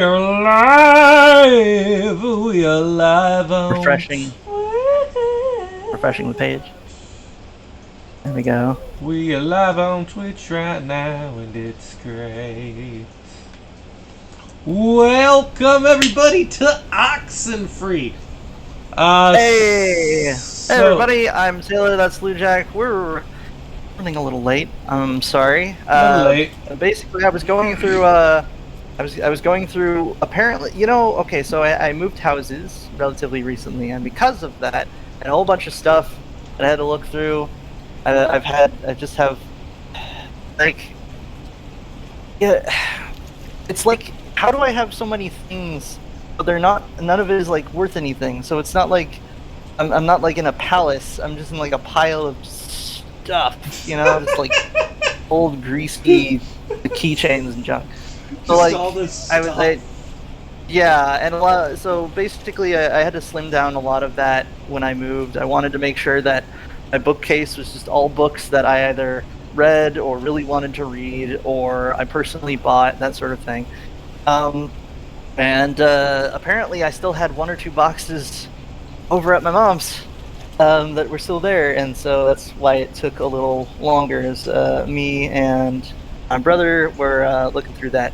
We're alive. We are live on refreshing the page. There we go. We are live on Twitch right now, and it's great. Welcome everybody to Oxenfree. Hey So everybody, I'm Taylor. That's Lou Jack. We're running a little late. I'm sorry. a little late. Basically, I was going through. I was going through. Apparently, okay. So I moved houses relatively recently, and because of that, and a whole bunch of stuff that I had to look through. I just have like, yeah. It's like, how do I have so many things, but none of it is like worth anything. So it's not like I'm not like in a palace. I'm just in like a pile of stuff, just like old greasy keychains and junk. So like all this I was yeah, and so basically I had to slim down a lot of that when I moved. I wanted to make sure that my bookcase was just all books that I either read or really wanted to read, or I personally bought, that sort of thing. And apparently I still had one or two boxes over at my mom's that were still there, and so that's why it took a little longer, as me and my brother were looking through that.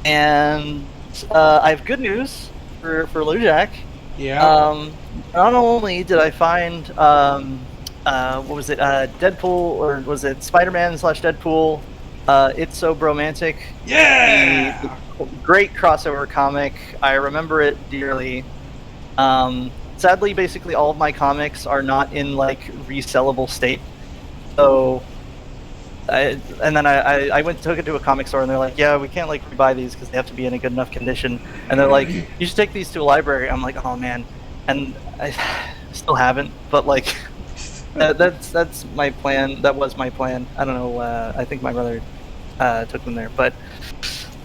And I have good news for LoJack. Yeah. Not only did I find what was it, Deadpool, or was it Spider-Man / Deadpool, It's So Bromantic. Yeah. The great crossover comic. I remember it dearly. Sadly, basically all of my comics are not in like resellable state. So, I took it to a comic store, and they're like, "Yeah, we can't like rebuy these because they have to be in a good enough condition." And they're like, "You should take these to a library." I'm like, "Oh man," and I still haven't. But like, that's my plan. That was my plan. I don't know. I think my brother took them there, but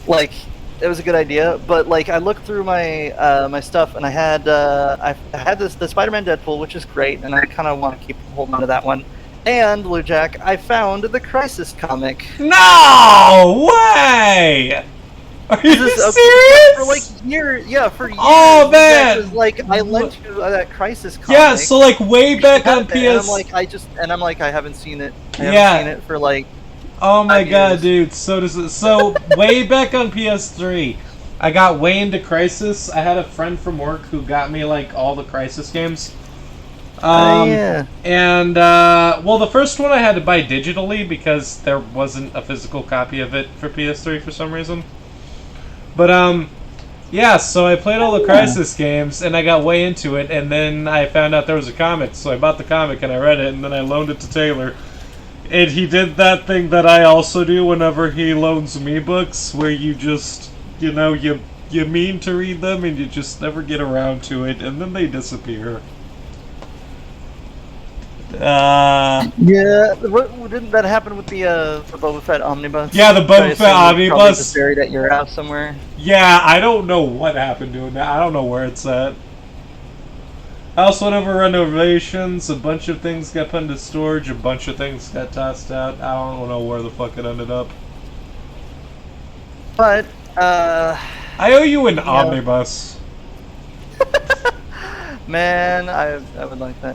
like, it was a good idea. But like, I looked through my my stuff, and I had the Spider-Man Deadpool, which is great, and I kind of want to keep holding on to that one. And LoJack, I found the Crisis comic. No way. Are you serious? For like years, yeah, for years. Oh man! Was like, I lent you that Crisis comic. Yeah, so like way back on PS. And I'm like, I haven't seen it. I haven't seen it for like. Oh my god, years. dude! So way back on PS3, I got way into Crisis. I had a friend from work who got me like all the Crisis games. Yeah. And well, the first one I had to buy digitally because there wasn't a physical copy of it for PS3 for some reason. But yeah, so I played all the Crisis games, and I got way into it, and then I found out there was a comic, so I bought the comic and I read it, and then I loaned it to Taylor. And he did that thing that I also do whenever he loans me books, where you just, you mean to read them, and you just never get around to it, and then they disappear. Yeah, didn't that happen with the Boba Fett omnibus? Yeah, the Boba Fett omnibus. Just buried at your house somewhere. Yeah, I don't know what happened to it. I don't know where it's at. House went over renovations. A bunch of things got put into storage. A bunch of things got tossed out. I don't know where the fuck it ended up. But I owe you an omnibus. Man, I would like that.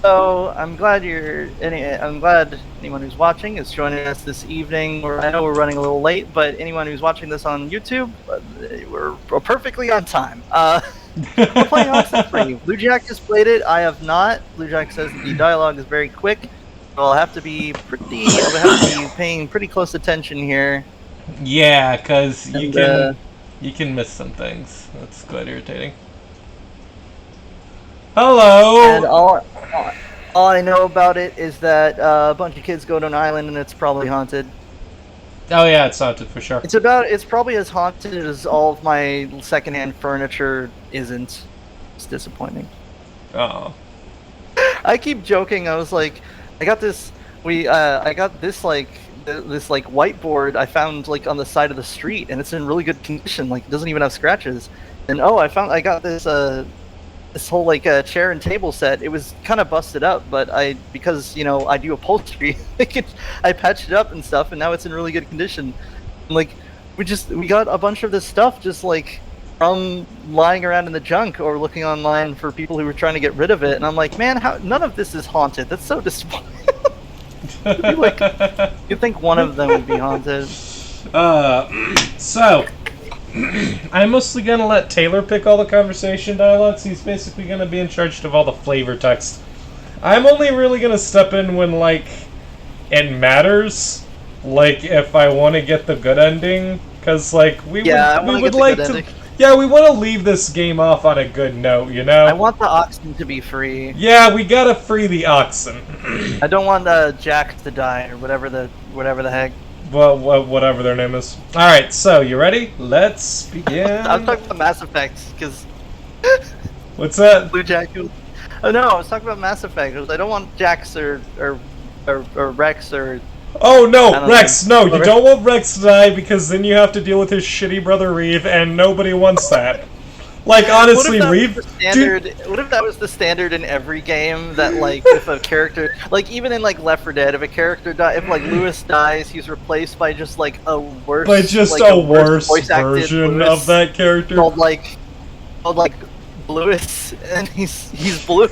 So I'm glad anyone who's watching is joining us this evening. I know we're running a little late, but anyone who's watching this on YouTube, we're perfectly on time. We're playing Oxenfree. LoJack just played it. I have not. LoJack says the dialogue is very quick, so I'll have to be paying pretty close attention here. Yeah, because you can miss some things. That's quite irritating. Hello. And all I know about it is that a bunch of kids go to an island and it's probably haunted. Oh yeah, it's haunted for sure. It's probably as haunted as all of my secondhand furniture isn't. It's disappointing. Oh. I keep joking. I was like, I got this like whiteboard I found like on the side of the street, and it's in really good condition. Like, it doesn't even have scratches. And I got this this whole like chair and table set. It was kind of busted up, but because I do upholstery, I patched it up and stuff, and now it's in really good condition. I'm like, we got a bunch of this stuff just like from lying around in the junk or looking online for people who were trying to get rid of it, and I'm like, man, how none of this is haunted? That's so disappointing. Like, you'd think one of them would be haunted. So I'm mostly gonna let Taylor pick all the conversation dialogues. He's basically gonna be in charge of all the flavor text. I'm only really gonna step in when, like, it matters. Like, if I want to get the good ending, because, like, we would like to... Yeah, we want to leave this game off on a good note, you know? I want the oxen to be free. Yeah, we gotta free the oxen. I don't want Jack to die, or whatever the heck. Well, whatever their name is. Alright, so, you ready? Let's begin. I was talking about Mass Effect, because... What's that? Blue Jack... Oh, no, I was talking about Mass Effect, because I don't want Jax or Rex or... Oh no, Rex! No, you don't want Rex to die because then you have to deal with his shitty brother Reeve, and nobody wants that. Like, honestly, Reeve. What if that was the standard in every game? That, like, if a character, like, even in like Left 4 Dead, if a character if like Lewis dies, he's replaced by just like a worse, worse version of that character called like Lewis, and he's blue.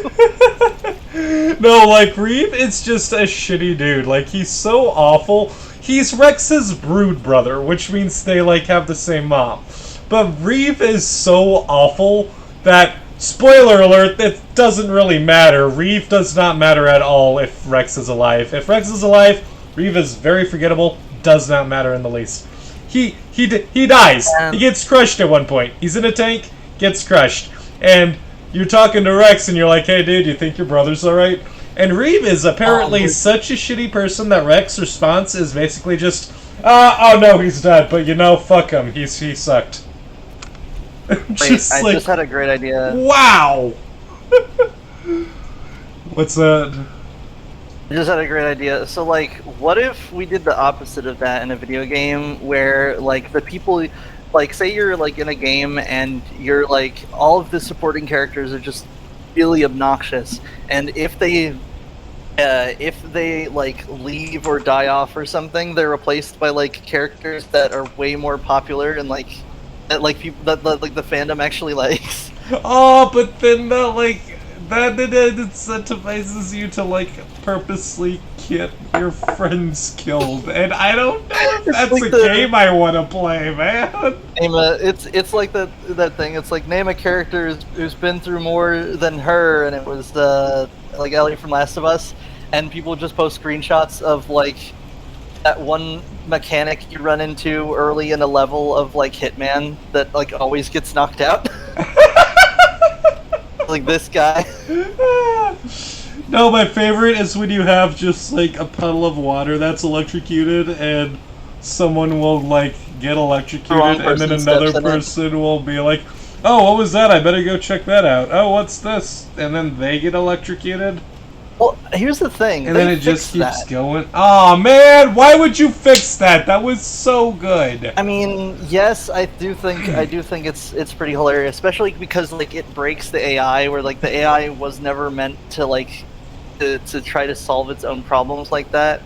No, like, Reeve is just a shitty dude. Like, he's so awful. He's Rex's brood brother, which means they, like, have the same mom. But Reeve is so awful that, spoiler alert, it doesn't really matter. Reeve does not matter at all if Rex is alive. If Rex is alive, Reeve is very forgettable, does not matter in the least. He dies. He gets crushed at one point. He's in a tank, gets crushed. And you're talking to Rex and you're like, hey dude, you think your brother's alright? And Reeve is apparently such a shitty person that Rex's response is basically just, oh no, he's dead, but you know, fuck him, he sucked. Just had a great idea. Wow! What's that? I just had a great idea. So, like, what if we did the opposite of that in a video game where, like, the people... Like, say you're, like, in a game and you're, like, all of the supporting characters are just really obnoxious. And if they, like, leave or die off or something, they're replaced by, like, characters that are way more popular and, like, that, like, people that, like, the fandom actually likes. Oh, but then, that incentivizes you to, like, purposely get your friends killed, and I don't know if that's like a game I want to play, man. It's like that thing. It's like, name a character who's been through more than her, and it was like Ellie from Last of Us, and people just post screenshots of like that one mechanic you run into early in a level of like Hitman that like always gets knocked out. Like this guy. No, my favorite is when you have just like a puddle of water that's electrocuted and someone will like get electrocuted and then another person will be like, oh, what was that? I better go check that out. Oh, what's this? And then they get electrocuted. Well, here's the thing. And then it just keeps going. Oh man, why would you fix that? That was so good. I mean, yes, I do think it's pretty hilarious, especially because like it breaks the AI, where like the AI was never meant to like to try to solve its own problems like that.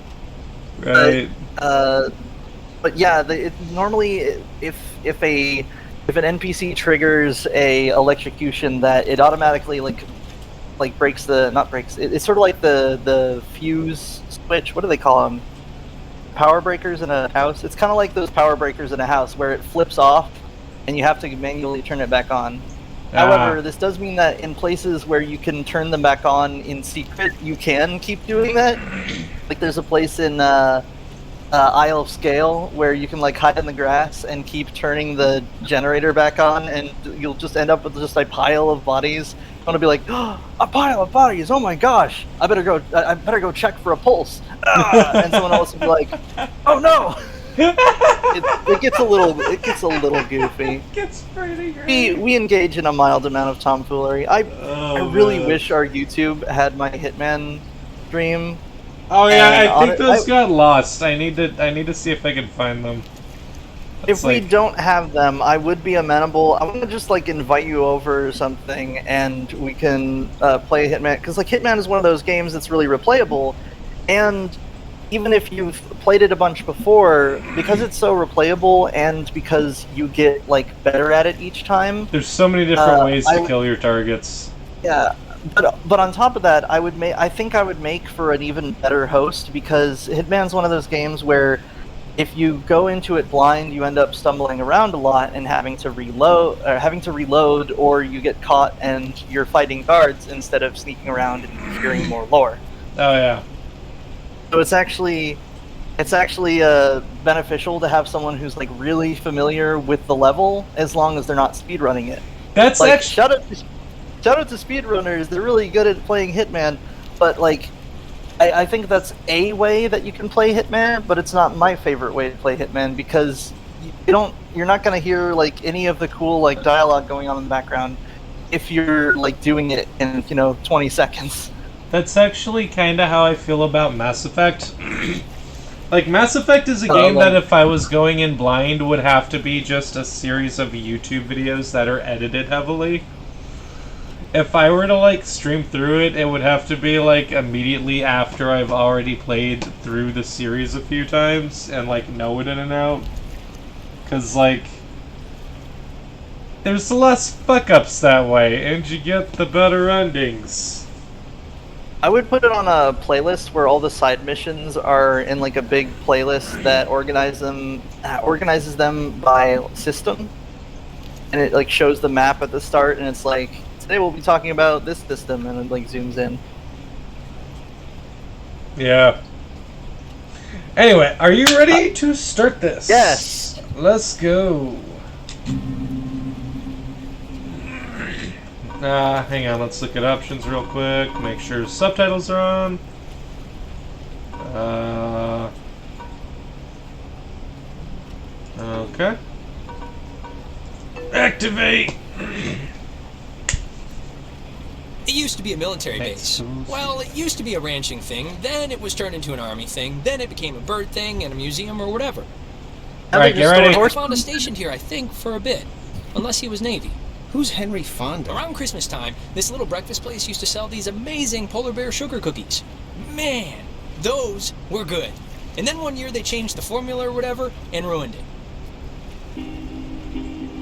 Right. But yeah, normally if an NPC triggers a electrocution, that it automatically like breaks it's sort of like the fuse switch. What do they call them? Power breakers in a house. It's kind of like those power breakers in a house where it flips off and you have to manually turn it back on. However, this does mean that in places where you can turn them back on in secret, you can keep doing that. Like there's a place in Isle of Scale where you can like hide in the grass and keep turning the generator back on, and you'll just end up with just a pile of bodies. I'm gonna be like, oh, a pile of bodies! Oh my gosh! I better go check for a pulse. And someone else will be like, oh no! It gets a little goofy. It gets pretty great. We engage in a mild amount of tomfoolery. I really wish our YouTube had my Hitman stream. Oh yeah, I think those got lost. I need to see if I can find them. If we don't have them, I would be amenable. I want to just like invite you over or something, and we can play Hitman, because like Hitman is one of those games that's really replayable, and even if you've played it a bunch before, because it's so replayable and because you get like better at it each time. There's so many different ways to kill your targets. Yeah, but on top of that, I think I would make for an even better host, because Hitman's one of those games where if you go into it blind, you end up stumbling around a lot and having to reload, or you get caught and you're fighting guards instead of sneaking around and hearing more lore. Oh yeah. So it's actually beneficial to have someone who's like really familiar with the level, as long as they're not speedrunning it. That's like actually shout out to speedrunners. They're really good at playing Hitman, but like I think that's a way that you can play Hitman, but it's not my favorite way to play Hitman, because you're not going to hear like any of the cool like dialogue going on in the background if you're like doing it in 20 seconds. That's actually kind of how I feel about Mass Effect. Like, Mass Effect is a game that if I was going in blind would have to be just a series of YouTube videos that are edited heavily. If I were to, like, stream through it, it would have to be, like, immediately after I've already played through the series a few times and, like, know it in and out. Because, like, there's less fuck-ups that way, and you get the better endings. I would put it on a playlist where all the side missions are in like a big playlist that organizes them by system, and it like shows the map at the start, and it's like, today we'll be talking about this system, and it like zooms in. Yeah. Anyway, are you ready to start this? Yes. Let's go. Hang on, let's look at options real quick. Make sure subtitles are on. Okay. Activate! It used to be a military base. Well, it used to be a ranching thing, then it was turned into an army thing, then it became a bird thing and a museum or whatever. Alright, get ready. Fonda stationed here, I think, for a bit. Unless he was Navy. Who's Henry Fonda? Around Christmas time, this little breakfast place used to sell these amazing polar bear sugar cookies. Man, those were good. And then one year they changed the formula or whatever and ruined it.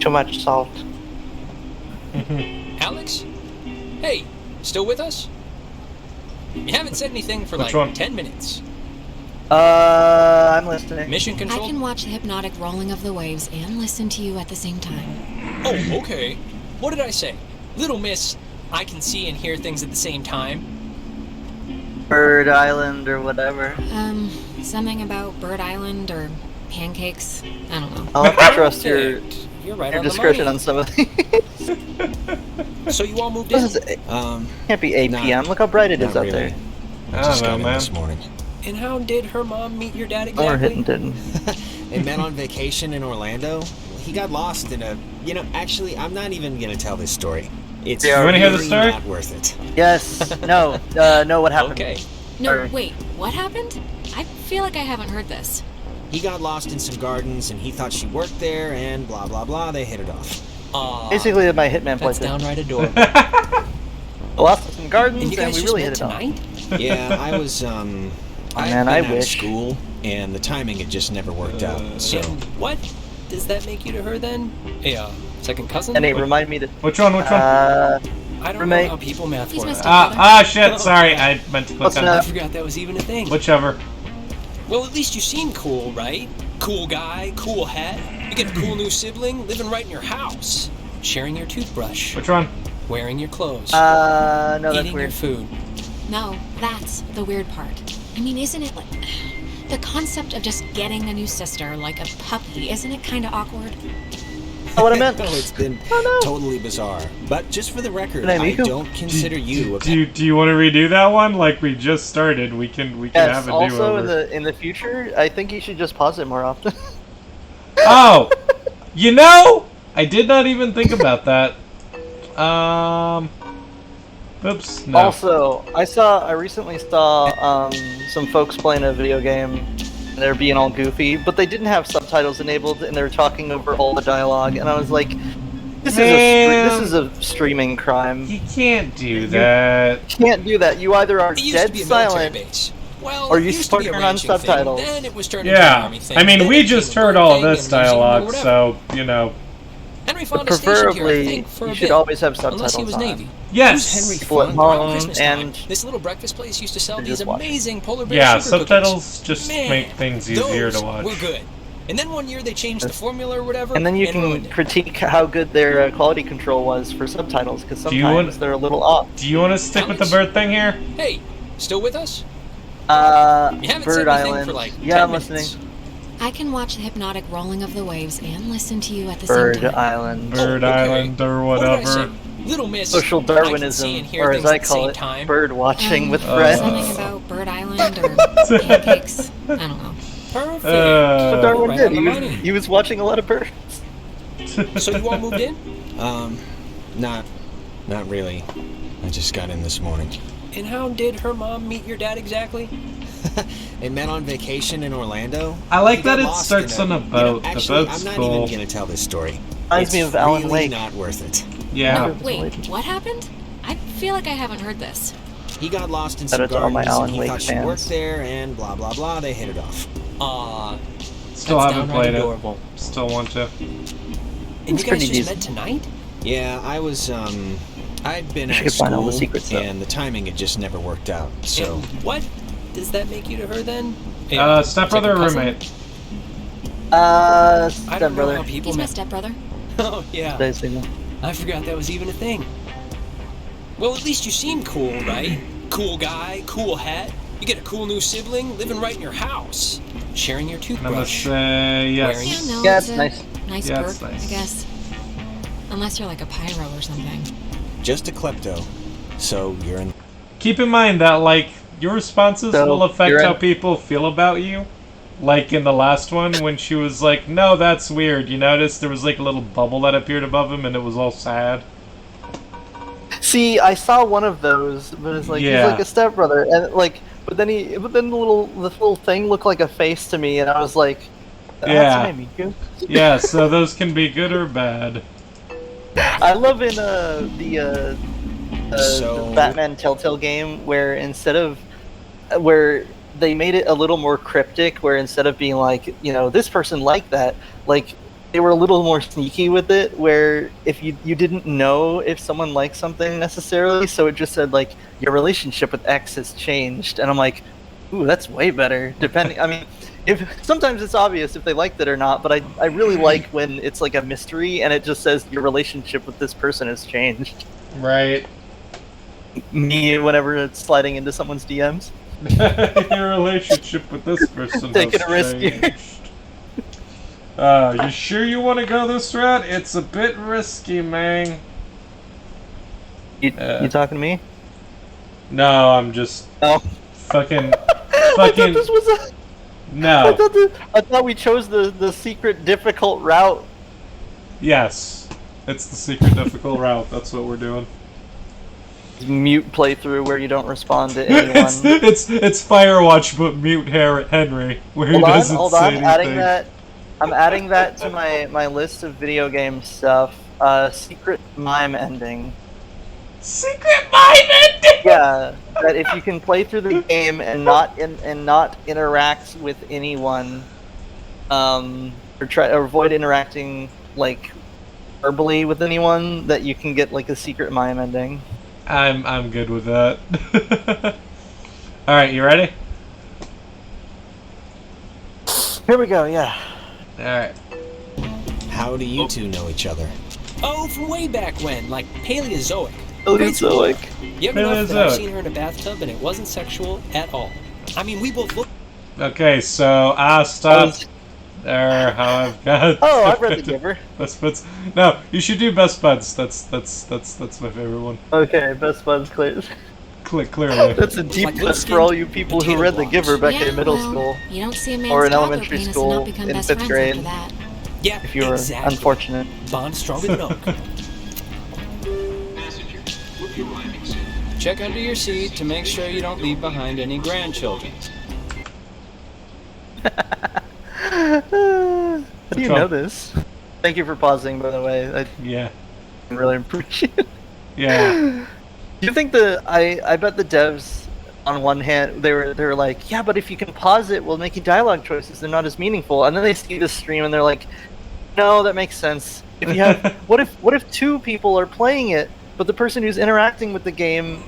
Too much salt. Alex? Hey, still with us? You haven't said anything for Which like one? 10 minutes. I'm listening. Mission control? I can watch the hypnotic rolling of the waves and listen to you at the same time. Oh, okay. What did I say? Little miss, I can see and hear things at the same time. Bird Island or whatever. Something about Bird Island or pancakes. I don't know. I'll have to trust your You're right on the description money. on some of these. So you all moved in? This is, can't be 8 p.m. Look how bright it is Not out really. there. I I just don't got know, in man. this morning. And how did her mom meet your dad Or exactly? didn't. They met on vacation in Orlando. He got lost in a... actually, I'm not even going to tell this story. It's You wanna hear the really story? not worth it. Yes. No. No, what happened? Okay. No, Sorry. wait, what happened? I feel like I haven't heard this. He got lost in some gardens, and he thought she worked there, and blah, blah, blah. They hit it off. Basically, my Hitman That's playthrough. downright adorable. Lost some gardens, And you and guys we just really met hit it off. tonight? Yeah, I was, man, I'd I been out of wish. school, and the timing had just never worked out, so... And what does that make you to her then? A second cousin? And it reminded me to. Which one? Which one? I don't roommate. know how people math He's works. missed Shit, sorry. I meant to click What's on that? I that. forgot that was even a thing. Whichever. Well, at least you seem cool, right? Cool guy, cool hat. You get a cool new sibling living right in your house. Sharing your toothbrush. Which one? Wearing your clothes. No, that's eating your weird. food. No, that's the weird part. I mean, isn't it like... The concept of just getting a new sister like a puppy, isn't it kind of awkward? Oh, what I meant. No, it's been totally bizarre. But just for the record, Good night, I Miku. don't consider you a Do you want to redo that one? Like we just started. We can Yes. have a Also, do-over. in the future, I think you should just pause it more often. Oh, I did not even think about that. Oops. No. Also, I recently saw some folks playing a video game, and they're being all goofy, but they didn't have subtitles enabled, and they were talking over all the dialogue, and I was like, this is a streaming crime. You can't do that. You can't do that. You either are It used dead to be a military silent, base. Well, Or it you used to be a turn on ranching thing, subtitles. Then it was turned into an Yeah. army thing. I mean, then we it just became a heard bird all of thing this and museum or dialogue, whatever. so, you know. Henry Fonda stationed here, I Preferably, think, for a you should bit, always have unless he was subtitles on. Navy. Yes! Henry People at Fonda? Around home Christmas time, and this little breakfast place used to sell and these just watch. amazing polar bear Yeah, sugar subtitles cookies. just Man, make things easier those to watch. were good. And then one year they changed the formula or whatever, and then you ruined can it. critique how good their quality control was for subtitles, because Do you want- sometimes they're a little off. Do you want to stick with the bird thing here? Hey, still with us? You haven't Bird said anything Island. for like Yeah, 10 I'm minutes. listening. I can watch the hypnotic rolling of the waves and listen to you at the Bird same time. Island. Bird okay. Island or What did I whatever. say? Little Miss. Social I can see Darwinism, and hear or as things I at the call same it, time. bird watching with Something friends. about Bird Island or pancakes. I don't know. Perfect. What Darwin right did. on the money. He was watching a lot of birds. So you all moved in? Not really. I just got in this morning. And how did her mom meet your dad exactly? They met on vacation in Orlando. I like He that got it lost starts in on a boat. The actually, boat's I'm not cool. even gonna tell this story. Reminds me It's of Alan really Wake. not worth it. Yeah. Wait, what happened? I feel like I haven't heard this. He got lost in Shout some out to all my gardens, Alan and he Wake thought she fans. worked there, and blah blah blah. They hit it off. Still that's haven't downright played adorable. it. Still want to. And It's you guys pretty just decent. met tonight? Yeah, I was I'd been You out should of find all school, the secrets, though. and the timing had just never worked out. So And what does that make you to her then? Stepbrother or cousin? roommate? I don't know Stepbrother. how people He's my met. stepbrother. Oh yeah, Basically. I forgot that was even a thing. Well, at least you seem cool, right? Cool guy, cool hat. You get a cool new sibling living right in your house, sharing your I'm gonna toothbrush. say yes. Wearing- Yeah, no, Yeah, it's it's a nice. nice Yeah, perk, it's nice. I guess. Unless you're like a pyro or something. just a klepto. So you're in. Keep in mind that, like, your responses So, will affect you're how in- people feel about you. Like in the last one, when she was like, no, that's weird. You noticed there was like a little bubble that appeared above him and it was all sad. See, I saw one of those, but it's like Yeah. he's like a stepbrother, and like, but then the little thing looked like a face to me, and I was like, that's Yeah. Miku. Yeah, so those can be good or bad. I love in So- the Batman Telltale game where instead of where they made it a little more cryptic, where instead of being like, this person liked that, like they were a little more sneaky with it, where if you didn't know if someone liked something necessarily, so it just said like your relationship with X has changed, and I'm like, ooh, that's way better. Depending, I mean, if sometimes it's obvious if they liked it or not, but I really like when it's like a mystery and it just says your relationship with this person has changed. Right. Me, whenever it's sliding into someone's DMs. Your relationship with this person Taking has a risk here. changed. You sure you want to go this route? It's a bit risky, man. You talking to me? No, I'm just Oh. fucking. I thought this was a. No. I thought we chose the secret difficult route. Yes. It's the secret difficult route. That's what we're doing. Mute playthrough where you don't respond to it's anyone. it's Firewatch but mute Henry where he doesn't Hold say on. anything. I'm adding that to my list of video game stuff. Secret mime ending. Secret mime ending. Yeah, that if you can play through the game and not interact with anyone, or avoid interacting like verbally with anyone, that you can get like a secret mime ending. I'm good with that. All right, you ready? Here we go. Yeah. All right. How do you two know each other? Oh, from way back when, like Paleozoic. Paleozoic. Young enough that I've Paleozoic. seen her in a bathtub and it wasn't sexual at all. I mean, we both look. Okay, so stop there. How I've got. Oh, I've read The Giver. Best buds. No, you should do best buds. That's my favorite one. Okay, best buds clear. Clearly. That's a deep Like cut for all you people who potato read The blocks. Giver back yeah, in middle well, school, You don't see a man's or in cock elementary penis school, and not become in best 5th friends grade. after that. Yeah, if you were exactly. unfortunate. Bond stronger than oak. Check under your seat to make sure you don't leave behind any grandchildren. How do you know this? Thank you for pausing, by the way. I Yeah. really appreciate it. Yeah. Do you think I bet the devs on one hand, they were like, yeah, but if you can pause it, we'll make you dialogue choices. They're not as meaningful. And then they see the stream and they're like, no, that makes sense. If you have, what if two people are playing it, but the person who's interacting with the game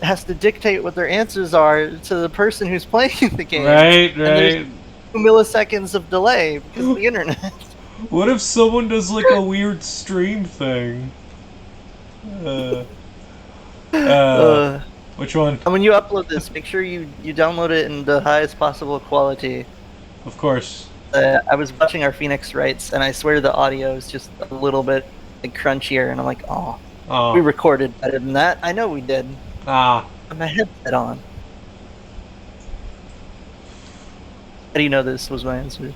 has to dictate what their answers are to the person who's playing the game. Right. And there's 2 milliseconds of delay because of the internet. What if someone does like a weird stream thing? Which one? And when you upload this, make sure you download it in the highest possible quality. Of course. I was watching our Phoenix Wrights, and I swear the audio is just a little bit like crunchier, and I'm like, oh, we recorded better than that. I know we did. Ah. Put my headset on. How do you know this was my answer?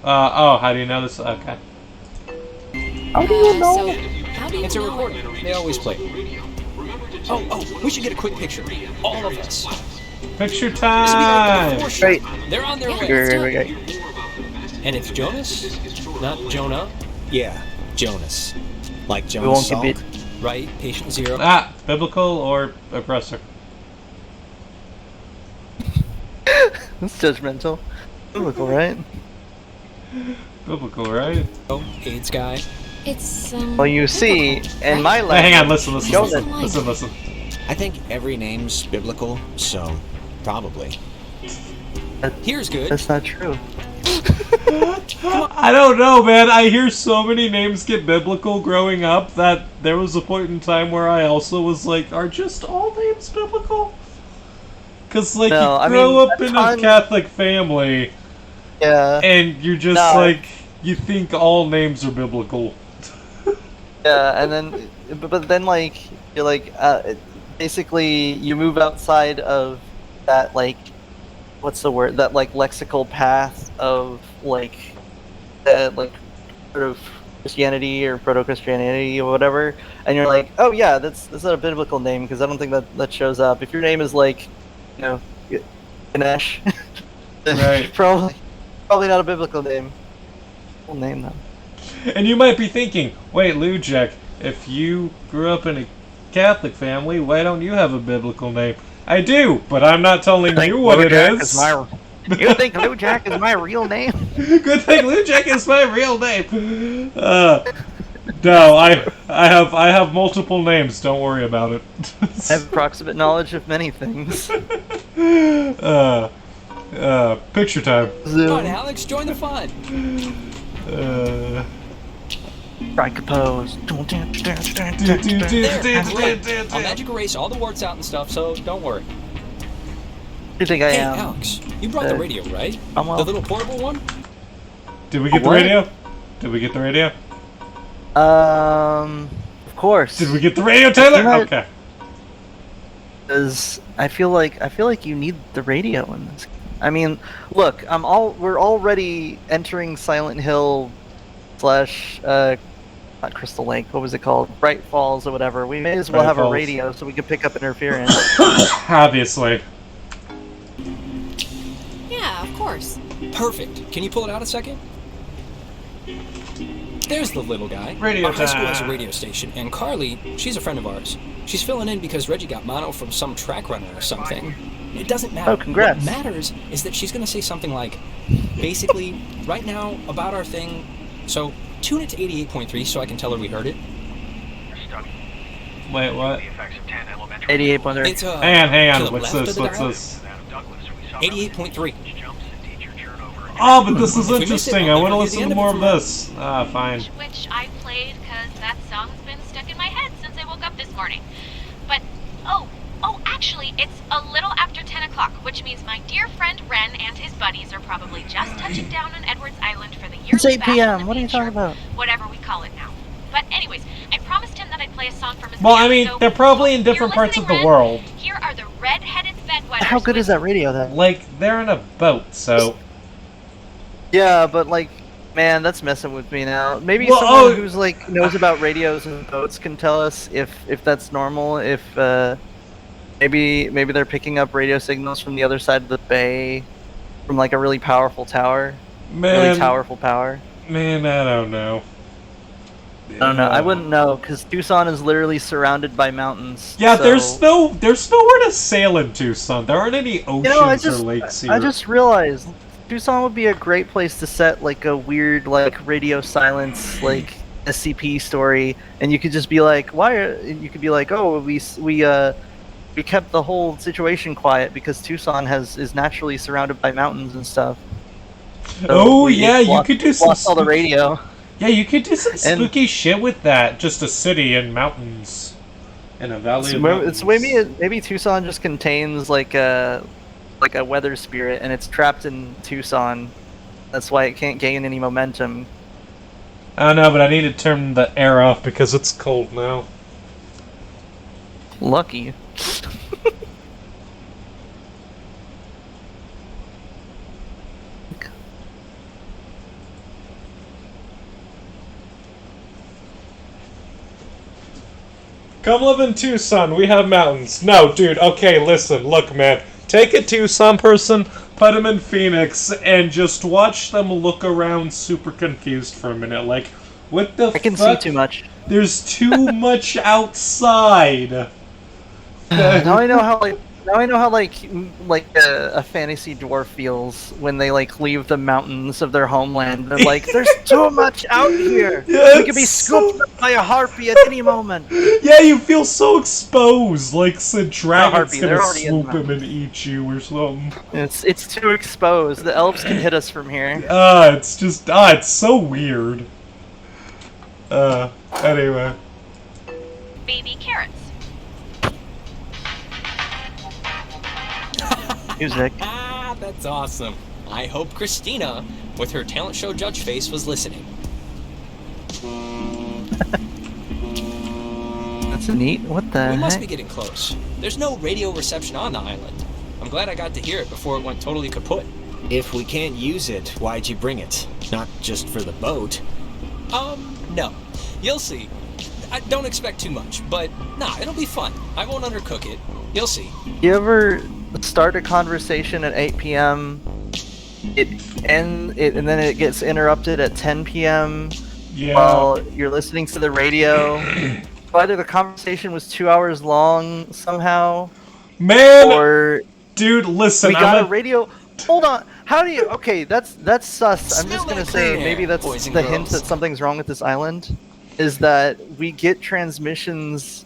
How do you know this? Okay. How do you know? So, how do you It's a know? recording. They always play. Oh, we should get a quick picture. All of us. Picture This will be like the time! before show. Right. They're on their way. Here we go. And it's Jonas, not Jonah, Yeah, Jonas. Like We Jonas won't Salk. compete. right? Patient zero. Biblical or aggressor? That's judgmental. Biblical, right? Biblical, right? Oh, AIDS guy. It's Well, you see, in my Hey, language, hang on, listen. Jonas. Listen. I think every name's biblical, so probably. Here's good. That's not true. I don't know, man. I hear so many names get biblical growing up that there was a point in time where I also was like, are just all names biblical? Because, like, No, you I grow mean, up in a ton- Catholic family, Yeah. and you're just No. like, you think all names are biblical. Yeah, and then, but then, like, you're like, basically, you move outside of that, like, what's the word? That, like, lexical path of, like, sort of Christianity or proto-Christianity or whatever, and you're like, oh yeah, that's not a biblical name because I don't think that shows up. If your name is like, you know, Ganesh, then Right. probably not a biblical name. We'll name them. And you might be thinking, wait, Lujek, if you grew up in a Catholic family, why don't you have a biblical name? I do, but I'm not telling you what it is. You think Lou Jack is my real name? Good thing Lujek is my real name. No, I have multiple names. Don't worry about it. I have approximate knowledge of many things. Picture time. Come on, Alex, join the fun. Right, compose. There, great. I'll magic erase all the warts out and stuff, so don't worry. Who do you think I Hey, am? Alex, you brought the radio, right? I'm The little portable one? Did we get the What? radio? Did we get the radio? Of course. Did we get the radio, Taylor? Yeah. Okay. Because I feel like you need the radio in this. I mean, look, we're already entering Silent Hill / not Crystal Lake. What was it called? Bright Falls or whatever. We may as well Bright have Falls. a radio so we can pick up interference. Obviously. Yeah, of course. Perfect. Can you pull it out a second? There's the little guy. Radio Our high school has a time. radio station, and Carly, she's a friend of ours. She's filling in because Reggie got mono from some track runner or something. It doesn't matter. Oh, congrats. What matters is that she's going to say something like, basically, right now, about our thing, so tune it to 88.3 so I can tell her we heard it. Wait, what? 88.3. It's, Hang to on. the What's left this? of the What's dial. this? 88.3. Oh, but this is If we miss it, interesting. I'll I want to never hear the listen end to of it more of from her. this. Ah, fine. Which I played because that song's been stuck in my head since I woke up this morning. But, oh, actually, it's a little after 10 o'clock, which means my dear friend Ren and his buddies are probably just touching down on Edwards Island for the yearly It's 8 bath on p.m. the What are you beach, talking or about? whatever we call it now. But anyways, I promised him that I'd play a song from his Well, band, I mean, so they're probably in if you're different parts of listening, the Ren, world. Here are the red-headed bedwetters. How good is with that radio then? Like, they're in a boat, so... Yeah, but like, man, that's messing with me now. Maybe Well, someone who's like knows about radios and boats can tell us if that's normal. If maybe they're picking up radio signals from the other side of the bay, from like a really powerful tower. Really Man, powerful power. man, I don't know. I don't know. I wouldn't know because Tucson is literally surrounded by mountains. Yeah, so... there's nowhere to sail in Tucson. There aren't any oceans or lakes here. I just realized Tucson would be a great place to set like a weird like radio silence like SCP story, and you could just be like, you could be like, oh, we kept the whole situation quiet because Tucson is naturally surrounded by mountains and stuff. So you could do some lost all the radio. Yeah, you could do some spooky shit with that. Just a city and mountains, and a valley of mountains. Maybe Tucson just contains like a weather spirit, and it's trapped in Tucson. That's why it can't gain any momentum. I don't know, but I need to turn the air off because it's cold now. Lucky. Come live in Tucson, we have mountains. No, dude, okay, listen, look, man. Take a Tucson person, put them in Phoenix, and just watch them look around super confused for a minute. Like, what the fuck? I can see too much. There's too much outside. Now I know how a fantasy dwarf feels when they like leave the mountains of their homeland. They're like, there's too much out here. Yeah, we could be scooped up by a harpy at any moment. Yeah, you feel so exposed, like the dragon's harpy, gonna they're already in the swoop him and eat you or something. It's too exposed. The elves can hit us from here. It's so weird. Anyway. Baby carrots. Music. Ah, that's awesome. I hope Christina, with her talent show judge face, was listening. That's neat. What the We must heck? be getting close. There's no radio reception on the island. I'm glad I got to hear it before it went totally kaput. If we can't use it, why'd you bring it? Not just for the boat. No. You'll see. I don't expect too much, but nah, it'll be fun. I won't undercook it. You'll see. You ever start a conversation at 8 p.m. and then it gets interrupted at 10 p.m. While you're listening to the radio? Either the conversation was 2 hours long somehow, Man, or dude, listen, we got a radio. Hold on. How do you? Okay, that's sus. I'm just gonna say maybe that's the hint that something's wrong with this island. Is that we get transmissions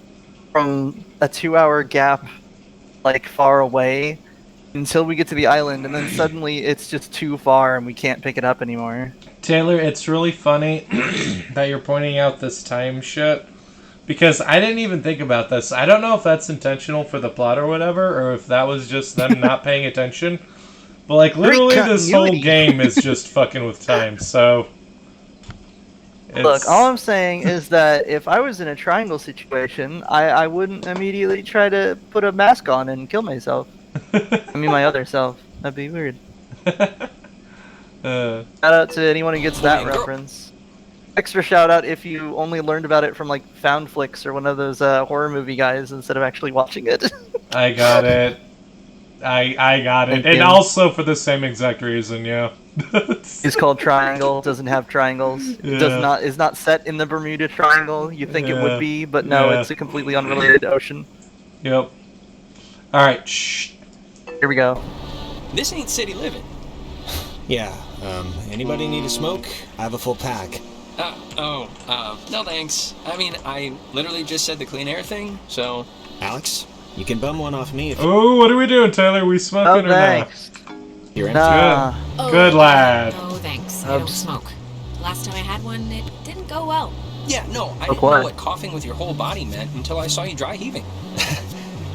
from a 2-hour gap, like far away, until we get to the island, and then suddenly it's just too far and we can't pick it up anymore. Taylor, it's really funny that you're pointing out this time shit, because I didn't even think about this. I don't know if that's intentional for the plot or whatever, or if that was just them not paying attention. But like literally this whole game is just fucking with time, so... Look, all I'm saying is that if I was in a triangle situation, I wouldn't immediately try to put a mask on and kill myself. I mean, my other self. That'd be weird. Shout out to anyone who gets that reference. Extra shout out if you only learned about it from like Foundflix or one of those horror movie guys instead of actually watching it. I got it. I got it. And also for the same exact reason, yeah. It's called Triangle, doesn't have triangles. Yeah. Is not set in the Bermuda Triangle. You think it would be, but no, it's a completely unrelated ocean. Yep. Alright, shh. Here we go. This ain't city living. Yeah, anybody need a smoke? I have a full pack. No thanks. I mean, I literally just said the clean air thing, so... Alex, you can bum one off me if Oh, what are we doing, Taylor? We smoking or thanks. you're in. Nah. Good lad. No, thanks. I don't smoke. Last time I had one, it didn't go well. Yeah, no, I didn't know what coughing with your whole body meant until I saw you dry heaving.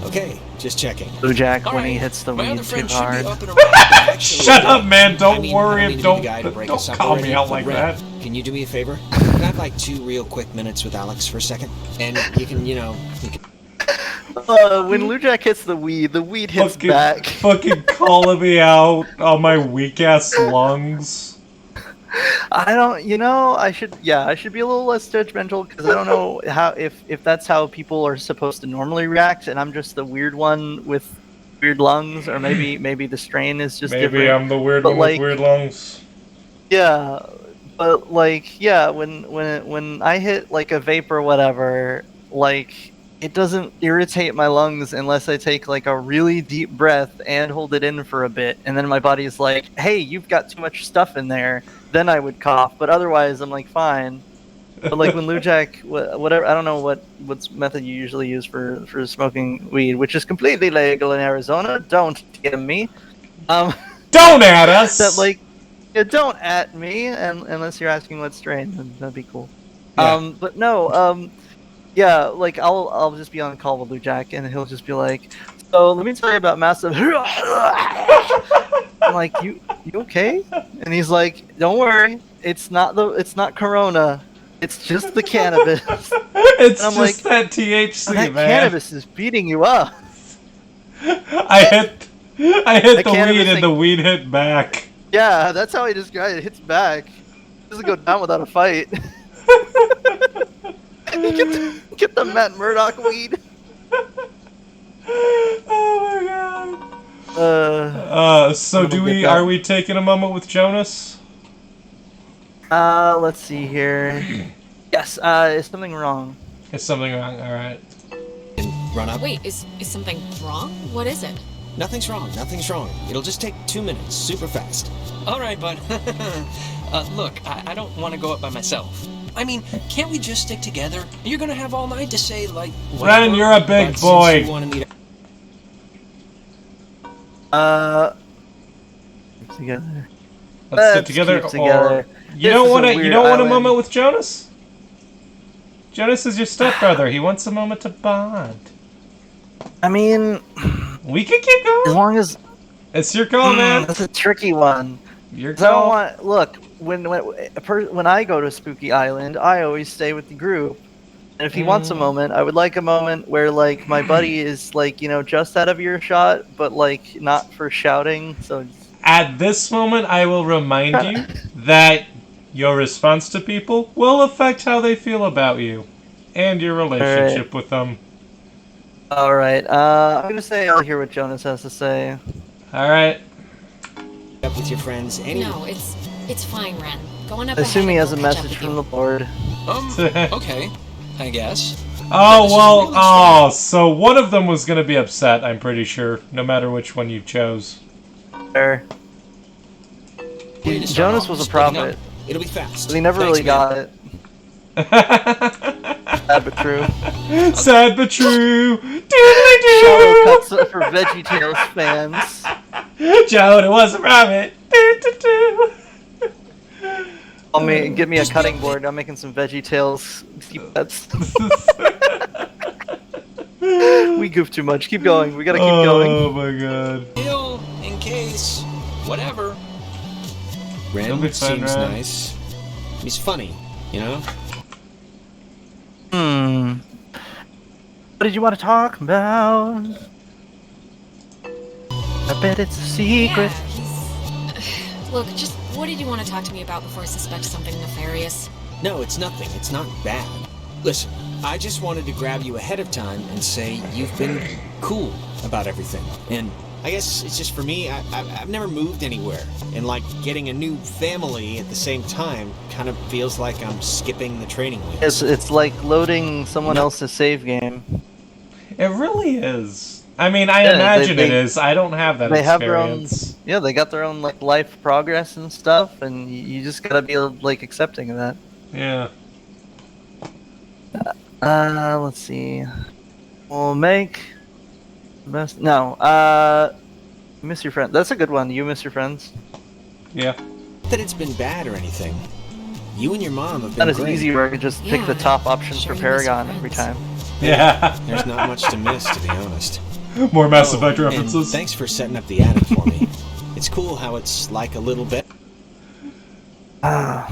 Okay, just checking. Blue Jack All when he right, hits the my weed other too friend should hard. be up and around. Shut up, man. Don't worry. I don't Don't need to be the guy to break us up call already. me out like Red, that. Can you do me a favor? Can I have like 2 real quick minutes with Alex for a second? And you can, you can... When Blue Jack hits the weed hits back. Fucking calling me out on my weak ass lungs. I don't, I should be a little less judgmental because I don't know how if that's how people are supposed to normally react, and I'm just the weird one with weird lungs, or maybe the strain is just Maybe different. I'm the weird But one like, with weird lungs. Yeah, But like, yeah, when I hit like a vape or whatever, like it doesn't irritate my lungs unless I take like a really deep breath and hold it in for a bit, and then my body's like, "Hey, you've got too much stuff in there." Then I would cough, but otherwise I'm like fine. But like when Lujack, whatever, I don't know what's method you usually use for smoking weed, which is completely legal in Arizona. Don't get me. Don't at us. That like, yeah, don't at me, and unless you're asking what strain, then that'd be cool. Yeah. But no, yeah, like I'll just be on call with Blue Jack, and he'll just be like, "So let me tell you about massive." I'm like, "You okay?" And he's like, "Don't worry, it's not Corona, it's just the cannabis." It's And I'm just like, that THC, that man. cannabis is beating you up. I hit the cannabis weed and thing- the weed hit back. Yeah, that's how he described it. It hits back. It doesn't go down without a fight. Get the Matt Murdock weed. Oh my god. So I'm gonna do get we? that. Are we taking a moment with Jonas? Let's see here. Yes, is something wrong? Is something wrong? All right. And run up. Wait, is something wrong? What is it? Nothing's wrong. Nothing's wrong. It'll just take 2 minutes, super fast. All right, bud. Look, I don't want to go up by myself. I mean, can't we just stick together? You're gonna have all night to say, like, Ren, whatever, you're a big But boy. since you wanted me to... Together. Let's sit Let's together. keep together. Or you This don't is a want to. You weird don't want a island. moment with Jonas. Jonas is your stepbrother. He wants a moment to bond. I mean, We can keep as going. long as It's your call, man. that's a tricky one. Your 'Cause I don't call. want. Look, when I go to Spooky Island, I always stay with the group. And if he wants a moment, I would like a moment where like my buddy is like just out of earshot, but like not for shouting. So At this moment, I will remind you that your response to people will affect how they feel about you and your relationship with them. all right, I'm gonna say I'll hear what Jonas has to say. All right. up with your friends anyway. No, it's fine, Ren. Go on up I assume ahead he and has a we'll catch up message with from you. the Lord. Okay, I guess. Oh This is well. really Oh, so one of them was gonna be upset. I'm pretty sure, no matter which one you chose. There. Way to start Jonas off was a splitting prophet, It'll be fast. but he never Thanks, really man. got it. Sad but true. Sad but true. Shallow Doodly cuts for VeggieTales fans. doo. Joe, it was a rabbit. Do-do-do. Give me a cutting board. I'm making some VeggieTales cuts. We goof too much. Keep going. We gotta keep going. Oh my god. Heal in case, whatever. It'll be Ren fun, seems Ren. nice. He's funny, you know? What did you want to talk about? I bet it's a secret. Yeah, he's... Look, just what did you want to talk to me about before I suspect something nefarious? No, it's nothing. It's not bad. Listen, I just wanted to grab you ahead of time and say you've been cool about everything. And I guess it's just for me, I've never moved anywhere. And like getting a new family at the same time kind of feels like I'm skipping the training wheels. It's like loading someone else's save game. It really is. I mean, I Yeah, imagine they- it is. I don't have that They have their own. experience. Yeah, they got their own like life progress and stuff, and you just gotta be like accepting of that. Yeah. Let's see. We'll make best. No. Miss your friend. That's a good one. You miss your friends. Yeah. Not that it's been bad or anything. You and your mom have been Not as great. easy where I could just pick the Yeah, top option sure for you miss your Paragon every friends. time. Yeah. There's not much to miss, to be honest. More Mass Oh, Effect and references. thanks for setting up the attic for me. It's cool how it's like a little bit. I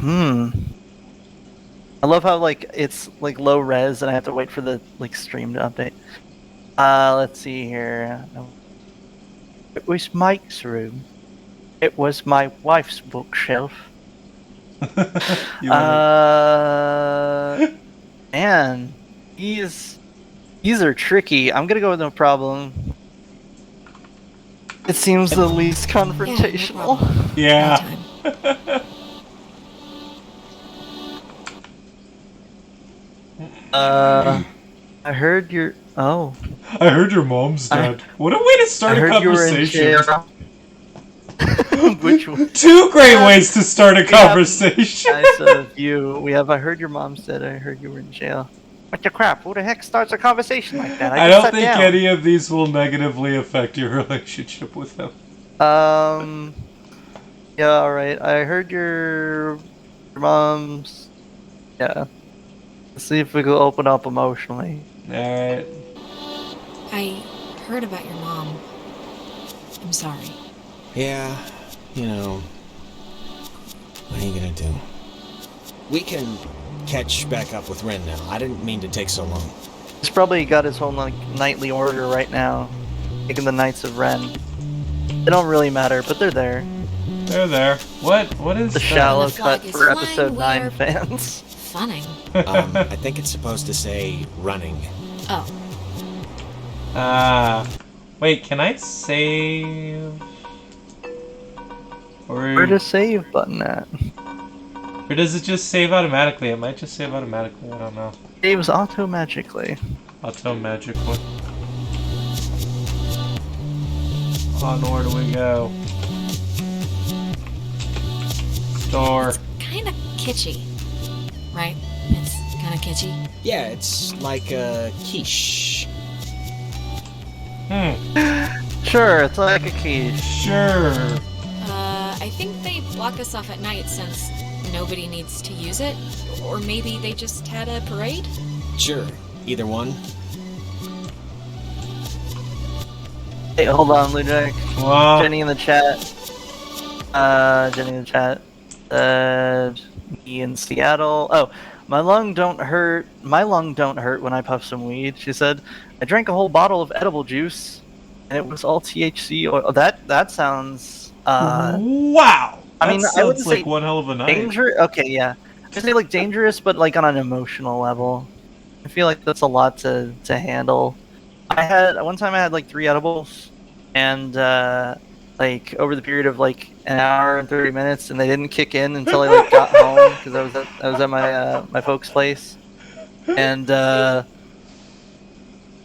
love how like it's like low res and I have to wait for the like stream to update. Let's see here. It was Mike's room. It was my wife's bookshelf. You wanna- Man, these are tricky. I'm gonna go with no problem. It seems the least Yeah, no confrontational. problem. yeah. Anytime. I heard your. Oh. I heard your mom's dead. What a way to I start a heard you were in conversation. jail. Which one? Two great ways to start a We have conversation. nice of you. We have. I heard your mom said. I heard you were in jail. What the crap? Who the heck starts a conversation like that? I just don't sat think down. any of these will negatively affect your relationship with him. Yeah. All right. I heard your mom's. Yeah. Let's see if we can open up emotionally. Alright. I heard about your mom. I'm sorry. Yeah, you know, what are you gonna do? We can catch back up with Ren now. I didn't mean to take so long. He's probably got his whole like nightly order right now, taking the Knights of Ren. They don't really matter, but they're there. They're there. What is The that? shallow The flag cut is for flying, episode 9 we're- fans. Funning. I think it's supposed to say running. Oh, Wait, can I save? Where's the save button at? Or does it just save automatically? It might just save automatically, I don't know. Saves auto magically. Auto magically. On, where do we go? Store. kind of kitschy, right? It's kind of kitschy. Yeah, it's like a quiche. Sure, it's like a quiche. Sure. I think they block us off at night since nobody needs to use it. Or maybe they just had a parade? Sure, either one. Hey, hold on, Lujack. Well, Jenny in the chat. Jenny in the chat. Me in Seattle. Oh, my lung don't hurt when I puff some weed. She said, I drank a whole bottle of edible juice, and it was all THC oil. That sounds. wow. I mean, that I wouldn't sounds like say one hell of a night. dangerous. Okay, yeah. I'd say like dangerous, but like on an emotional level. I feel like that's a lot to handle. One time I had like 3 edibles, and like over the period of like an hour and 30 minutes, and they didn't kick in until I like got home because I was at my my folks' place, and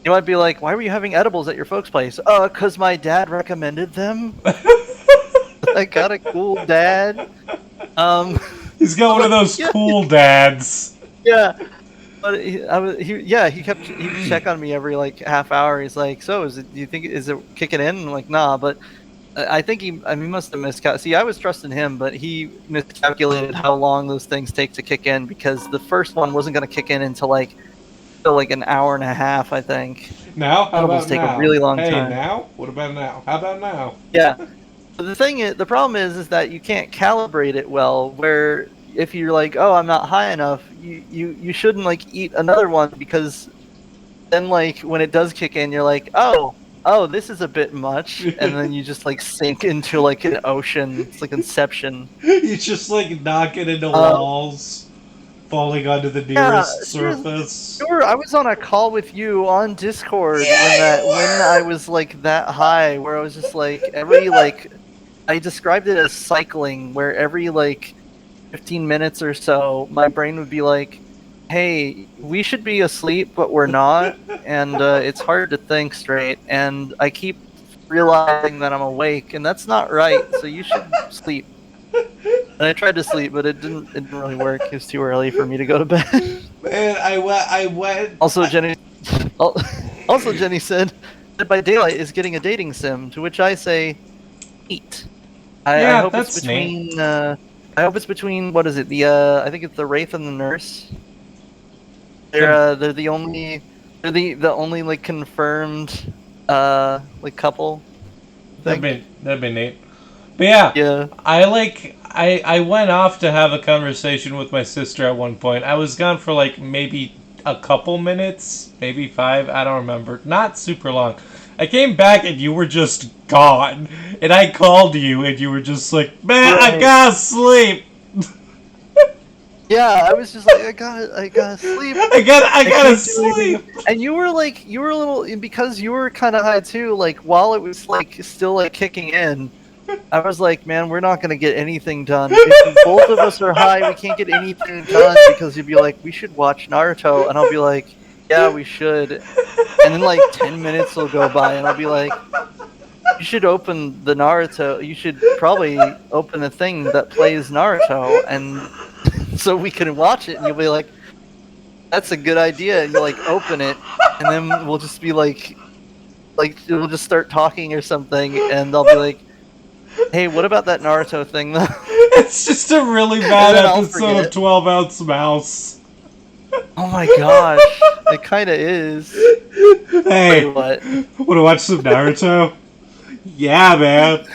you might be like, why were you having edibles at your folks' place? Cause my dad recommended them. I got a cool dad. He's got one of those Yeah. cool dads. Yeah. But he would check on me every like half hour. He's like, so is it kicking in? I'm like, nah, but I think he must have miscalculated. See, I was trusting him, but he miscalculated how long those things take to kick in because the first one wasn't going to kick in until like an hour and a half, I think. Now? How Edibles about take now? a really long hey, time. now? What about now? How about now? Yeah. But the problem is that you can't calibrate it well. Where if you're like, oh, I'm not high enough, you shouldn't like eat another one because then like when it does kick in, you're like, oh, this is a bit much, and then you just like sink into like an ocean. It's like Inception. You just like knocking into walls, falling onto the nearest surface. Sure, I was on a call with you on Discord when I was like that high, where I was just like I described it as cycling, where every like 15 minutes or so, my brain would be like, hey, we should be asleep, but we're not, and it's hard to think straight, and I keep realizing that I'm awake, and that's not right, so you should sleep. And I tried to sleep, but it didn't really work. It was too early for me to go to bed. Man, I went. Also, Jenny said that by daylight is getting a dating sim, to which I say, neat. I hope that's it's between. I hope it's between. What is it? I think it's the Wraith and the Nurse. They're the only. They're the only like confirmed like couple. That'd be neat. But yeah. Yeah. I went off to have a conversation with my sister at one point. I was gone for like maybe a couple minutes, maybe 5, I don't remember. Not super long. I came back and you were just gone. And I called you and you were just like, man, I gotta sleep. Yeah, I was just like, I gotta sleep. I gotta can't do sleep. anything. And you were a little, because you were kind of high too. Like while it was like still like kicking in, I was like, man, we're not gonna get anything done. If both of us are high, we can't get anything done because you'd be like, we should watch Naruto, and I'll be like, yeah, we should. And then like 10 minutes will go by, and I'll be like, you should open the Naruto. You should probably open the thing that plays Naruto, and so we can watch it. And you'll be like, that's a good idea. And you like open it, and then we'll just be like we'll just start talking or something, and I'll be like, hey, what about that Naruto thing though? It's just a really bad then I'll episode of forget. 12 Ounce Mouse. Oh my gosh, it kind of is. Hey, What? wanna watch some Naruto? Yeah, man.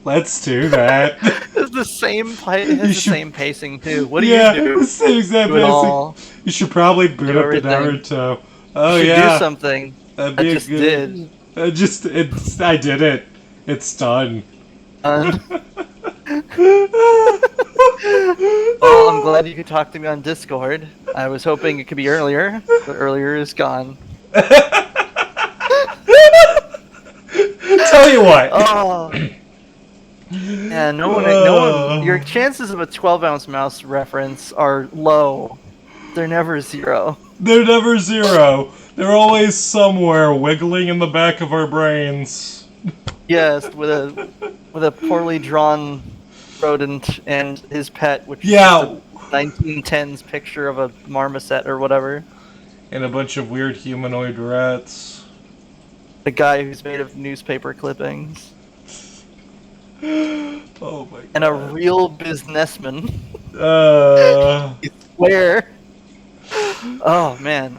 Let's do that. It's the same. It has the should- same pacing too. What do Yeah, you do? same exact Do it basic. all. You should probably boot Do up the everything. Naruto. Oh Should yeah, do something. that'd I be a just good. did. I did it. It's done. Well, I'm glad you could talk to me on Discord. I was hoping it could be earlier, but earlier is gone. Tell you what. Oh. Yeah, no one. Your chances of a 12-ounce mouse reference are low. They're never zero. They're never zero. They're always somewhere wiggling in the back of our brains. Yes, with a poorly drawn rodent and his pet, which Yeah. is a 1910s picture of a marmoset or whatever. And a bunch of weird humanoid rats. The guy who's made of newspaper clippings. Oh my god. And a real businessman. Uh. Where? Oh man,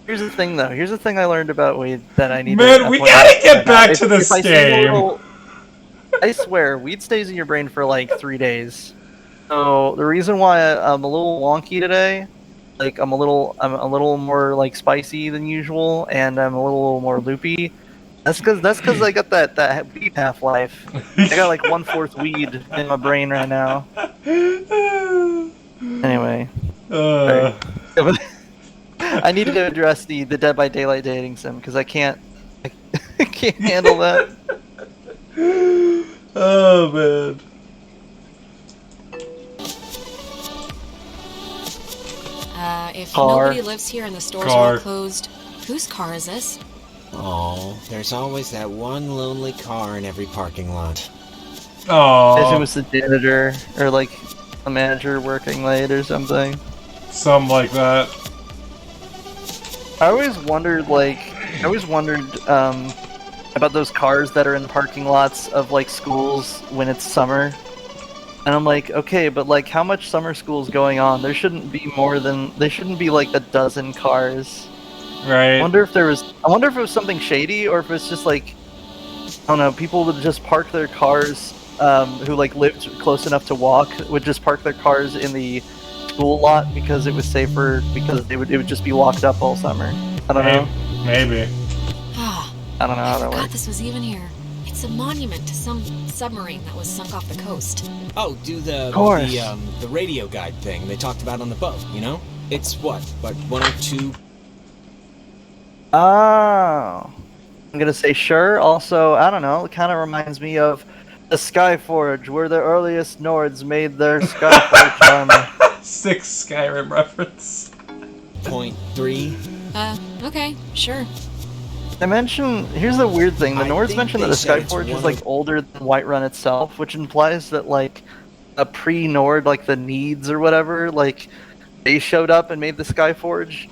Here's the thing though. Here's the thing I learned about weed that I need. Man, to we point gotta out get right now. back If- to this if I see a game. little- I swear, weed stays in your brain for like 3 days. So the reason why I'm a little wonky today, like I'm a little more like spicy than usual, and I'm a little more loopy. That's because I got that weed half life. I got like 1/4 weed in my brain right now. Anyway. I needed to address the Dead by Daylight dating sim because I can't handle that. Oh man. If Car. nobody lives here and the stores Car. are all closed, whose car is this? Oh, there's always that one lonely car in every parking lot. I guess it Oh, was the janitor or like a manager working late or something. something like that. I always wondered about those cars that are in parking lots of like schools when it's summer. And I'm like, okay, but like how much summer school's going on? There shouldn't be like a dozen cars. Right. I wonder if it was something shady or if it's just like, I don't know, people would just park their cars who like lived close enough to walk would just park their cars in the school lot because it was safer because it would just be locked up all summer. I don't know. Maybe. Ah, I don't know how I that forgot works. this was even here. It's a monument to some submarine that was sunk off the coast. Oh, do the course. the radio guide thing they talked about on the boat, you know? It's what 102. Oh. I'm gonna say sure. Also, I don't know, it kind of reminds me of the Skyforge, where the earliest Nords made their Skyforge armor. 6 Skyrim reference. 0.3. Okay, sure. Here's the weird thing, the I Nords think mentioned that they the said it's Skyforge is one like of- older than Whiterun itself, which implies that like a pre-Nord, like the Needs or whatever, like they showed up and made the Skyforge.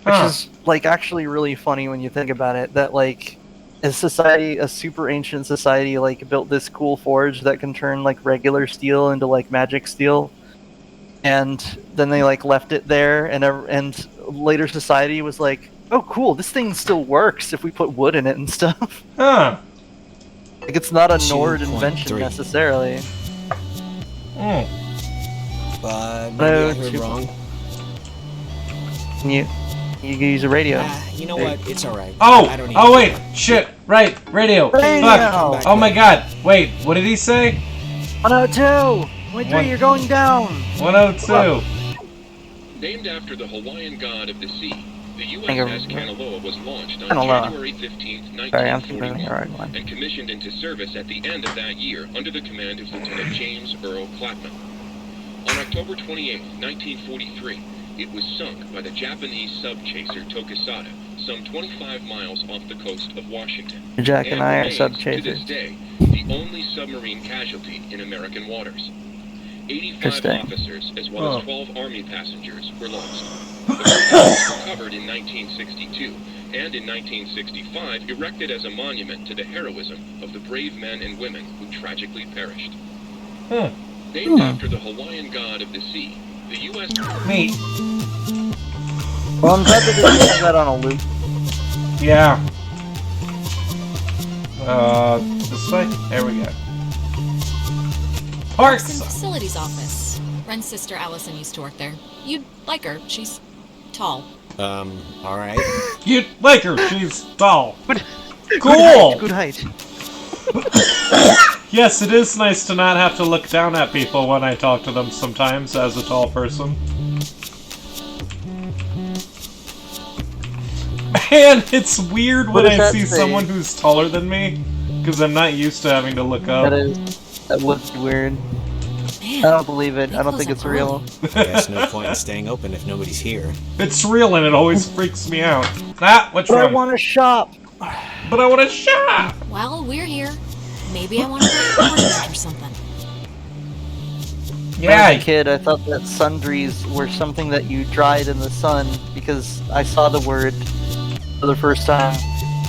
Which Huh. is like actually really funny when you think about it, that like a super ancient society like built this cool forge that can turn like regular steel into like magic steel. And then they like left it there, and later society was like, "Oh, cool! This thing still works if we put wood in it and stuff." Huh. Like it's not a Nord 2.3. invention necessarily. Hmm. But maybe I heard 2. wrong. You can use a radio. You know what? It's alright. Oh! I don't need Oh wait! Shit! Right! Radio! Radio! Fuck! Oh my god! Wait, what did he say? 102. 103, you're going down. 102. Named after the Hawaiian god of the sea, The Think of- USS Kanaloa was launched on Kanaloa. January 15, Sorry, I'm thinking of the right 1941, one. and commissioned into service at the end of that year under the command of Lieutenant James Earl Clapman. On October 28, 1943, it was sunk by the Japanese sub-chaser Tokusada, some 25 miles off the coast of Washington. Jack and I are remains, sub-chasers. to this day, the only submarine casualty in American waters. 85 Interesting. officers, as well as 12 Army passengers, were lost. The bridge was recovered in 1962, and in 1965 erected as a monument to the heroism of the brave men and women who tragically perished. Named after the Hawaiian god of the sea, the U.S. Neat. Well, I'm glad that they didn't have that on a loop. Yeah. This way? There we go. Arson Parks! Facilities Office. Ren's sister Allison used to work there. You'd like her. She's tall. Alright. You'd like her, she's tall. Good Cool! height. Yes, it is nice to not have to look down at people when I talk to them sometimes as a tall person. Man, it's weird when What does I that see say? someone who's taller than me, because I'm not used to having to look up. That would be weird. Man, I don't believe it. they I don't close think it's up real. Guess no point in staying open if nobody's here. It's real and it always freaks me out. Ah, which But I one? want to shop. But I want to shop! Well, we're here. Maybe I want to play a tournament or something. When I Yeah, was a kid, I thought that sundries were something that you dried in the sun because I saw the word for the first time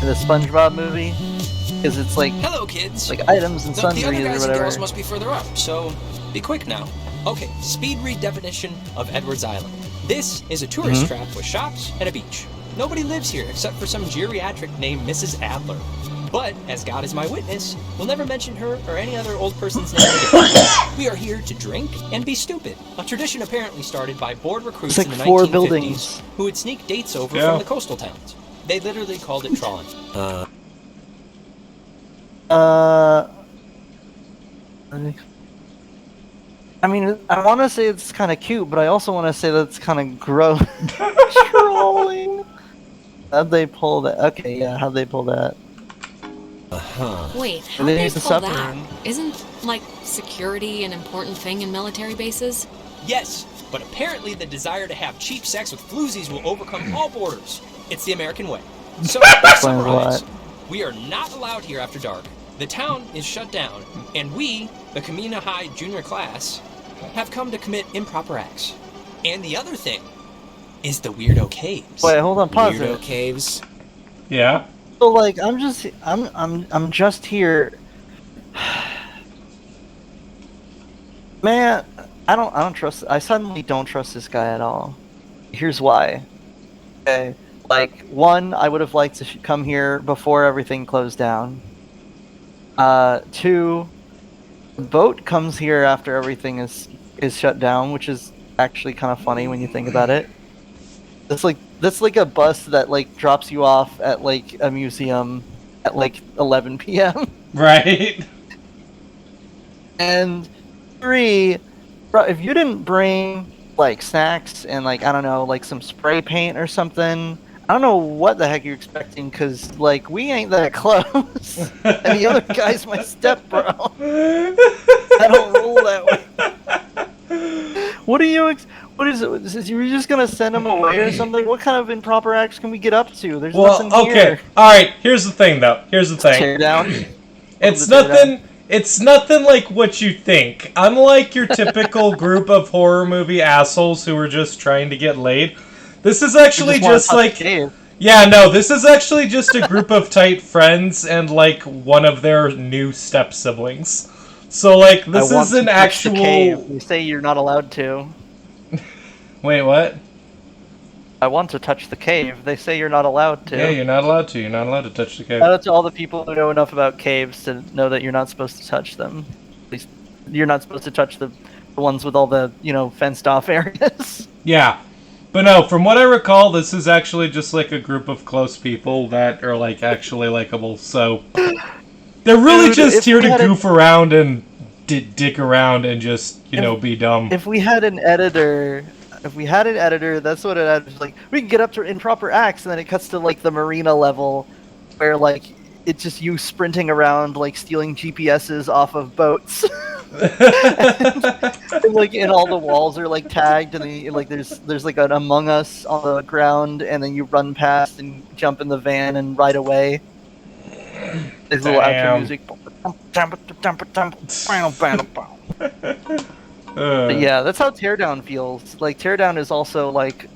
in the SpongeBob movie. Because it's like Hello, kids. items and The sundries other or guys and whatever. girls must be further up, so be quick now. Okay, speed read definition of Edwards Island. This is a tourist trap with shops and a beach. Nobody lives here except for some geriatric named Mrs. Adler. But, as God is my witness, we'll never mention her or any other old person's name again. We are here to drink and be stupid. A tradition apparently started by bored recruits It's like in the 4 1950s buildings. who would sneak dates over Yeah. from the coastal towns. They literally called it trawling. I mean, I want to say it's kind of cute, but I also want to say that's kind of gross. Trolling. How'd they pull that? Okay, yeah, how'd they pull that? Wait, how And then they use the pull that? submarine. Isn't, like, security an important thing in military bases? Yes, but apparently the desire to have cheap sex with floozies will overcome all borders. It's the American way. So, to Explains a summarize, lot. we are not allowed here after dark. The town is shut down, and we, the Kamina High junior class, have come to commit improper acts. And the other thing is the Weirdo Caves. Wait, hold on, pause Weirdo it. caves. yeah. So like, I'm just here. Man, I don't trust. I suddenly don't trust this guy at all. Here's why. Okay, like one, I would have liked to come here before everything closed down. 2, the boat comes here after everything is shut down, which is actually kind of funny when you think about it. That's like a bus that like drops you off at like a museum at like 11 p.m. Right? And 3, bro, if you didn't bring like snacks and like I don't know, like some spray paint or something, I don't know what the heck you're expecting, because like we ain't that close. And the other guy's my stepbro. I don't roll that way. What is it? Is you just gonna send him away or something? What kind of improper acts can we get up to? There's Well, nothing okay. here. Alright, here's the thing, though. Here's the thing. Tear down. It's Tear down. nothing. It's nothing like what you think. Unlike your typical group of horror movie assholes who are just trying to get laid, this is actually wanna just touch like... the cave. Yeah, no, this is actually just a group of tight friends and, like, one of their new step-siblings. So, like, this I want is an to touch the actual... cave. You say you're not allowed to. Wait, what? I want to touch the cave. They say you're not allowed to. Yeah, you're not allowed to. You're not allowed to touch the cave. Shout out to all the people who know enough about caves to know that you're not supposed to touch them. At least you're not supposed to touch the ones with all the, fenced off areas. Yeah. But no, from what I recall, this is actually just, like, a group of close people that are, like, actually likable, so... They're really Dude, just if here we to had goof around and dick around and just, be dumb. If we had an editor, if we had an editor, that's what it had. Like, we can get up to improper acts, and then it cuts to like the marina level, where like it's just you sprinting around, like stealing GPSs off of boats. And, like, and all the walls are like tagged, and then, like there's like an Among Us on the ground, and then you run past and jump in the van and ride away. There's little outro music. But yeah, that's how Teardown feels. Like Teardown is also like,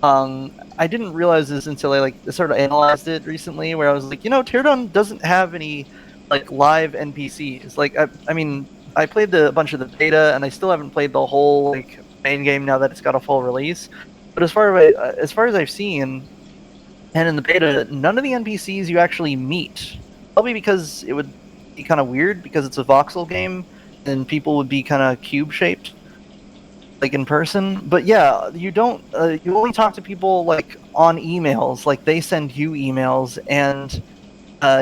I didn't realize this until I like sort of analyzed it recently, where I was like, Teardown doesn't have any like live NPCs. Like I mean, I played a bunch of the beta, and I still haven't played the whole like main game now that it's got a full release. But as far as I've seen, and in the beta, none of the NPCs you actually meet. Probably because it would be kind of weird because it's a voxel game, and people would be kind of cube shaped, like in person. But yeah, you don't. You only talk to people like on emails. Like they send you emails, and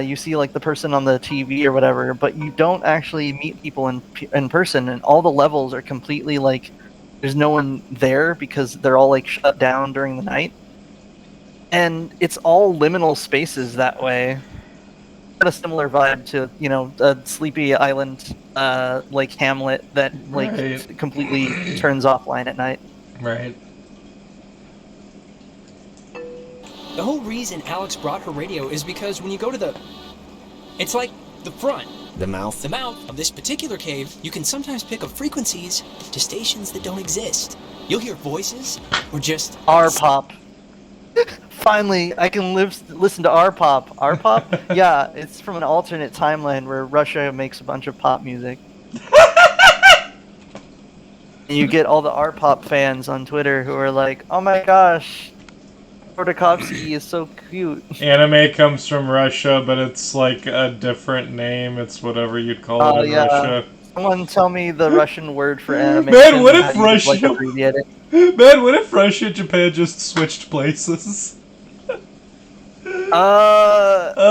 you see like the person on the TV or whatever. But you don't actually meet people in person, and all the levels are completely like there's no one there because they're all like shut down during the night, and it's all liminal spaces that way. Got a similar vibe to a Sleepy Island like Hamlet that like completely turns offline at night. Right. The whole reason Alex brought her radio is because when you go to it's like the front. The mouth? The mouth of this particular cave, you can sometimes pick up frequencies to stations that don't exist. You'll hear voices or just R-pop. Finally, I can listen to R-pop. R-pop? Yeah, it's from an alternate timeline where Russia makes a bunch of pop music. And you get all the R-pop fans on Twitter who are like, oh my gosh, Tartakovsky is so cute. Anime comes from Russia, but it's like a different name. It's whatever you'd call it in Russia. Someone tell me the Russian word for animation. Man, what if Russia... Like, abbreviate it. Man, what if Russia and Japan just switched places? I don't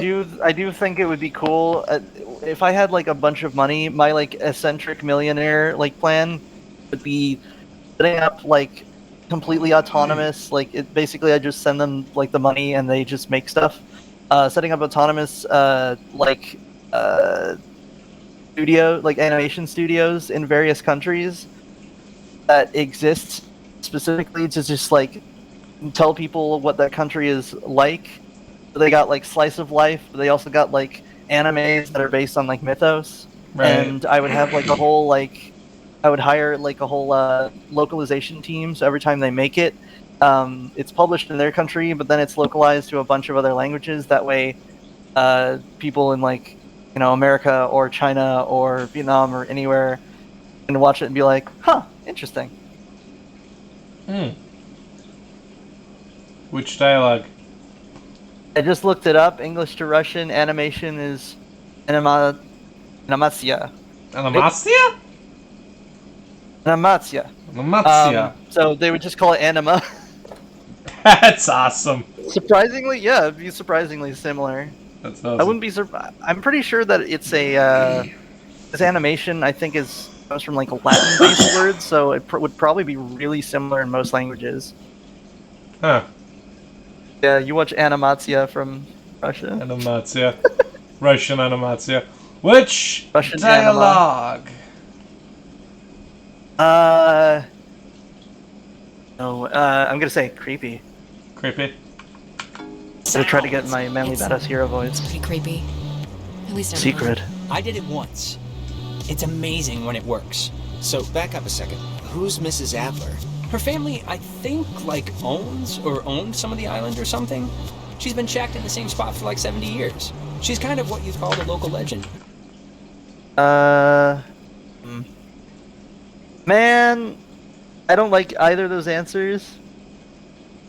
know. But I do think it would be cool if I had like a bunch of money. My like eccentric millionaire like plan would be setting up like completely autonomous. Like basically, I just send them like the money and they just make stuff. Setting up autonomous animation studios in various countries that exist specifically to just like tell people what that country is like. They got like slice of life, but they also got like animes that are based on like mythos. Right. And I would have like a whole like I would hire like a whole localization team, so every time they make it, it's published in their country, but then it's localized to a bunch of other languages. That way people in like America or China or Vietnam or anywhere can watch it and be like, huh, interesting. Which dialogue? I just looked it up. English to Russian animation is animatia. Animatia? Animatia. So they would just call it anima. That's awesome. Surprisingly, yeah, it'd be surprisingly similar. That's awesome. I wouldn't be I'm pretty sure that it's a this animation I think comes from like Latin-based words, so it would probably be really similar in most languages. Huh. Yeah, you watch Animatia from Russia. Animatia. Russian Animatia. Which Russian dialogue? I'm gonna say creepy. Creepy. I'm gonna try to get my manly badass hero voice. It's pretty creepy. At least Secret. I did it once. It's amazing when it works. So, back up a second. Who's Mrs. Adler? Her family, I think, like, owns or owned some of the island or something. She's been shacked in the same spot for like 70 years. She's kind of what you'd call a local legend. Man, I don't like either of those answers.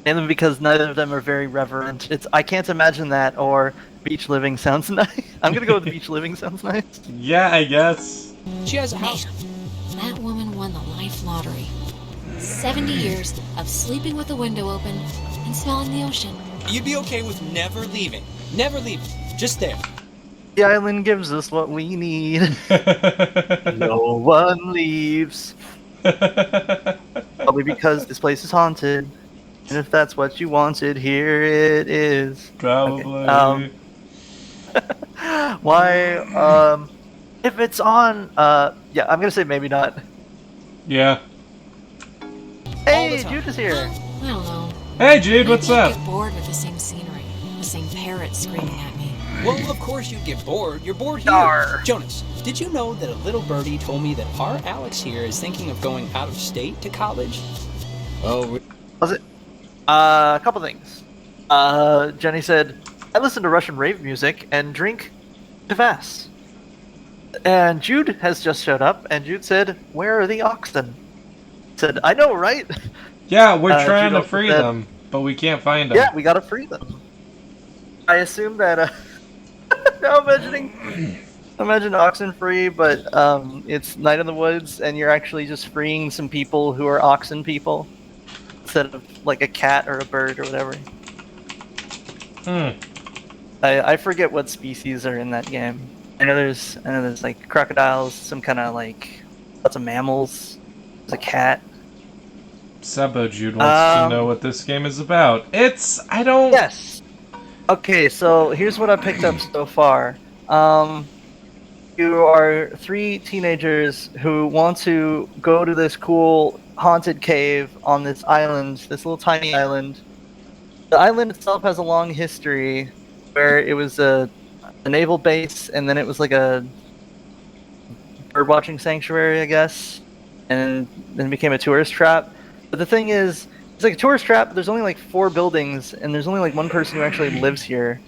Mainly because neither of them are very reverent. I can't imagine that or beach living sounds nice. I'm gonna go with beach living sounds nice. Yeah, I guess. She has a house. Man, that woman won the life lottery. 70 years of sleeping with the window open and smelling the ocean. You'd be okay with never leaving. Never leaving. Just there. The island gives us what we need. No one leaves. Probably because this place is haunted. And if that's what you wanted, here it is. Probably. Okay, why, if it's on, yeah, I'm gonna say maybe not. Yeah. All the Hey, time. Jude is here. I don't know. Hey, Jude, what's Maybe I'd up? get bored with the same scenery, the same parrots screaming at me. Well, of course you'd get bored. You're bored here. Darn. Jonas, did you know that a little birdie told me that our Alex here is thinking of going out of state to college? Oh, Was it? A couple things. Jenny said, I listen to Russian rave music and drink Kvass. And Jude has just showed up, and Jude said, where are the oxen? Said, I know, right? Yeah, we're trying Jude to also free said- them, but we can't find them. Yeah, we gotta free them. I assume that, now imagine Oxenfree, but it's Night in the Woods, and you're actually just freeing some people who are oxen people, instead of like a cat or a bird or whatever. I forget what species are in that game. I know there's like crocodiles, some kind of like lots of mammals. There's a cat. Sebo Jude wants to know what this game is about. I don't... Yes. Okay, so here's what I picked up so far. You are 3 teenagers who want to go to this cool haunted cave on this island, this little tiny island. The island itself has a long history where it was a naval base, and then it was like a bird-watching sanctuary, I guess, and then it became a tourist trap. But the thing is, it's like a tourist trap, but there's only like 4 buildings, and there's only like 1 person who actually lives here.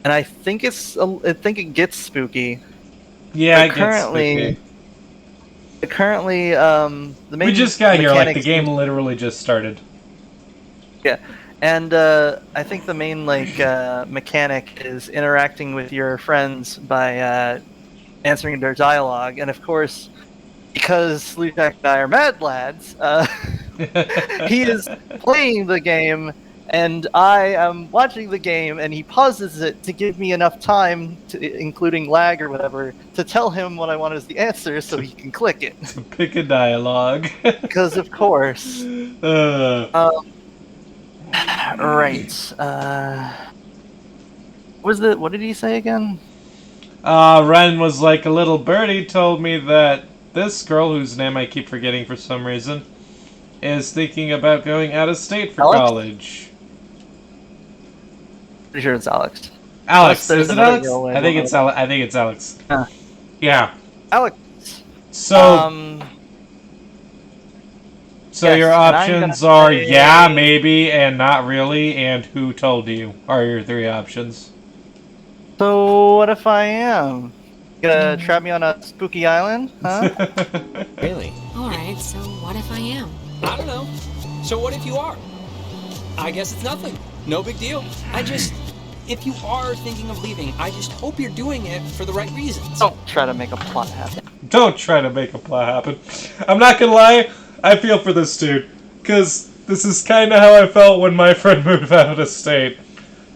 And I think it gets spooky. Yeah, But it gets spooky. Currently, the main We just got here, like the mechanics- game literally just started. Yeah, and I think the main mechanic is interacting with your friends by answering their dialogue, and of course, because Slujack and I are mad lads, he is playing the game, and I am watching the game, and he pauses it to give me enough time, including lag or whatever, to tell him what I want as the answer so he can click it. Pick a dialogue. Because of course. Right. What did he say again? Ren was like, a little birdie told me that this girl, whose name I keep forgetting for some reason, is thinking about going out of state for Alex? college. Pretty sure it's Alex. Alex, There's is it another Alex? girl I I think don't it's know. Alex. I think it's Alex. Huh. Yeah. Alex. So, so yes, your and I'm gonna options are say- yeah, maybe, and not really, and who told you are your 3 options. So what if I am? Gonna trap me on a spooky island? Huh? really? Alright, so what if I am? I don't know. So what if you are? I guess it's nothing. No big deal. If you are thinking of leaving, I just hope you're doing it for the right reasons. Don't try to make a plot happen. Don't try to make a plot happen. I'm not gonna lie, I feel for this dude, because this is kind of how I felt when my friend moved out of state.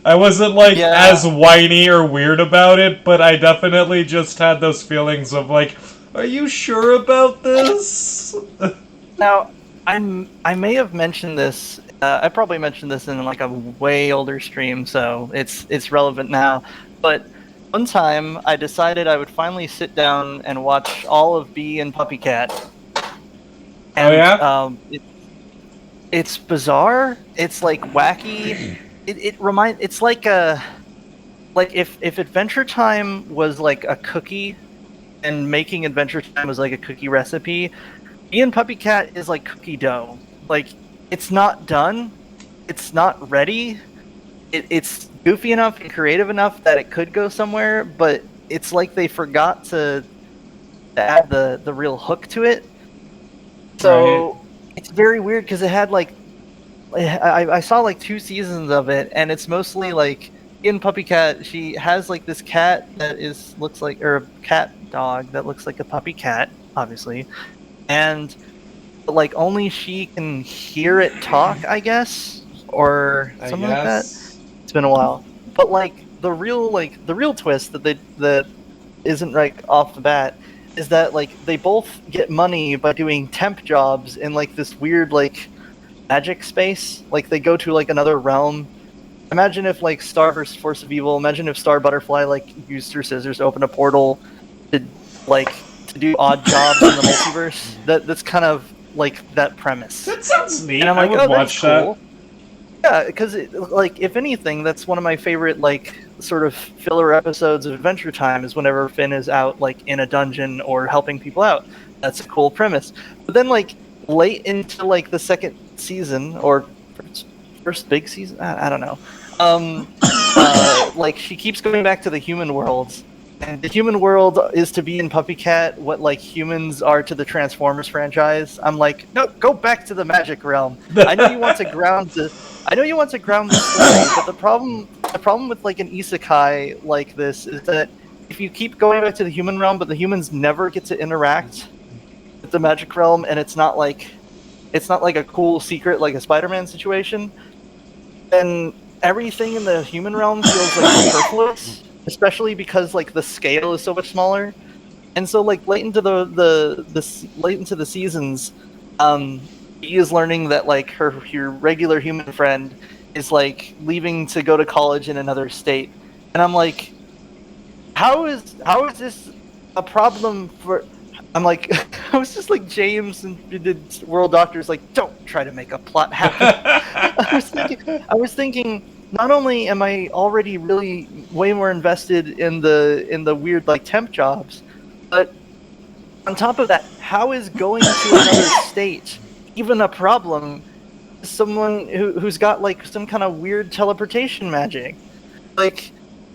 I wasn't, like, Yeah. as whiny or weird about it, but I definitely just had those feelings of, like, are you sure about this? Now, I may have mentioned this. I probably mentioned this in like a way older stream, so it's relevant now. But one time, I decided I would finally sit down and watch all of Bee and Puppy Cat. And, yeah? It's bizarre. It's like wacky. It's like if Adventure Time was like a cookie, and making Adventure Time was like a cookie recipe. Bee and Puppy Cat is like cookie dough. Like, it's not done. It's not ready. It's goofy enough and creative enough that it could go somewhere, but it's like they forgot to add the real hook to it. So it's very weird because it had like I saw like 2 seasons of it, and it's mostly like in Puppy Cat. She has like this cat that looks like, or a cat dog that looks like a puppy cat, obviously, and like only she can hear it talk, I guess, or something like that. It's been a while, but like the real twist that isn't right off the bat. is that like they both get money by doing temp jobs in like this weird like magic space. Like they go to like another realm. Imagine if like Star versus Force of Evil. Imagine if Star Butterfly like used her scissors to open a portal to like to do odd jobs in the multiverse. That's kind of like that premise. That sounds neat. And I'm like, I would watch that. Yeah, because like if anything, that's one of my favorite like sort of filler episodes of Adventure Time is whenever Finn is out like in a dungeon or helping people out. That's a cool premise. But then like late into like the second season or first big season, I don't know. Like she keeps going back to the human worlds, and the human world is to be in Puppy Cat what like humans are to the Transformers franchise. I'm like, no, go back to the magic realm. I know you want to ground the story, but the problem with like an isekai like this is that if you keep going back to the human realm, but the humans never get to interact with the magic realm, and it's not like a cool secret like a Spider-Man situation, then everything in the human realm feels like superfluous, especially because like the scale is so much smaller. And so like late into the seasons, he is learning that like her regular human friend is like leaving to go to college in another state. And I'm like, how is this a problem for I'm like, I was just like James and the World Doctor's like, don't try to make a plot happen. I was thinking, not only am I already really way more invested in the weird like temp jobs, but on top of that, how is going to another state even a problem? Someone who's got like some kind of weird teleportation magic, like.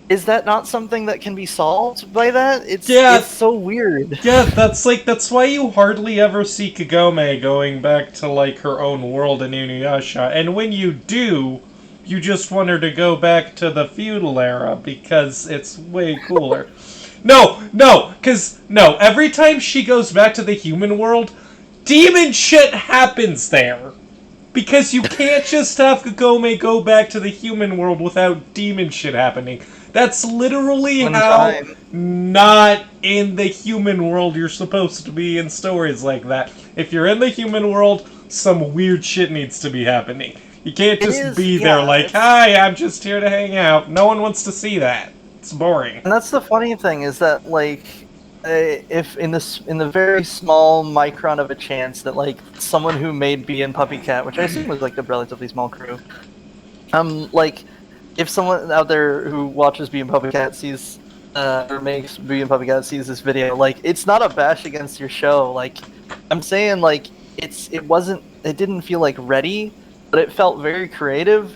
Is that not something that can be solved by that? It's so weird. Yeah, that's why you hardly ever see Kagome going back to like her own world in Inuyasha. And when you do, you just want her to go back to the feudal era because it's way cooler. Every time she goes back to the human world, demon shit happens there. Because you can't just have Kagome go back to the human world without demon shit happening. That's literally how not in the human world you're supposed to be in stories like that. If you're in the human world, some weird shit needs to be happening. You can't just be there like, hi, I'm just here to hang out. No one wants to see that. It's boring. And that's the funny thing is that, like, if in the very small micron of a chance that, like, someone who made Bee and Puppy Cat, which I assume was, like, a relatively small crew, like... If someone out there who watches Bee and Puppy Cat sees, or makes Bee and Puppy Cat sees this video, like, it's not a bash against your show. Like, I'm saying, like, it didn't feel, like, ready, but it felt very creative.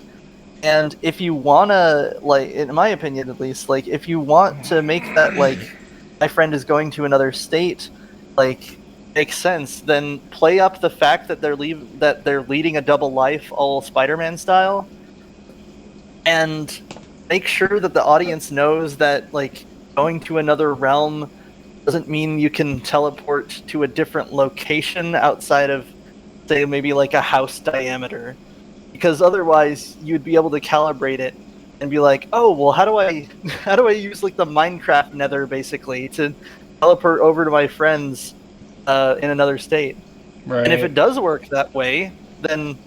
And if you wanna, like, in my opinion at least, like, if you want to make that, like, my friend is going to another state, like, makes sense, then play up the fact that they're leading a double life all Spider-Man style. And make sure that the audience knows that, like, going to another realm doesn't mean you can teleport to a different location outside of, say, maybe like a house diameter. Because otherwise, you'd be able to calibrate it and be like, oh, well, how do I use like the Minecraft Nether basically to teleport over to my friends in another state? Right. And if it does work that way, then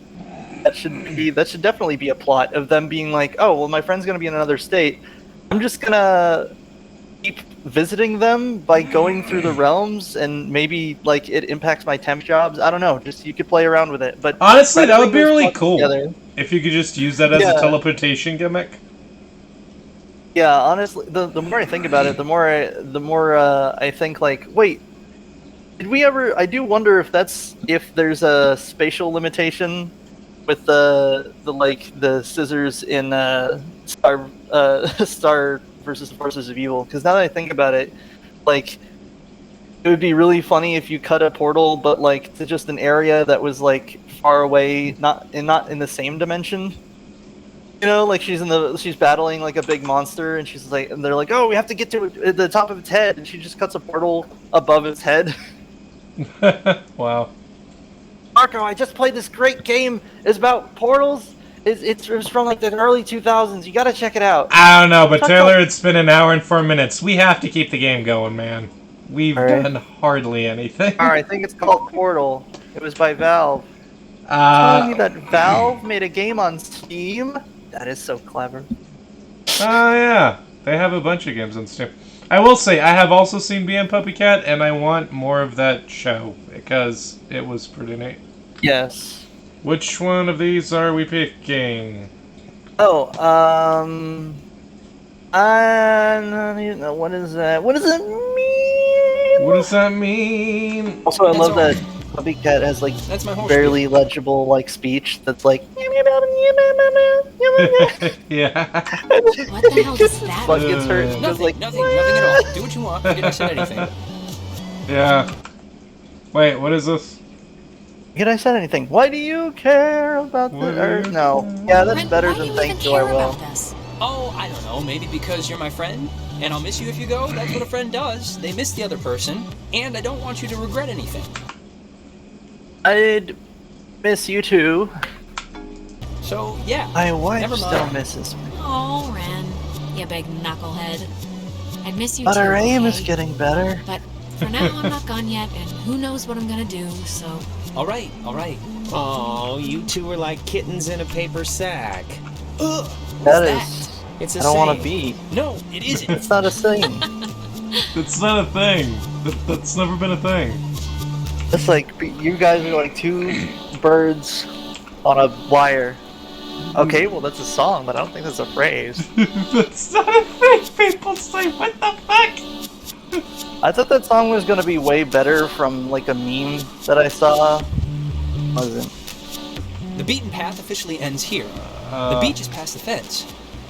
that should definitely be a plot of them being like, oh, well, my friend's going to be in another state. I'm just going to keep visiting them by going through the realms, and maybe like it impacts my temp jobs. I don't know. Just you could play around with it. But honestly, that would be really cool if you could just use that as a teleportation gimmick. Yeah, honestly, the more I think about it, the more I think like, wait, did we ever? I do wonder if there's a spatial limitation with the scissors in Star versus the Forces of Evil. Because now that I think about it, like, it would be really funny if you cut a portal, but like to just an area that was like far away, not in the same dimension. You know, like she's battling like a big monster, and she's like, and they're like, oh, we have to get to the top of its head, and she just cuts a portal above its head. Wow. Marco, I just played this great game. It's about portals. It's from like the early 2000s. You gotta check it out. I don't know, but Taylor, it's been an hour and 4 minutes. We have to keep the game going, man. We've Alright. done hardly anything. Alright, I think it's called Portal. It was by Valve. Telling me that Valve made a game on Steam? That is so clever. Oh yeah, they have a bunch of games on Steam. I will say, I have also seen BM Puppy Cat, and I want more of that show, because it was pretty neat. Yes. Which one of these are we picking? Oh, I don't even know, what is that? What does it mean? What does that mean? Also, I That's love all. that Puppy Cat has like That's my horse. barely legible like speech that's like. Yeah. What the hell does that Like mean? gets hurt. Nothing, Just like nothing at all. Do what you want. Forget I said anything. Yeah. Wait, what is this? Forget I said anything. Why do you care about Why the Earth? do you No. care? Yeah, that's Ren, better why do than you thank even you. I care will. about this? Oh, I don't know. Maybe because you're my friend, and I'll miss you if you go. That's what a friend does. They miss the other person, and I don't want you to regret anything. I'd miss you too. So yeah. My wife Never mind. still misses me. Oh, Ren, you big knucklehead. I'd miss you But too, our aim is okay? getting better. But for now, I'm not gone yet, and who knows what I'm gonna do, so... All right, all right. Oh, you two are like kittens in a paper sack. Ugh. That that? is. It's a I don't want to saying. be. No, it isn't. It's not a thing. It's not a thing. That's never been a thing. It's like you guys are like two birds on a wire. Okay, well that's a song, but I don't think that's a phrase. That's not a thing. People say, what the fuck? I thought that song was gonna be way better from like a meme that I saw. Wasn't. The beaten path officially ends here. The beach is past the fence.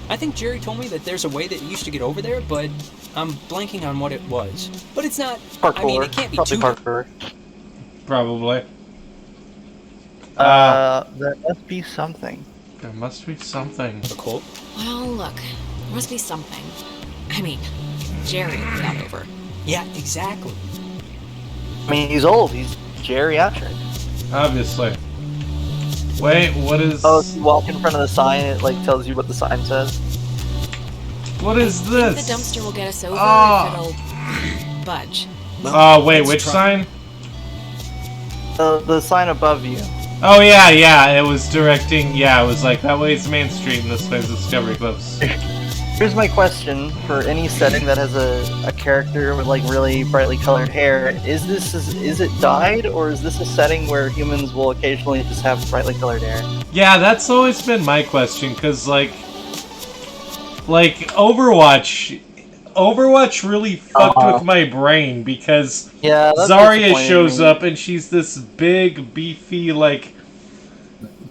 I think Jerry told me that there's a way that you used to get over there, but I'm blanking on what it was. But it's not. Parkour. I mean, it can't be Probably too. parkour. Probably. There must be something. There must be something. Difficult. Well, look, there must be something. I mean, Jerry got over. Yeah, exactly. I mean, he's old. He's geriatric. Obviously. Wait, what is... Oh, if you walk in front of the sign, it like tells you what the sign says. What is The this? dumpster will get us over Ah. if it'll budge. Wait, Let's which try. sign? The sign above you. Oh, yeah, it was directing... Yeah, it was like, that way's Main Street and this way's Discovery Cliffs. Here's my question for any setting that has a character with like really brightly colored hair. Is it dyed, or is this a setting where humans will occasionally just have brightly colored hair? Yeah, that's always been my question, because, like, Overwatch really fucked with my brain, because Yeah, that's Zarya disappointing shows me. up and she's this big, beefy, like,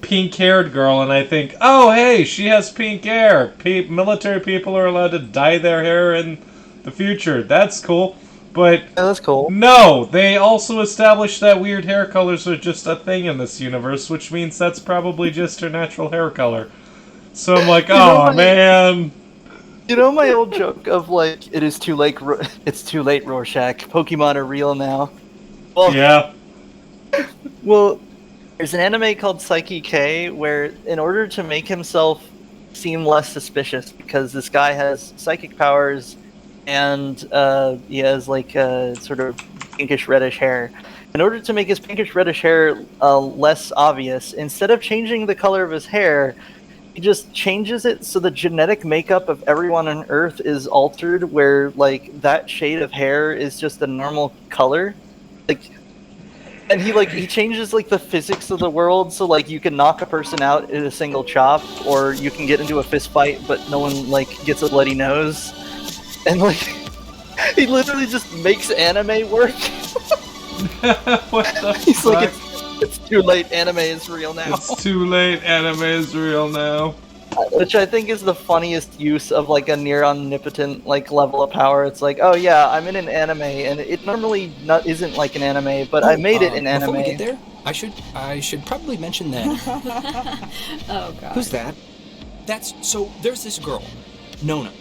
pink-haired girl, and I think, oh, hey, she has pink hair. Military people are allowed to dye their hair in the future. That's cool. But Yeah, that's cool. no, they also established that weird hair colors are just a thing in this universe, which means that's probably just her natural hair color. So I'm like, know oh, what? man. You know my old joke of like, it's too late, Rorschach. Pokemon are real now. Well, Yeah. Well, there's an anime called Psyche K where, in order to make himself seem less suspicious, because this guy has psychic powers and he has like sort of pinkish reddish hair. In order to make his pinkish reddish hair less obvious, instead of changing the color of his hair, he just changes it so the genetic makeup of everyone on Earth is altered, where like that shade of hair is just a normal color. Like, and he changes like the physics of the world, so like you can knock a person out in a single chop, or you can get into a fist fight but no one like gets a bloody nose. And like he literally just makes anime work. What the He's fuck? like, it's too late, anime is real now. It's too late, anime is real now. Which I think is the funniest use of like a near omnipotent like level of power. It's like, oh yeah, I'm in an anime, and it normally isn't like an anime, but I made it in anime. Before we get there, I should probably mention that. Oh, God. Who's that? There's this girl, Nona.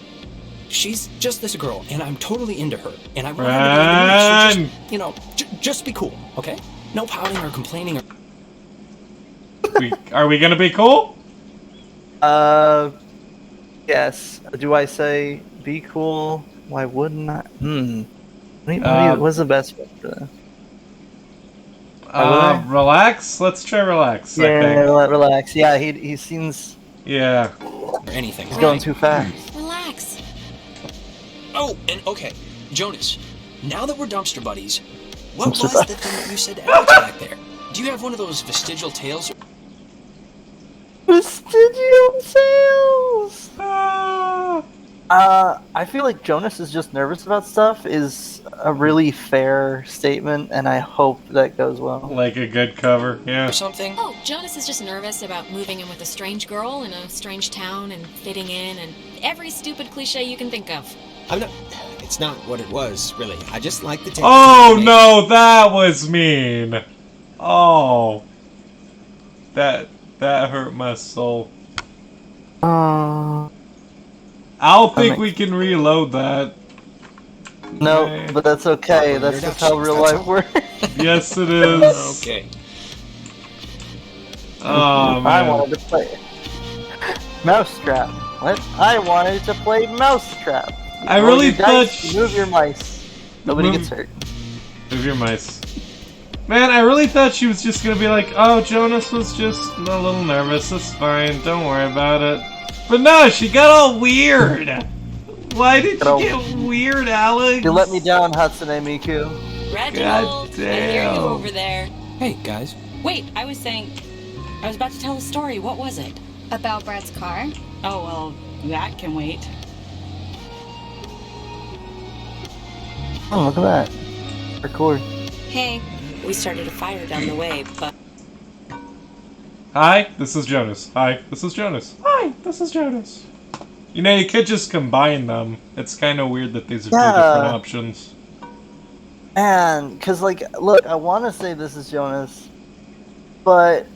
She's just this girl, and I'm totally into her. And I want her to be in the mood, so just be cool, okay? No pouting or complaining. Are we gonna be cool? Yes. Do I say be cool? Why wouldn't I? What's the best one for that? Really? Relax. Let's try relax. I Yeah, think. relax. Yeah, he seems Yeah. Or anything. he's going too fast. Relax. Oh, and okay, Jonas. Now that we're dumpster buddies, what Dumpster was buddies. the thing that you said to Alex back there? Do you have one of those vestigial tales? Vestigial sales. Ah. I feel like Jonas is just nervous about stuff is a really fair statement, and I hope that goes well. Like a good cover. Yeah. Or something? Oh, Jonas is just nervous about moving in with a strange girl in a strange town and fitting in and every stupid cliche you can think of. I'm not. It's not what it was, really. I just like the. Oh no, that was mean. Oh. That hurt my soul. I don't think we can reload that. No, Okay. but that's okay. That's just how real life works. Yes, it is. Okay. Oh I man. wanted to play Mousetrap. What? I wanted to play Mousetrap. I Roll really your dice, thought. move your mice. Nobody Move- gets hurt. Move your mice. Man, I really thought she was just gonna be like, oh, Jonas was just a little nervous, it's fine, don't worry about it. But no, she got all weird! Why did Got all- you get weird, Alex? You let me down, Hatsune Miku. Reginald, I hear you damn. over there. Hey, guys. Wait, I was about to tell a story. What was it? About Brad's car? Oh, well, that can wait. Oh, look at that. Record. Hey, We started a fire down the way, but Hi, this is Jonas. Hi, this is Jonas. Hi, this is Jonas. You know, you could just combine them. It's kind of weird that these are two different options. Man, because, like, look, I want to say this is Jonas, but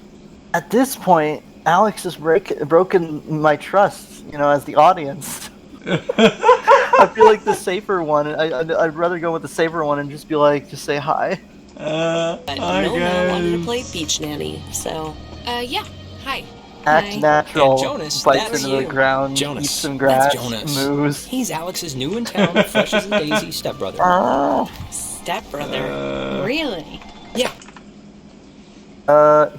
at this point, Alex has broken my trust, as the audience. I feel like the safer one, I'd rather go with the safer one and just be like, just say hi. but Hi Noma wanted to guys. play Beach Nanny, so Yeah. Hi. Act Hi. natural, And Jonas, bites that's into the you. ground, Jonas, eats some that's grass, Jonas. moves. He's Alex's new in town, fresh as a daisy stepbrother. stepbrother. really? Yeah.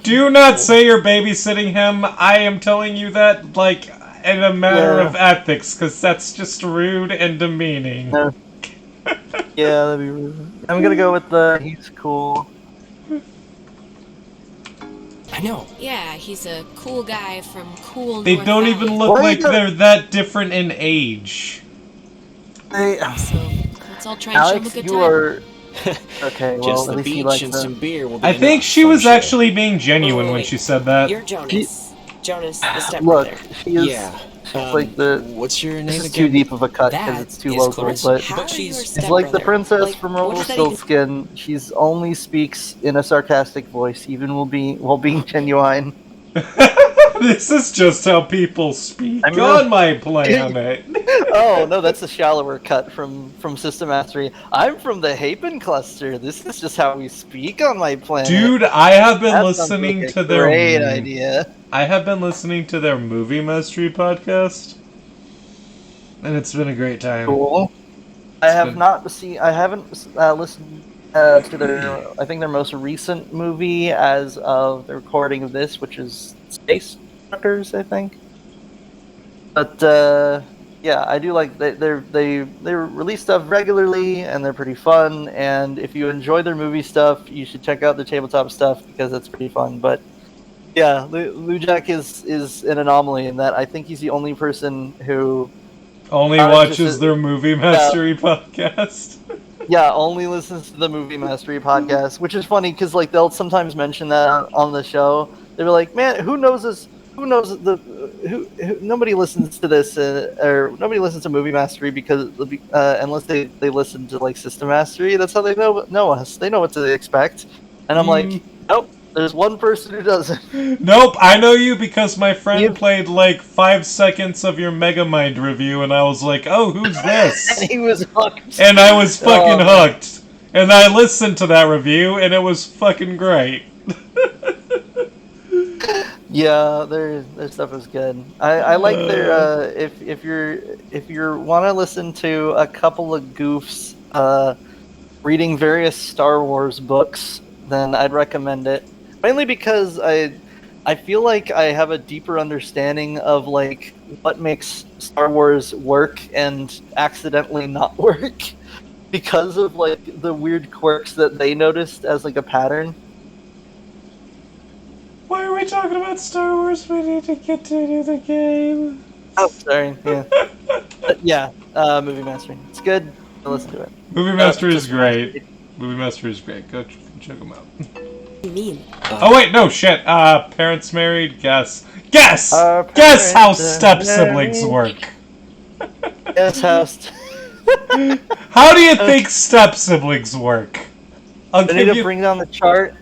Do not say you're babysitting him. I am telling you that, like, in a matter Yeah. of ethics, because that's just rude and demeaning. No. Yeah, that'd be rude. I'm gonna go with he's cool. I know. Yeah, he's a cool guy from cool They North don't Valley. even look Why like the- they're that different in age. Hey, So let's all try and show him a Alex, good you time. are... Okay, well, Just at the least he beach likes and them. some beer will be I think enough, she I'm was sure. actually being genuine when Wait. she said that. You're Jonas. Jonas, the Look, stepbrother. she is Yeah. like the... What's your name This is again? too deep of a cut because That it's too is local, Clarissa. but... How But are you she's- her It's like the stepbrother? princess Like, from what does that even- Rumpelstiltskin. She's only speaks in a sarcastic voice, even while being genuine. This is just how people speak I'm on gonna- my planet. Oh no, that's a shallower cut from System Mastery. I'm from the Hapen cluster. This is just how we speak on my planet. Dude, I have been That sounds listening like a to their great idea. I have been listening to their movie mastery podcast, and it's been a great time. Cool. I have good. not seen. I haven't listened to their. I think their most recent movie as of the recording of this, which is Space Truckers, I think. But yeah, I do like they release stuff regularly, and they're pretty fun. And if you enjoy their movie stuff, you should check out their tabletop stuff because it's pretty fun. But yeah, Lujack is an anomaly in that I think he's the only person who Only just watches their movie mastery podcast. only listens to the Movie Mastery podcast, which is funny because like they'll sometimes mention that on the show. They're like, "Man, who knows this? Who knows who nobody listens to this or nobody listens to Movie Mastery because unless they listen to like System Mastery. That's how they know us. They know what to expect." And I'm like, "Nope, there's one person who doesn't." Nope, I know you because my friend You- played like 5 seconds of your Megamind review, and I was like, "Oh, who's this?" And he was hooked. And I was fucking Oh, hooked. And I listened to that review, and it was fucking great. Yeah, their stuff is good. I like their if you want to listen to a couple of goofs, reading various Star Wars books, then I'd recommend it. Mainly because I feel like I have a deeper understanding of like what makes Star Wars work and accidentally not work because of like the weird quirks that they noticed as like a pattern. Why are we talking about Star Wars? We need to get to the game. Oh, sorry. Yeah. But yeah, movie mastering. It's good. I'll listen to it. Movie Master is just great. Movie Master is great. Go check him out. What do you mean? Oh wait, no shit. Parents married. Guess. Guess how parents step are siblings married. work. Yes, house. How do you think step siblings work? I'll I give need to you. bring down the chart.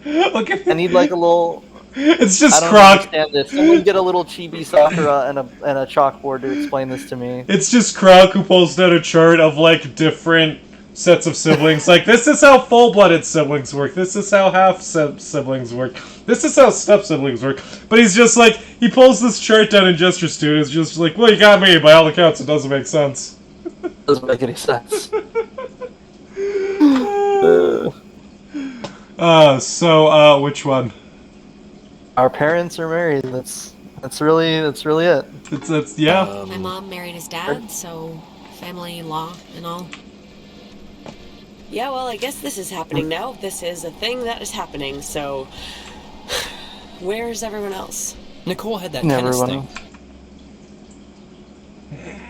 I'll give you. I need like a little. It's I just don't Croc. understand this. Someone get a little chibi Sakura and a chalkboard to explain this to me. It's just Croc who pulls down a chart of like different sets of siblings. Like, this is how full-blooded siblings work. This is how half-siblings work. This is how step-siblings work. But he's just like, he pulls this chart down and gestures to it. It's just like, well, you got me. By all accounts, it doesn't make sense. Doesn't make any sense. So, which one? Our parents are married. That's really it. It's yeah. My mom married his dad, so family law and all. Yeah, well, I guess this is happening now. This is a thing that is happening, so... Where's everyone else? Nicole had that Never tennis went thing.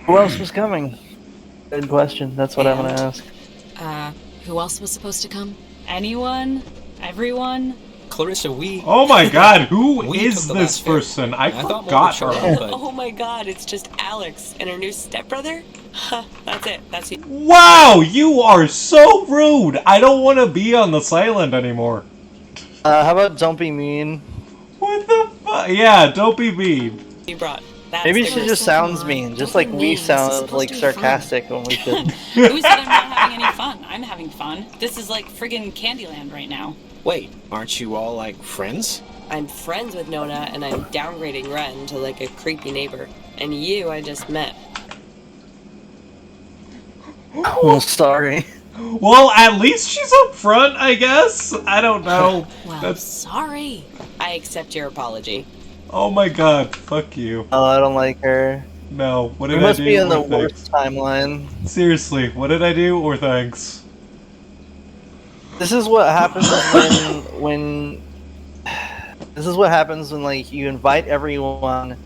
Who else was coming? Good question. That's what I'm gonna ask. Who else was supposed to come? Anyone? Everyone? Clarissa, we... Oh my god, who We is took the this last ferry. person? I thought more forgot of a her. charm, but- Oh my god, it's just Alex and her new stepbrother? Huh, that's it. That's it. Wow, you are so rude. I don't want to be on this island anymore. How about don't be mean? What the fuck? Yeah, don't be mean. You brought. That's Maybe the she first just one. sounds mean, just Don't like be we mean. This is sound supposed like to be fun. sarcastic when we should. Who said I'm not having any fun? I'm having fun. This is like friggin' Candyland right now. Wait, aren't you all like friends? I'm friends with Nona, and I'm downgrading Ren to like a creepy neighbor. And you, I just met. Oh, sorry. Well, at least she's up front, I guess. I don't know. Well, That's. sorry. I accept your apology. Oh my god, fuck you. Oh, I don't like her. No, what We did I must do? be in the or thanks? worst timeline. Seriously, what did I do? Or thanks? This is what happens when this is what happens when like you invite everyone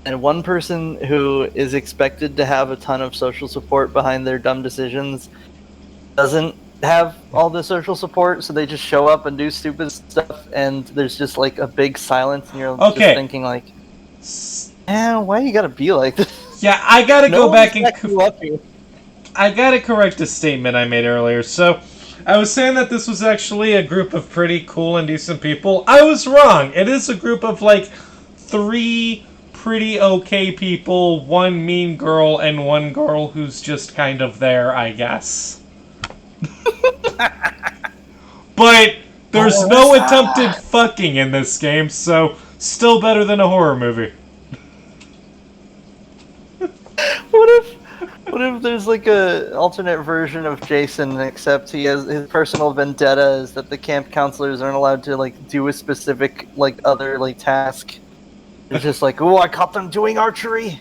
and one person who is expected to have a ton of social support behind their dumb decisions doesn't have all the social support, so they just show up and do stupid stuff, and there's just like a big silence, and you're Okay. just thinking like, why you gotta be like this? Yeah, I gotta No go back one's and. backing you up here. I gotta correct a statement I made earlier. So, I was saying that this was actually a group of pretty cool and decent people. I was wrong. It is a group of like 3 pretty okay people, 1 mean girl, and 1 girl who's just kind of there, I guess. But there's no attempted fucking in this game, so still better than a horror movie. What if there's like a alternate version of Jason, except he has his personal vendetta is that the camp counselors aren't allowed to like do a specific like other like task. It's just like, oh, I caught them doing archery.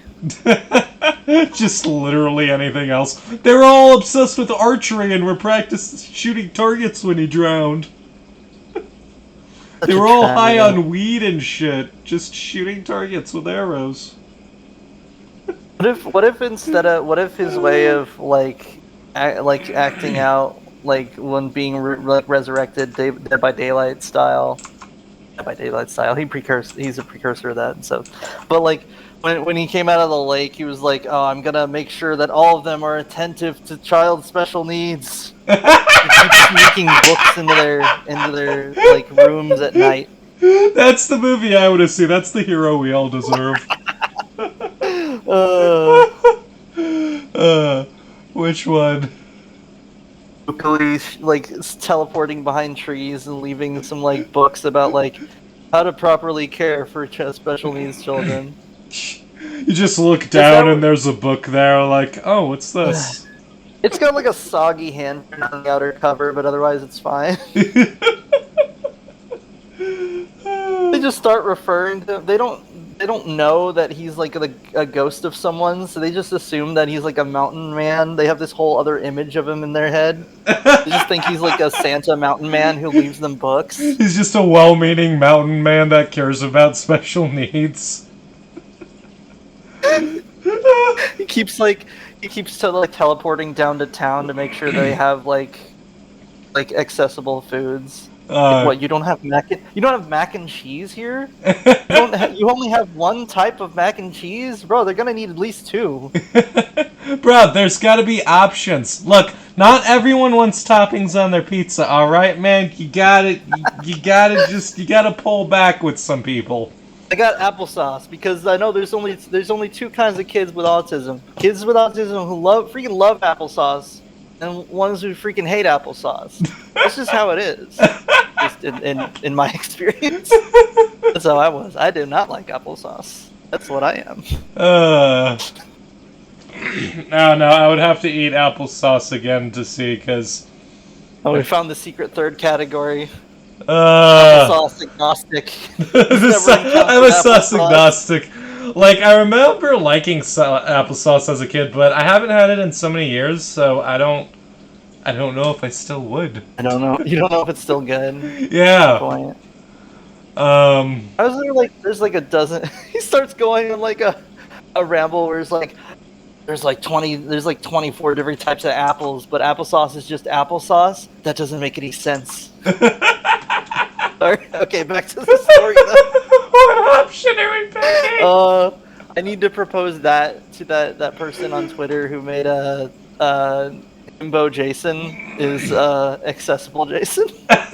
Just literally anything else. They were all obsessed with archery and were practicing shooting targets when he drowned. They were all high on weed and shit, just shooting targets with arrows. What if his way of like acting out like when being resurrected Dead by Daylight style. Dead by Daylight style. He's a precursor of that. So, but like when he came out of the lake, he was like, "Oh, I'm gonna make sure that all of them are attentive to child special needs." He keeps sneaking books into their like rooms at night. That's the movie I want to see. That's the hero we all deserve. Which one? Police like teleporting behind trees and leaving some like books about like how to properly care for special needs children. You just look down and there's a book there, like, oh, what's this? It's got like a soggy handprint on the outer cover, but otherwise it's fine. They just start referring to him. They don't know that he's like a ghost of someone, so they just assume that he's like a mountain man. They have this whole other image of him in their head. They just think he's like a Santa mountain man who leaves them books. He's just a well-meaning mountain man that cares about special needs. He keeps teleporting down to town to make sure they have like accessible foods. What, you don't have mac and cheese here? You only have one type of mac and cheese? Bro, they're gonna need at least two. Bro, there's gotta be options. Look, not everyone wants toppings on their pizza, alright, man? You gotta pull back with some people. I got applesauce because I know there's only two kinds of kids with autism. Kids with autism who freaking love applesauce, and ones who freaking hate applesauce. That's just how it is. Just in my experience. That's how I was. I did not like applesauce. That's what I am. No, I would have to eat applesauce again to see, because... Oh, we found the secret third category. Applesauce agnostic. I'm a sauce agnostic. Like, I remember liking applesauce as a kid, but I haven't had it in so many years, so I don't know if I still would. I don't know. You don't know if it's still good. Yeah. I was there like, there's like a dozen. He starts going on like a ramble where it's like, there's like 24 different types of apples, but applesauce is just applesauce. That doesn't make any sense. Sorry. Okay, back to the story. What option are we picking? I need to propose that to that person on Twitter who made a Himbo Jason is accessible Jason. Are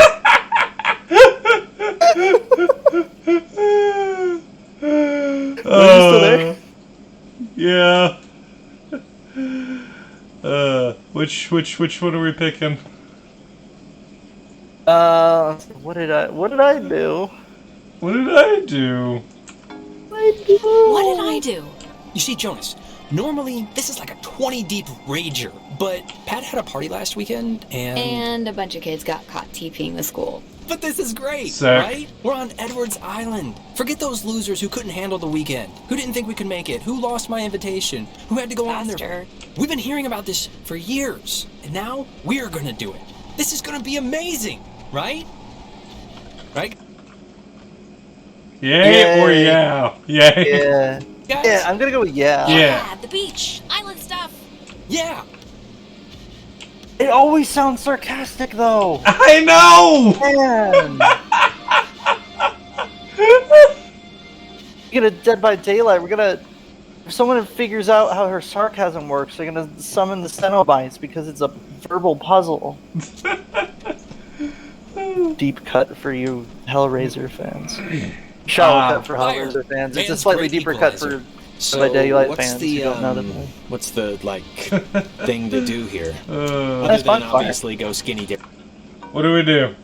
you still there? Yeah. Which one are we picking? What did I do? What did I do? What did I do? You see, Jonas, normally this is like a 20 deep rager, but Pat had a party last weekend And a bunch of kids got caught TPing the school. But this is great, Sick. right? We're on Edwards Island. Forget those losers who couldn't handle the weekend, who didn't think we could make it, who lost my invitation, who had to go on there. We've been hearing about this for years, and now we're gonna do it. This is gonna be amazing, right? Right? Yay or yeah? Yay. Yeah. Guys? Yeah, I'm gonna go with yeah. Yeah. The beach, island stuff. Yeah. It always sounds sarcastic though. I know! Man. We're gonna Dead by Daylight. If someone figures out how her sarcasm works, they're gonna summon the Cenobites because it's a verbal puzzle. Deep cut for you Hellraiser fans. Shallow cut for Hellraiser fans. It's a slightly deeper cut for Dead by Daylight fans who don't know the play. What's the thing to do here? Other That's than fine. obviously go skinny dip. What do we do?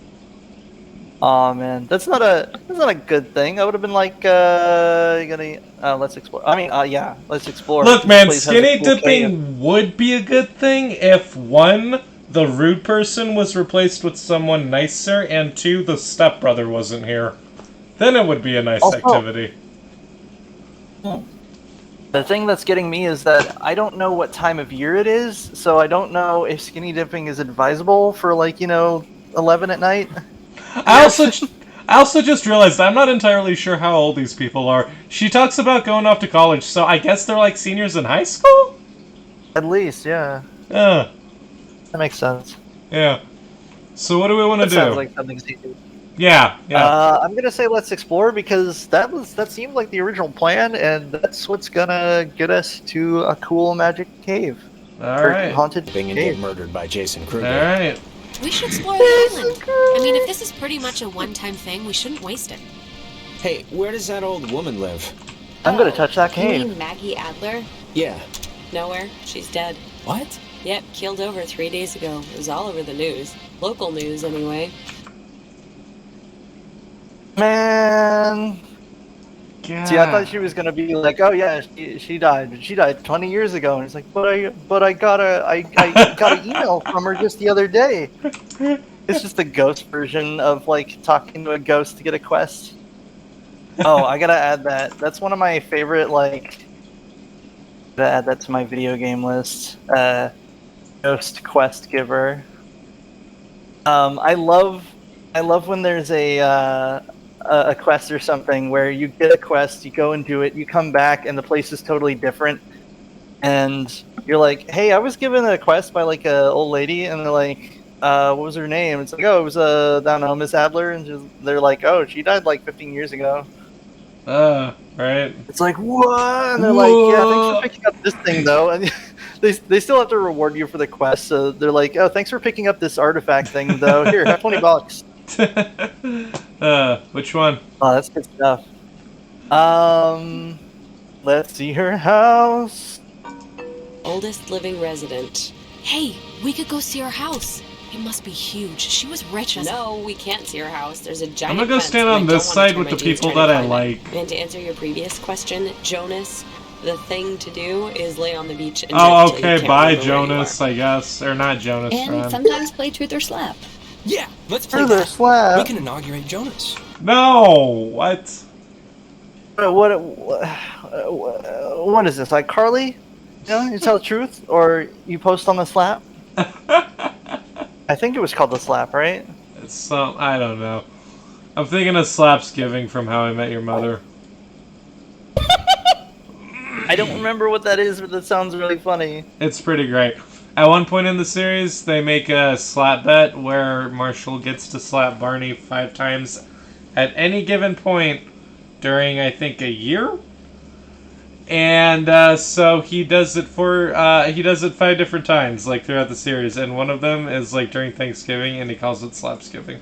Aw man, that's not a good thing. I would have been like, let's explore. Yeah, let's explore. Look, This man, place has a skinny cool cave. dipping would be a good thing if, one, the rude person was replaced with someone nicer, and two, the stepbrother wasn't here. Then it would be a nice activity. The thing that's getting me is that I don't know what time of year it is, so I don't know if skinny dipping is advisable for 11 at night. I also just realized I'm not entirely sure how old these people are. She talks about going off to college, so I guess they're like seniors in high school? At least, yeah. Yeah. That makes sense. Yeah. So what do we want to do? Sounds like something stupid. Yeah. I'm gonna say let's explore because that seemed like the original plan, and that's what's gonna get us to a cool magic cave. Alright. Haunted And get cave. murdered by Jason Kruger. Alright. We should explore the island. I mean, if this is pretty much a one-time thing, we shouldn't waste it. Hey, where does that old woman live? I'm gonna touch that You cave. mean Maggie Adler? Yeah. Nowhere. She's dead. What? Yep, killed over 3 days ago. It was all over the news. Local news, anyway. Man, God. See, I thought she was gonna be like, "Oh yeah, she died. She died 20 years ago." And it's like, "But I got an email from her just the other day." It's just a ghost version of like talking to a ghost to get a quest. Oh, I gotta add that. That's one of my favorite. Like, gotta add that to my video game list. Ghost quest giver. I love when there's a quest or something where you get a quest, you go and do it, you come back, and the place is totally different, and you're like, "Hey, I was given a quest by like a old lady," and they're like, "What was her name?" It's like, "Oh, it was I don't know, Miss Adler," and they're like, "Oh, she died like 15 years ago." Right. It's like, what? And they're like, "Yeah, thanks for picking up this thing, though." And they still have to reward you for the quest, so they're like, "Oh, thanks for picking up this artifact thing, though. Here, have $20." Which one? Oh, that's good stuff. Let's see her house. Oldest living resident. Hey, we could go see her house. It must be huge. She was rich as... No, we can't see her house. There's a giant I'm gonna go fence, stand and I on don't this wanna side turn with my the G's people trying to that I climb it. like. And to answer your previous question, Jonas, the thing to do is lay on the beach and Oh, drink till you okay. can't Bye, remember where you Jonas, are. I guess. Or not Jonas, And Ron. sometimes play truth or slap. Yeah, let's play Through their that. We slab. can inaugurate Jonas. No! What? What is this? Like Carly? You know, you tell the truth, or you post on the slap. I think it was called the slap, right? It's some... I don't know. I'm thinking of Slapsgiving from How I Met Your Mother. I don't remember what that is, but that sounds really funny. It's pretty great. At one point in the series, they make a slap bet where Marshall gets to slap Barney 5 times at any given point during, I think, a year? And so he does it 5 different times, like, throughout the series. And one of them is, like, during Thanksgiving, and he calls it Slapsgiving.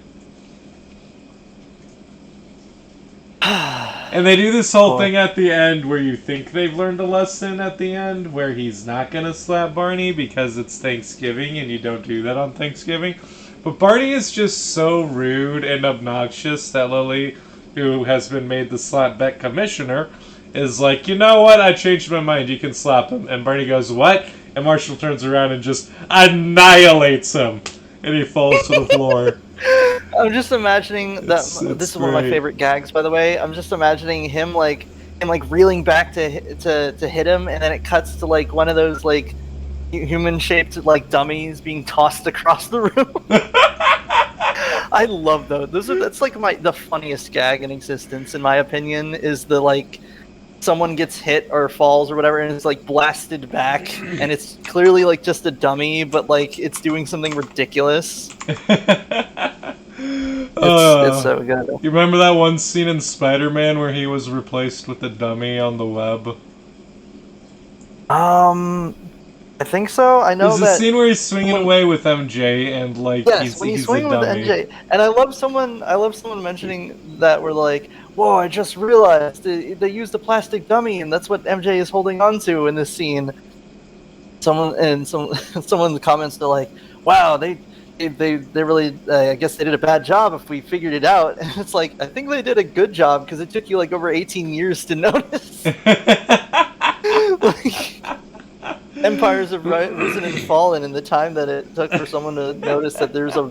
And they do this whole thing at the end where you think they've learned a lesson at the end, where he's not going to slap Barney because it's Thanksgiving and you don't do that on Thanksgiving. But Barney is just so rude and obnoxious that Lily, who has been made the slap bet commissioner, is like, "You know what? I changed my mind. You can slap him." And Barney goes, "What?" And Marshall turns around and just annihilates him. And he falls to the floor. I'm just imagining that. It's This is one of my great. favorite gags, by the way. I'm just imagining him like reeling back to hit him, and then it cuts to like one of those like human-shaped like dummies being tossed across the room. I love those. That's like the funniest gag in existence, in my opinion. Is the like someone gets hit or falls or whatever, and it's like blasted back, and it's clearly like just a dummy, but like it's doing something ridiculous. It's so good. You remember that one scene in Spider-Man where he was replaced with a dummy on the web? I think so. I know There's that. a scene where he's swinging away with MJ, and like Yes, when you he's swing a with dummy. NJ, and I love someone mentioning that we're like, "Whoa! I just realized they used a plastic dummy, and that's what MJ is holding on to in this scene." Someone comments, they're like, "Wow, they really, I guess they did a bad job if we figured it out." And it's like, I think they did a good job because it took you like over 18 years to notice. Like, empires have risen and fallen in the time that it took for someone to notice that there's a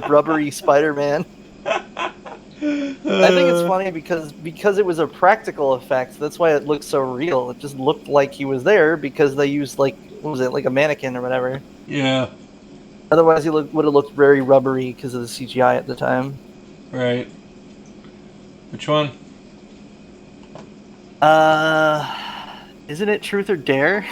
rubbery Spider-Man. I think it's funny because it was a practical effect. That's why it looked so real. It just looked like he was there because they used like, what was it, like a mannequin or whatever. Yeah. Otherwise, he would have looked very rubbery because of the CGI at the time. Right. Which one? Isn't it Truth or Dare?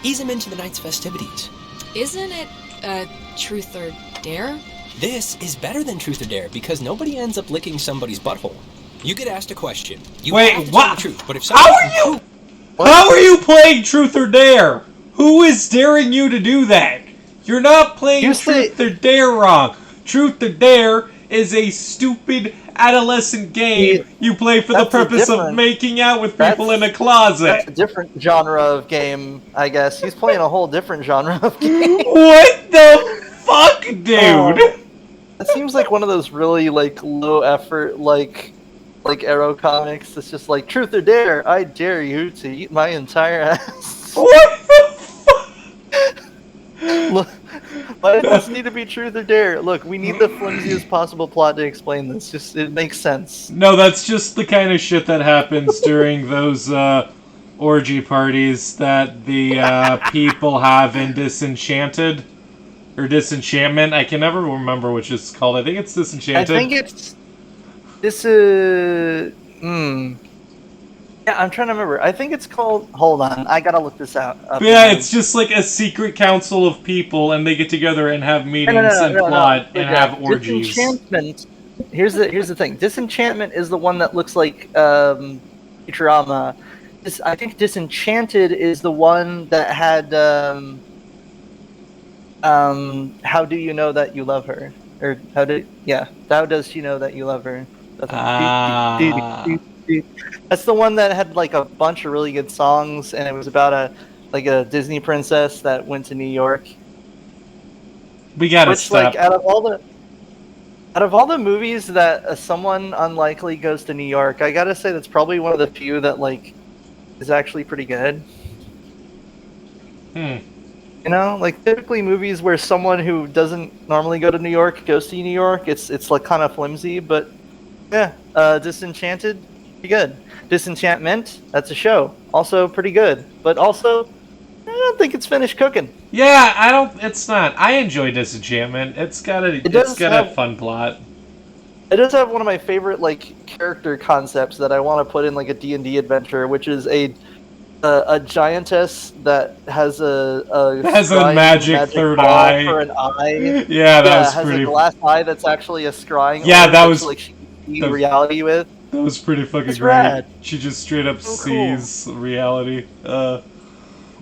Ease him into the night's festivities. Isn't it, truth or dare? This is better than Truth or Dare because nobody ends up licking somebody's butthole. You get asked a question. You Wait, have to what? tell the truth, but if someone How are you playing Truth or Dare? Who is daring you to do that? You're not playing Truth or Dare wrong. Truth or Dare is a stupid adolescent game you play for the purpose of making out with people in a closet. That's a different genre of game, I guess. He's playing a whole different genre of game. What the fuck, dude? It seems like one of those really like low effort, like like Arrow comics. It's just like truth or dare. I dare you to eat my entire ass. What the fuck? Look, why does this need to be truth or dare? Look, we need the flimsiest possible plot to explain this. Just it makes sense. No, that's just the kind of shit that happens during those orgy parties that the people have in Disenchanted or Disenchantment. I can never remember which it's called. I think it's Disenchanted. I think it's this. Yeah, I'm trying to remember. I think it's called. Hold on, I gotta look this out. But yeah, it's just like a secret council of people, and they get together and have meetings and plot and have orgies. Disenchantment. Here's the thing. Disenchantment is the one that looks like Futurama. I think Disenchanted is the one that had how do you know that you love her? Or how does she know that you love her? That's the one that had like a bunch of really good songs, and it was about a Disney princess that went to New York. We gotta stop. Like out of all the movies that someone unlikely goes to New York, I gotta say that's probably one of the few that like is actually pretty good. You know, like typically movies where someone who doesn't normally go to New York goes to New York, it's like kind of flimsy, but yeah, Disenchanted, pretty good. Disenchantment, that's a show, also pretty good, but also I don't think it's finished cooking. Yeah, it's not. I enjoy Disenchantment. It's got a fun plot. It does have one of my favorite like character concepts that I want to put in like a D&D adventure, which is a giantess that has a magic third eye for an eye. Yeah, that was has pretty. a glass eye that's actually a scrying. Yeah, that orb was like she can see reality with. That was pretty fucking It's great. rad. She just straight up So cool. sees reality.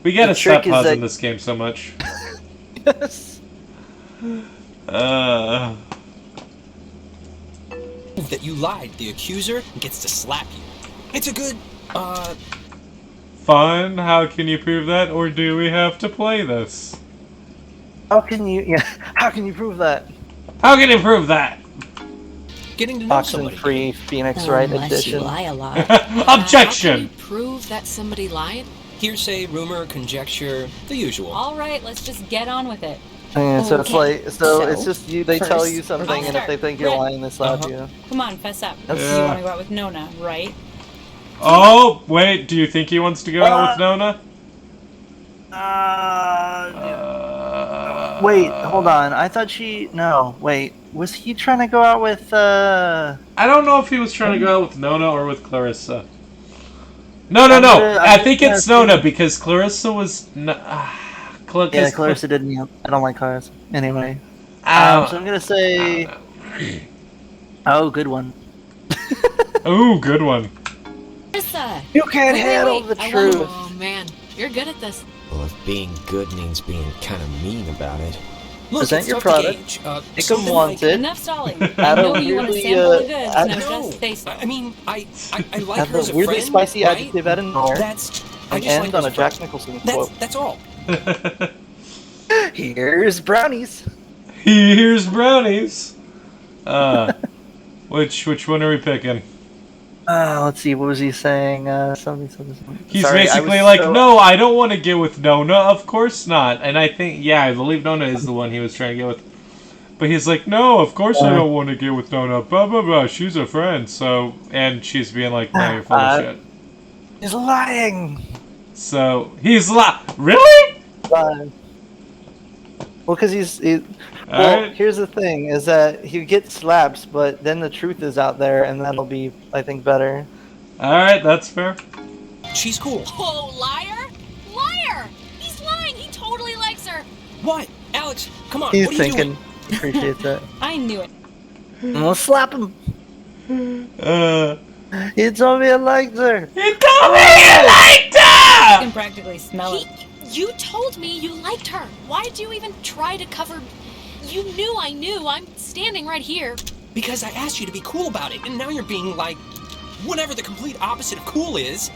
We gotta The stop trick is pausing that- this game so much. Yes. That you lied. The accuser gets to slap you. It's a good, Fun? How can you prove that? Or do we have to play this? How can you prove that? How can you prove that? getting to know somebody. Oxenfree Phoenix Wright Unless edition. you lie a lot. Objection! How can you prove that somebody lied? Hearsay, rumor, conjecture, the usual. All right, let's just get on with it. Yeah, so it's Okay. like So, it's just they tell first, you something, I'll and if they start. think you're Red. lying, they slap you. Come on, fess up. That's- You want to go out with Nona, right? Oh, wait, do you think he wants to go out with Nona? Wait, hold on. I thought no, wait. Was he trying to go out with I don't know if he was trying to go out with Nona or with Clarissa. No. I think it's Nona because Clarissa was. Yeah, Clarissa didn't. I don't like Clarissa. Anyway. So I'm gonna say. Oh, good one. Ooh, good one. Clarissa! You can't Wait, handle wait. the I truth. wanna- Oh man, you're good at this. Well, if being good means being kind of mean about it. Look, Present it's your tough to product. gauge. Make 'em Something want like- it. Enough stalling. Add I a know you want to really, sample the goods. add- Now No, just say so. I mean, I like Have her as a a weirdly friend, spicy right? adjective at an R. That's I And just end like on her a as Jack friend. Nicholson quote. That's all. Here's brownies. Here's brownies. Which one are we picking? Let's see. What was he saying? Something. He's Sorry, I basically was like, so- no, I don't want to get with Nona. Of course not. And I think, yeah, I believe Nona is the one he was trying to get with. But he's like, no, of course I don't want to get with Nona. Blah, blah, blah. She's a friend. So, and she's being like, no, you're full of shit. He's lying. So, he's really? Well, because he's. Alright. Here's the thing: is that he gets slaps, but then the truth is out there, and that'll be, I think, better. Alright, that's fair. She's cool. Oh, liar! Liar! He's lying! He totally likes her! What? Alex, come on. He's what are you thinking. doing? Appreciates it. I knew it. We'll slap him. He told me I liked her. You told me you liked I her! can practically smell it. You told me you liked her. Why'd you even try to cover... You knew I knew. I'm standing right here. Because I asked you to be cool about it, and now you're being like, whatever the complete opposite of cool is.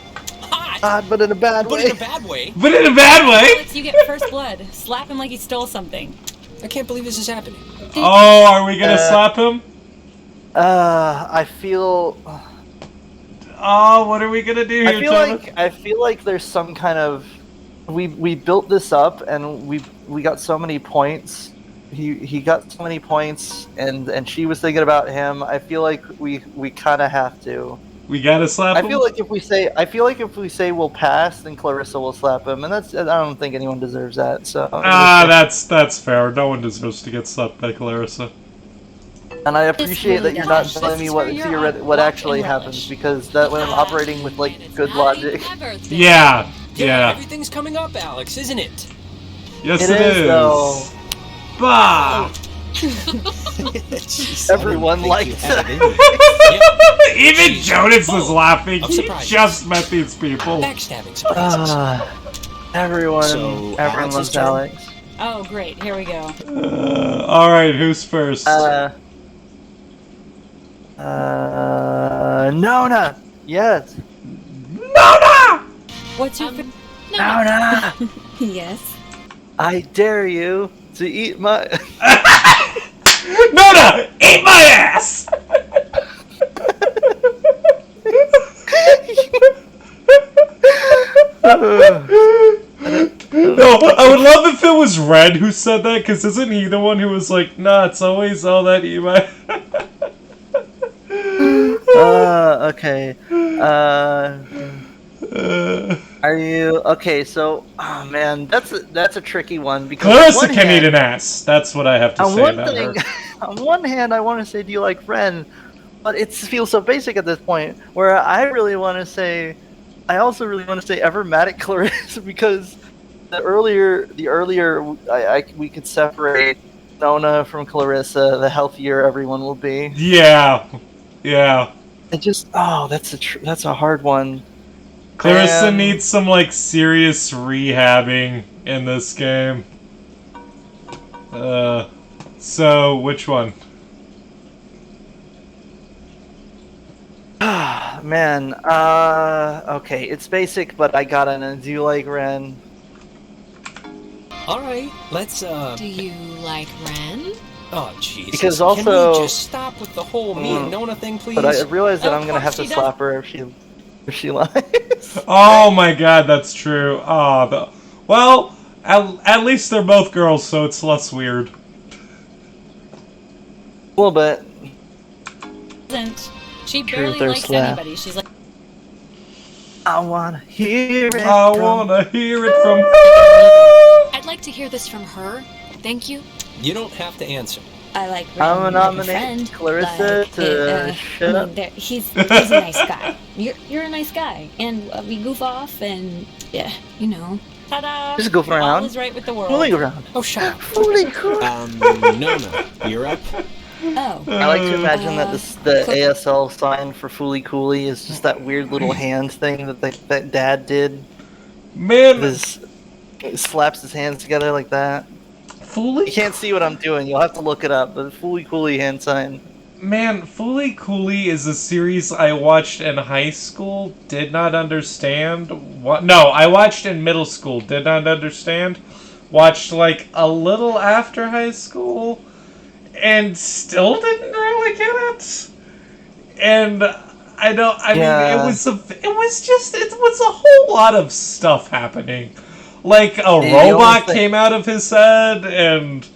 Hot, But in a bad but way. in a bad way. But in a bad way! Alex, you get first blood. Slap him like he stole something. I can't believe this is happening. Oh, are we gonna slap him? I feel. Oh, what are we gonna do here, Thomas? I feel like there's some kind of we built this up and we got so many points. He got so many points and she was thinking about him. I feel like we kind of have to. We gotta slap him? I feel like if we say we'll pass, then Clarissa will slap him, and I don't think anyone deserves that. So that's fair. No one deserves to get slapped by Clarissa. And I appreciate really that you're not does. telling me This is what for your what actually watch and happens, relish. because that when I'm operating with like good logic. Yeah. Yeah. Everything's coming up, Alex, isn't it? Yes, It it is, is. though. Bah! Jeez, I Everyone didn't think liked you had it in you. Even Jeez. Jonas was Oh, laughing. I'm He surprised. just met these people. Backstabbing surprises. Everyone So, everyone Alex's loves turn? Alex. Oh, great. Here we go. Alright, who's first? Nona. Yes. Nona! What's your... Nona. Yes. I dare you to eat my. Nona! Eat my ass! No, I would love if it was Red who said that, because isn't he the one who was like, nah, it's always all that eat my... Okay. Are you okay? So, oh man, that's a tricky one because Clarissa can eat an ass. That's what I have to on say one about thing, her. on one hand, I want to say, do you like Ren? But it feels so basic at this point. Where I really want to say, I also really want to say Evermatic Clarissa because the earlier we could separate Nona from Clarissa, the healthier everyone will be. Yeah. Yeah. It just that's a hard one. Clarissa And- needs some, like, serious rehabbing in this game. So, which one? Man, okay, it's basic, but I gotta know. Do you like Ren? All right, let's Do you like Ren? Oh, jeez. Because Can also- we just stop with the whole me and Nona thing, please? But I realize that Of I'm gonna have course to she slap her if she lies. Oh my god, that's true. Well, at least they're both girls, so it's less weird. A little bit. Isn't. She Truth barely or likes slap? anybody. She's like, I wanna hear it. I from- wanna hear it from... I'd like to hear this from her. Thank you. You don't have to answer. I like I'm Ren gonna like a nominate friend, Clarissa but to shut up. he's a nice guy. You're a nice guy, and we goof off, and yeah, You know. ta-da! Just goof All around. is right with the world. Fooling around. Oh, shut up. Fooling around. Nona, you're up. Oh, I like to imagine that the Cool. ASL sign for Fooly Cooley is just that weird little hand thing that Dad did. Man, He slaps his hands together like that. Fooly... You can't see what I'm doing. You'll have to look it up. But Fooly Cooley hand sign. Man, Fooly Cooley is a series I watched in high school, did not understand. No, I watched in middle school, did not understand. Watched, like, a little after high school, and still didn't really get it. And I mean, Yeah. it was a whole lot of stuff happening. Like, a only robot thing- came out of his head, and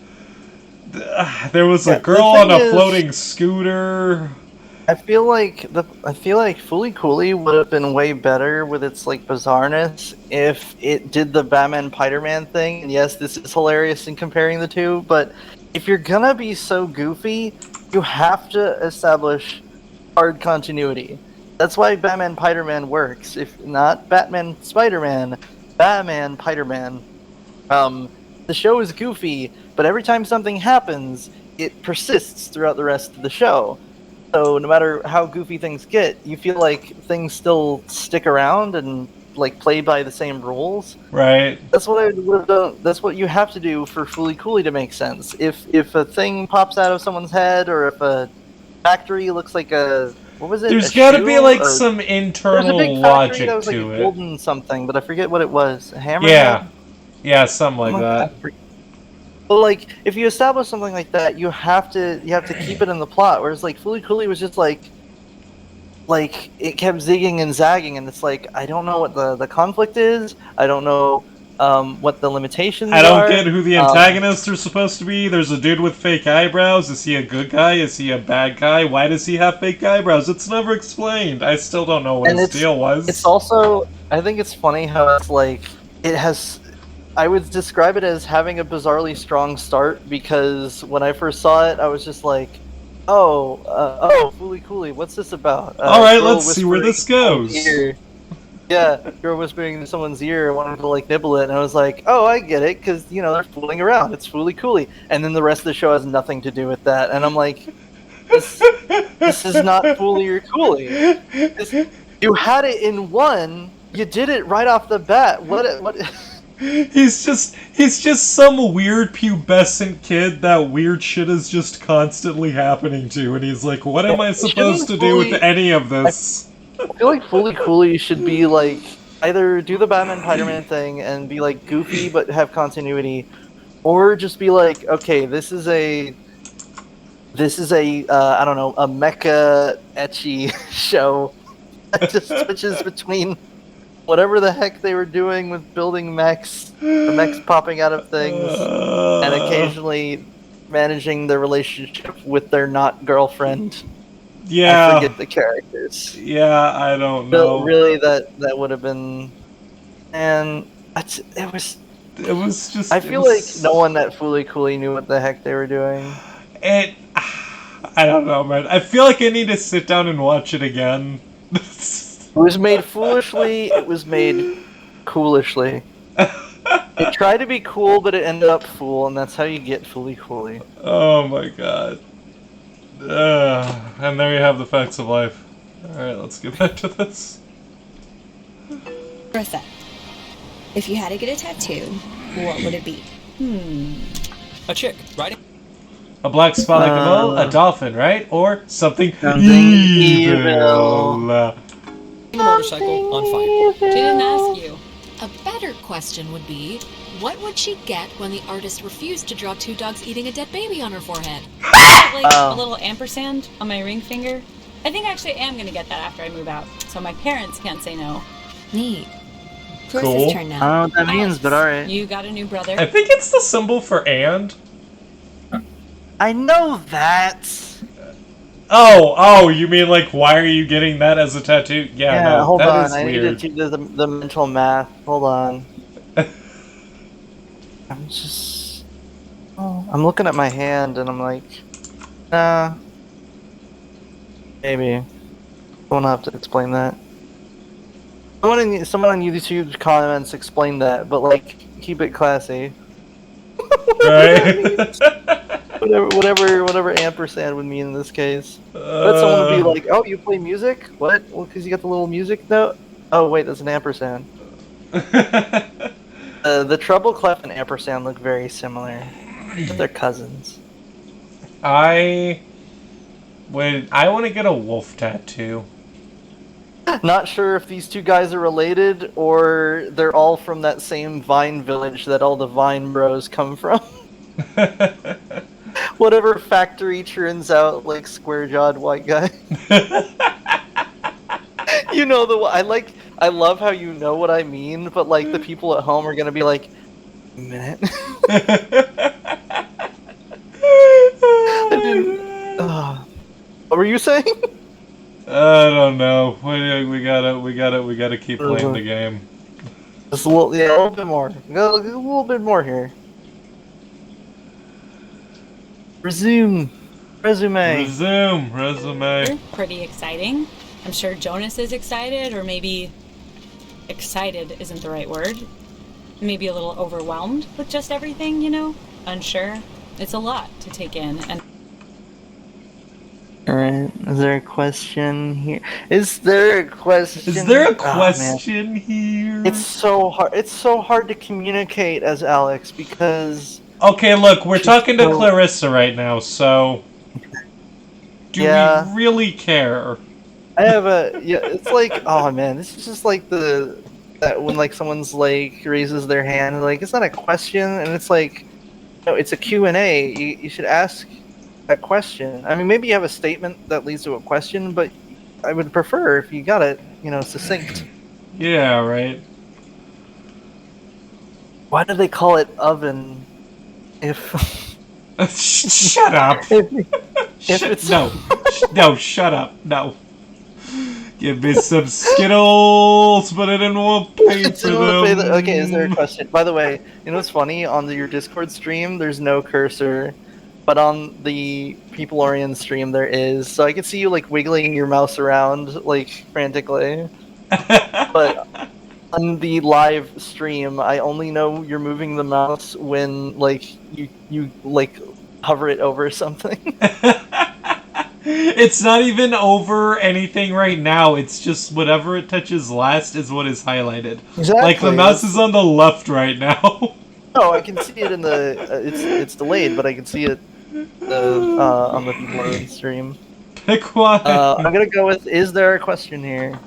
there was a Yeah, the girl on thing a is- floating scooter. I feel like Fooly Cooley would have been way better with its like bizarreness if it did the Batman Spider-Man thing. And yes, this is hilarious in comparing the two, but if you're gonna be so goofy, you have to establish hard continuity. That's why Batman Spider-Man works. If not Batman Spider-Man, Batman Spider-Man. The show is goofy, but every time something happens, it persists throughout the rest of the show. So no matter how goofy things get, you feel like things still stick around and like play by the same rules. Right. That's what I would have done. That's what you have to do for Fooly Cooley to make sense. If a thing pops out of someone's head, or if a factory looks like a what was it? There's a gotta shoe? be, like, Or- some There's a internal big factory logic that was like to a it. golden something, but I forget what it was. A hammer. Yeah. Yeah, something like that. But like, if you establish something like that, you have to keep it in the plot. Whereas like Fooly Cooley was just like like it kept zigging and zagging, and it's like I don't know what the conflict is. I don't know what the limitations are. I don't get who the antagonists are supposed to be. There's a dude with fake eyebrows. Is he a good guy? Is he a bad guy? Why does he have fake eyebrows? It's never explained. I still don't know what his deal was. It's also, I think it's funny how it's like, it has, I would describe it as having a bizarrely strong start, because when I first saw it, I was just like, oh, Fooly Cooly, what's this about? Alright, let's see where this goes. Yeah, girl whispering in someone's ear and wanting to like nibble it, and I was like, oh, I get it, because they're fooling around. It's Fooly Cooly, and then the rest of the show has nothing to do with that, and I'm like, this is not Fooly or Cooly. You had it in one. You did it right off the bat. What? He's just some weird pubescent kid that weird shit is just constantly happening to, and he's like, what am I supposed to do with any of this? I feel like Fooly Cooly should be like either do the Batman Spider-Man thing and be like goofy but have continuity, or just be like, okay, this is a I don't know, a mecha ecchi show that just switches between whatever the heck they were doing with building mechs, or mechs popping out of things, and occasionally managing their relationship with their not girlfriend. Yeah. I forget the characters. Yeah, I don't know. But really, that would have been, and it was just. I feel like no one at Fooly Cooly knew what the heck they were doing. I don't know, man. I feel like I need to sit down and watch it again. It was made foolishly. It was made coolishly. It tried to be cool, but it ended up fool, and that's how you get Fooly Cooly. Oh my god. And there you have the facts of life. Alright, let's get back to this. Bertha, if you had to get a tattoo, what would it be? A chick, right? A black spot like a bull, a dolphin, right? Or something evil. A motorcycle on fire. She didn't ask you. A better question would be, what would she get when the artist refused to draw two dogs eating a dead baby on her forehead? Like a little ampersand on my ring finger. I think I actually am going to get that after I move out, so my parents can't say no. Neat. Cool. First turn now. I don't know what that means, but alright. You got a new brother. I think it's the symbol for and. I know that. Oh, you mean like, why are you getting that as a tattoo? Yeah, no, hold that on. is I weird. need to do the mental math. Hold on. I'm just. Oh, I'm looking at my hand and I'm like, nah. Maybe. Someone will have to explain that. Someone on YouTube comments explain that, but like, keep it classy. Right? whatever ampersand would mean in this case. But someone would be like, "Oh, you play music? What? Well, because you got the little music note. Oh, wait, that's an ampersand." The treble clef and ampersand look very similar, but they're cousins. I want to get a wolf tattoo. Not sure if these two guys are related or they're all from that same Vine village that all the Vine bros come from. Whatever factory turns out like square-jawed white guy. You know the one. I love how you know what I mean, but like the people at home are gonna be like, a minute. What were you saying? I don't know. We gotta keep playing the game. Just a little bit more. Go a little bit more here. Resume. Resume. Pretty exciting. I'm sure Jonas is excited, or maybe excited isn't the right word. Maybe a little overwhelmed with just everything, Unsure. It's a lot to take in. And Alright, is there a question here? Is there a question here? It's so hard to communicate as Alex because... Okay, look, we're talking to Clarissa right now, so... Do we really care? I have it's like, oh man, this is just like that when like someone's like raises their hand, like it's not a question, and it's like, no, it's a Q&A. You should ask a question. I mean, maybe you have a statement that leads to a question, but I would prefer if you got it, succinct. Yeah, right. Why do they call it oven? If Shut up. if it's No, shut up. No. Give me some Skittles, but I didn't want to pay for them. Okay, is there a question? By the way, you know what's funny? On your Discord stream, there's no cursor, but on the Peepolorian stream, there is. So I can see you like wiggling your mouse around like frantically. But on the live stream, I only know you're moving the mouse when like you like hover it over something. It's not even over anything right now. It's just whatever it touches last is what is highlighted. Exactly. Like the mouse is on the left right now. No, I can see it in the. It's delayed, but I can see it on the Peepolorian stream. Pick one. I'm gonna go with. Is there a question here?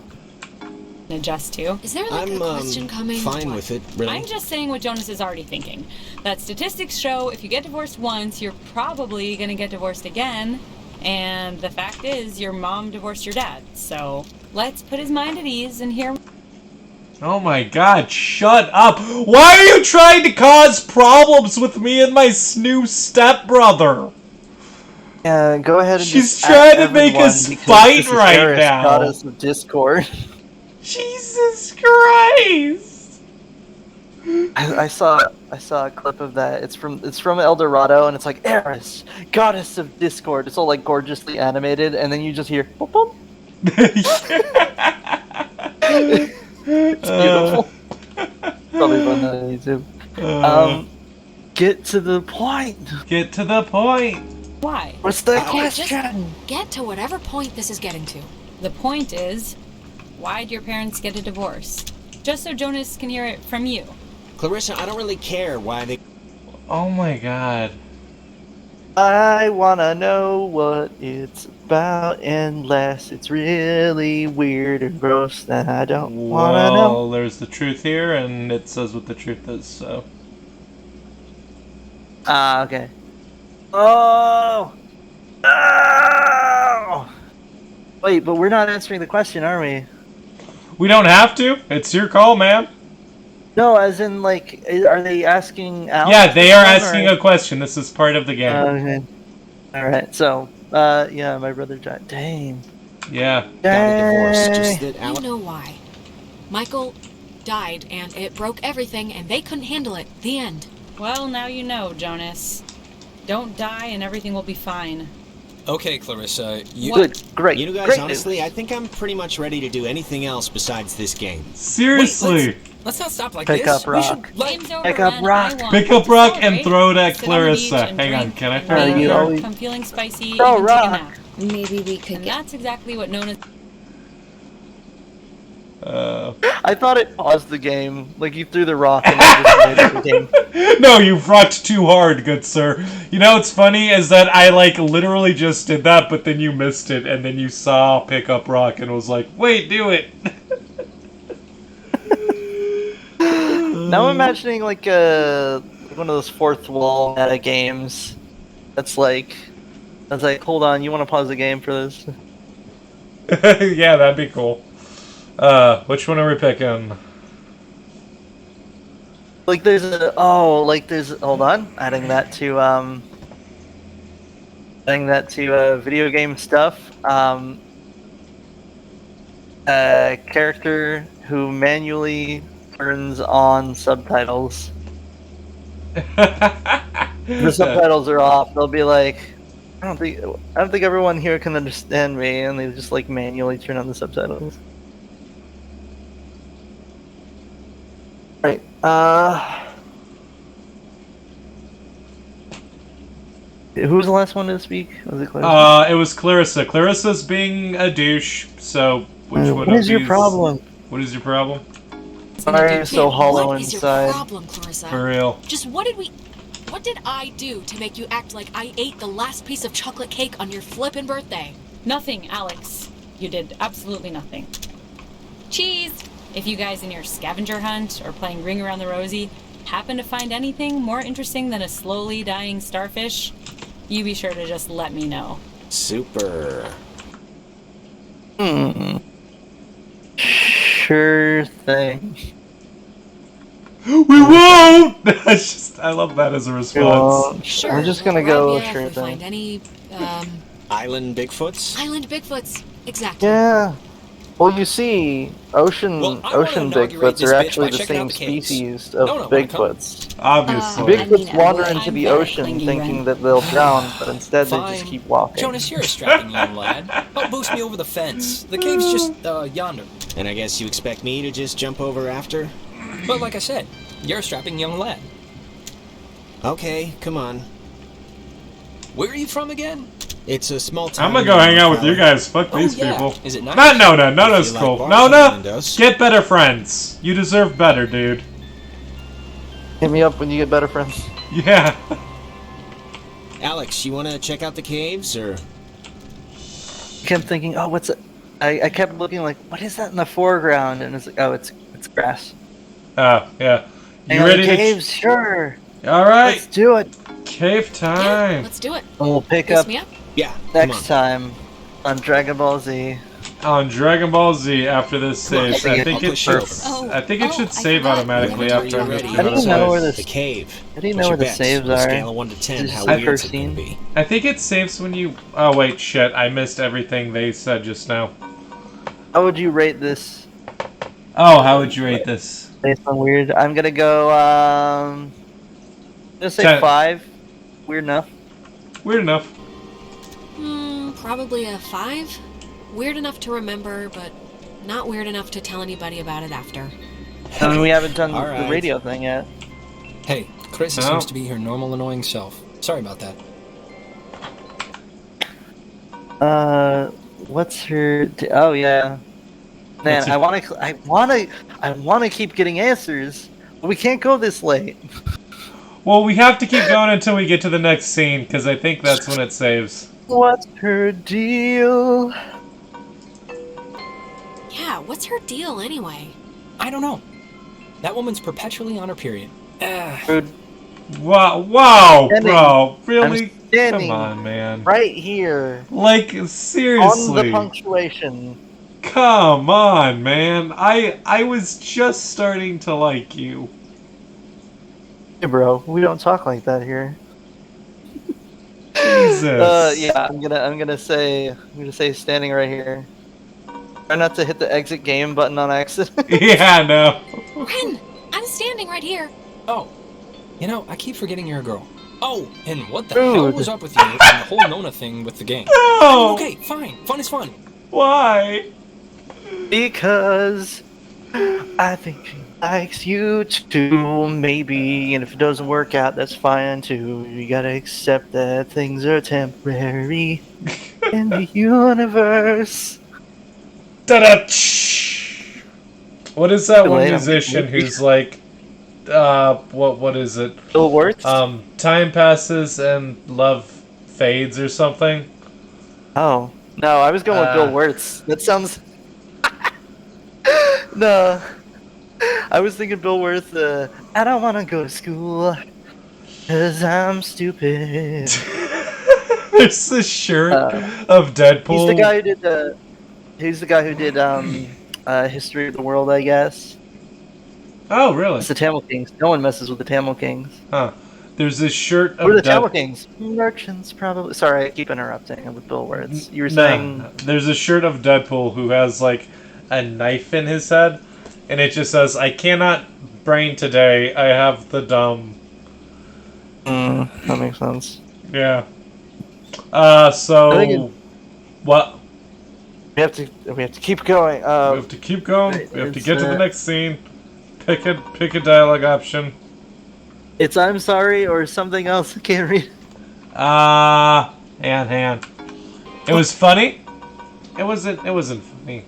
Adjust to. Is there like a question coming? Fine with it, really. I'm just saying what Jonas is already thinking. That statistics show if you get divorced once, you're probably gonna get divorced again. And the fact is, your mom divorced your dad. So let's put his mind at ease and hear. Oh my god, shut up! Why are you trying to cause problems with me and my new stepbrother? Yeah, go ahead and She's just trying at to make everyone us because fight this is right Eris, now. Goddess of Discord. Jesus Christ! I saw a clip of that. It's from El Dorado, and it's like Eris, Goddess of Discord. It's all like gorgeously animated, and then you just hear boop boop. It's beautiful. Probably fun on YouTube. Get to the point. Get to the point. Why? What's the Okay, question? just get to whatever point this is getting to. The point is, why'd your parents get a divorce? Just so Jonas can hear it from you. Clarissa, I don't really care why they... Oh my god. I wanna know what it's about, unless it's really weird or gross. Then I don't wanna know. Well, there's the truth here, and it says what the truth is, so... Okay. Oh! Oh! Wait, but we're not answering the question, are we? We don't have to. It's your call, man. No, as in, like, are they asking Alex? Yeah, they are asking a question. This is part of the game. Okay. Alright, so, yeah, my brother died. Dang. Yeah. got a divorce. Just that You Alex... know why. Michael died, and it broke everything, and they couldn't handle it. The end. Well, now you know, Jonas. Don't die and everything will be fine. Okay, Clarissa, you... Good, great. You know, guys, great honestly, I think I'm pretty much ready to do anything else besides this game. Seriously. Let's not stop like Pick this. up rock. Game's over, Pick up Ren. rock. I want Pick up to rock and celebrate. throw it at Sit on the beach Clarissa. and Hang on, drink can I and throw you it drink, at her? always- I'm feeling spicy, Throw even take a rock. nap. Maybe we could And get... that's exactly what Nona... I thought it paused the game. Like, you threw the rock and it just made it the game. No, you rocked too hard, good sir. You know what's funny is that I, like, literally just did that, but then you missed it, and then you saw pick up rock and was like, wait, do it. Now I'm imagining, like, one of those fourth wall meta games. That's like, hold on, you want to pause the game for this? Yeah, that'd be cool. Which one are we picking? Like, hold on, adding that to video game stuff. A character who manually turns on subtitles. The subtitles are off. They'll be like, I don't think everyone here can understand me, and they just like manually turn on the subtitles. Right. Who was the last one to speak? Was it Clarissa? It was Clarissa. Clarissa's being a douche, so which one What of is your these- problem? What is your problem? I'm so hollow What is your inside. problem, Clarissa? For real. Just what did I do to make you act like I ate the last piece of chocolate cake on your flippin' birthday? Nothing, Alex. You did absolutely nothing. Cheese! If you guys in your scavenger hunt or playing Ring Around the Rosie happen to find anything more interesting than a slowly dying starfish, you be sure to just let me know. Super. Sure thing. We won't! I love that as a response. Sure. I'm just we'll gonna grab go ya if sure we thing. find any Island Bigfoots? island Bigfoots. Exactly. Yeah. Well, you see, ocean Well, I wanna inaugurate Bigfoots this are bitch actually by the checking out same the caves. species of Don't wanna come? Bigfoots. Obviously. Bigfoots wander into I'm the very ocean clingy, thinking Ren. that they'll drown, but instead they just Fine. keep walking. Jonas, you're a strapping young lad. Help boost me over the fence. The cave's just, yonder. And I guess you expect me to just jump over after? But like I said, you're a strapping young lad. Okay, come on. Where are you from again? It's a small town. I'm gonna go hang out with you guys. Fuck these yeah. people. Is it nice? Not Nona. Nona's If you like cool. bars Nona, and windows. get better friends. You deserve better, dude. Hit me up when you get better friends. Yeah. Alex, you want to check out the caves, or? I kept thinking, oh, what's it? I kept looking like, what is that in the foreground? And it's like, oh, it's grass. Yeah. You And ready caves? Sure. to? All right. Let's do it. Cave Yeah, time. let's do it. And we'll pick Boost up me up. Yeah, next time on Dragon Ball Z. On Dragon Ball Z after this Come on, saves. I think I'll it push should. you over. Oh, I think it oh, should I save forgot. automatically Whenever after you're I'm ready. I didn't know where this- The cave. I didn't What's know your where the bets? saves On a are. scale of 1 to 10, This how is my weird first it's gonna scene. be. I think it saves when you. Oh wait, shit! I missed everything they said just now. How would you rate this Oh, how would you rate this? based on weird? I'm gonna go, I'm gonna say 10. 5. Weird enough. Weird enough. Probably a 5. Weird enough to remember, but not weird enough to tell anybody about it after. I mean, we haven't done All the right. radio thing yet. Hey, Chris No. seems to be her normal annoying self. Sorry about that. What's her? Oh yeah. Man, What's her- I wanna keep getting answers, but we can't go this late. Well, we have to keep going until we get to the next scene because I think that's when it saves. What's her deal? Yeah, what's her deal anyway? I don't know. That woman's perpetually on her period. Rude. Wow, Standing. bro, really? I'm standing Come on, man. Right here Like on the seriously. punctuation. Come on, man. I was just starting to like you. Hey, bro, we don't talk like that here. Jesus. Yeah, I'm gonna say standing right here. Try not to hit the exit game button on accident. Yeah, no. Ren, I'm standing right here. Oh, you know, I keep forgetting you're a girl. Oh, and what the Rude. hell was up with you and the whole Nona thing with the gang? No. Okay, fine. Fun is fun. Why? Because I think she likes you too, maybe, and if it doesn't work out, that's fine too. You gotta accept that things are temporary in the universe. Ta-da! What is that one Wait, I'm musician confused. who's like, what is it? Bill Worth? Time passes and love fades or something. Oh. No, I was going with Bill Wirtz. That sounds... No. I was thinking Bill Wirth, I don't want to go to school, 'cause I'm stupid. There's this shirt of Deadpool. He's the guy who did, History of the World, I guess. Oh, really? It's the Tamil Kings. No one messes with the Tamil Kings. Huh. There's this shirt Who are of the Tamil Deadpool. Kings? Merchants, probably. Sorry, I keep interrupting with Bill Wirtz. You were No, saying... there's a shirt of Deadpool who has like a knife in his head, and it just says, "I cannot brain today. I have the dumb." that makes sense. Yeah. I think So what? We have to keep going. We have to keep going. We have to it's, get to the next scene. Pick a dialogue option. It's I'm sorry or something else. I can't read. Hang on. It was funny. It wasn't funny.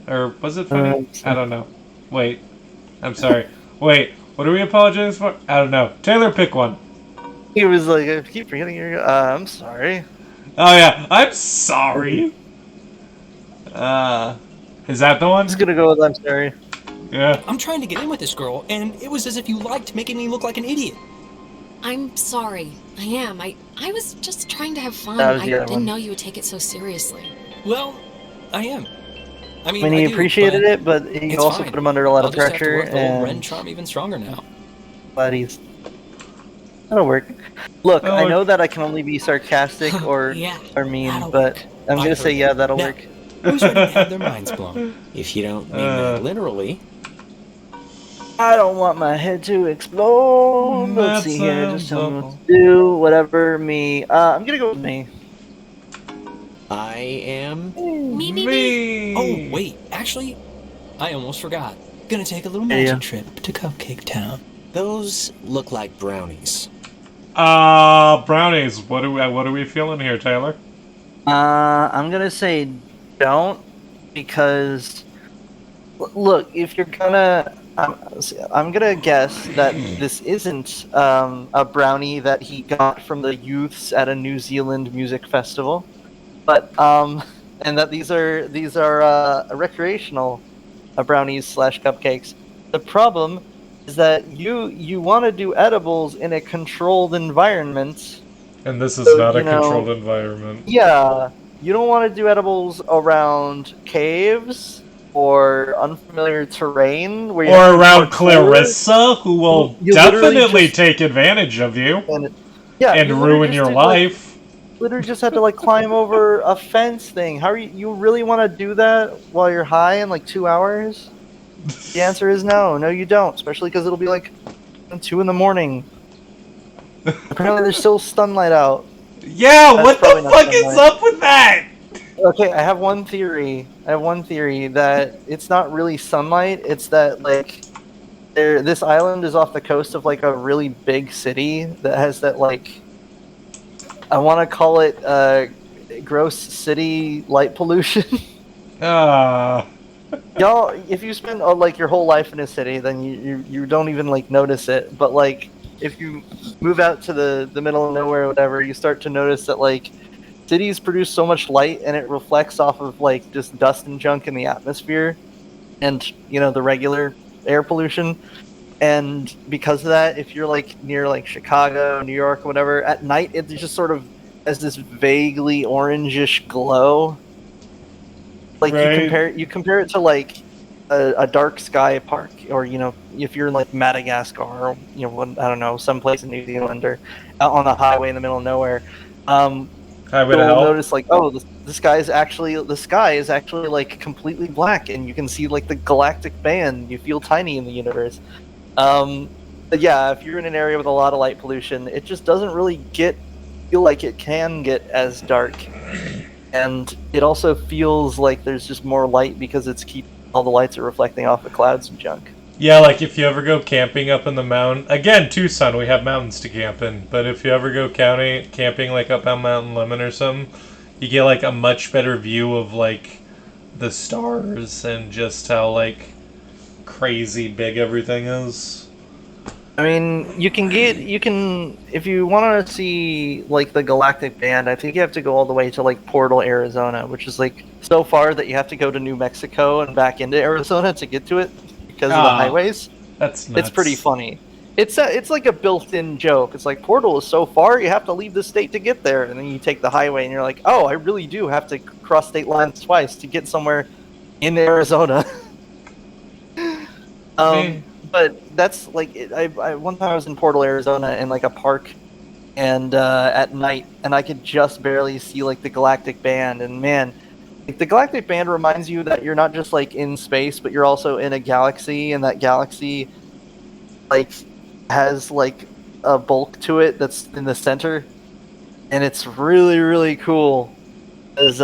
Or was it funny? I don't know. Wait. I'm sorry. Wait. What are we apologizing for? I don't know. Taylor, pick one. He was like, I keep forgetting your. I'm sorry. Oh yeah. I'm sorry. Is that the one? I'm just gonna go with I'm sorry. Yeah. I'm trying to get in with this girl, and it was as if you liked making me look like an idiot. I'm sorry. I am. I was just trying to have fun. That was I the other didn't one. know you would take it so seriously. Well, I am. I I mean, mean, he do, appreciated but it, but he it's also fine. put him under a lot I'll of just have to pressure, work the old Ren and charm even stronger now. glad he's. That'll work. Look, That'll I work. know that I can only be sarcastic or Yeah, mean, that'll but work. I'm I gonna heard say it. yeah, that'll Now, work. who's ready to have their minds blown? If you don't mean that Uh. literally. I don't want my head to explode. Let's That see here. Just sounds tell me what awful. to do. Whatever. Me. I'm gonna go with me. I am. Me. Oh, wait, actually, I almost forgot. Gonna take a little Yeah. magic trip to Cupcake Town. Those look like brownies. Brownies. What are we feeling here, Taylor? I'm gonna say don't, because look, if you're gonna, I'm gonna guess that this isn't a brownie that he got from the youths at a New Zealand music festival, but and that these are recreational brownies slash cupcakes. The problem is that you want to do edibles in a controlled environment. And this is So, not a you know, controlled environment. Yeah, you don't want to do edibles around caves or unfamiliar terrain where you have Or to around parkour. Clarissa, who will You literally definitely just- take advantage of you And yeah, and you literally ruin just your did, like, life. literally just had to like climb over a fence thing. How are you really want to do that while you're high in like 2 hours? The answer is no. No, you don't. Especially because it'll be like 2 in the morning. Apparently, there's still sunlight out. Yeah, That's what probably the not fuck is sunlight. up with that? Okay, I have one theory. That it's not really sunlight. It's that like this island is off the coast of like a really big city that has that like I want to call it gross city light pollution. Ah. Y'all, if you spend like your whole life in a city, then you don't even like notice it. But like if you move out to the middle of nowhere or whatever, you start to notice that like cities produce so much light and it reflects off of like just dust and junk in the atmosphere and the regular air pollution. And because of that, if you're like near like Chicago, New York, whatever, at night it just sort of has this vaguely orangish glow. Like Right. you compare it to like a dark sky park, or if you're in like Madagascar, or I don't know, someplace in New Zealand, or out on the highway in the middle of nowhere. Highway to You'll hell. notice like, oh, the sky is actually like completely black, and you can see like the galactic band. You feel tiny in the universe. But yeah, if you're in an area with a lot of light pollution, it just doesn't really feel like it can get as dark, and it also feels like there's just more light because all the lights are reflecting off the clouds and junk. Yeah, like if you ever go camping up in the mountain, again, Tucson, we have mountains to camp in, but if you ever go camping like up on Mountain Lemon or something, you get like a much better view of like the stars and just how like crazy big everything is. I mean, if you want to see like the galactic band, I think you have to go all the way to like Portal, Arizona, which is like so far that you have to go to New Mexico and back into Arizona to get to it because of the highways. That's nuts. It's pretty funny. It's like a built-in joke. It's like Portal is so far, you have to leave the state to get there, and then you take the highway, and you're like, oh, I really do have to cross state lines twice to get somewhere in Arizona. But that's like one time I was in Portal, Arizona, in like a park, and at night, and I could just barely see like the galactic band, and man, like, the galactic band reminds you that you're not just like in space, but you're also in a galaxy, and that galaxy like has like a bulk to it that's in the center, and it's really, really cool. Because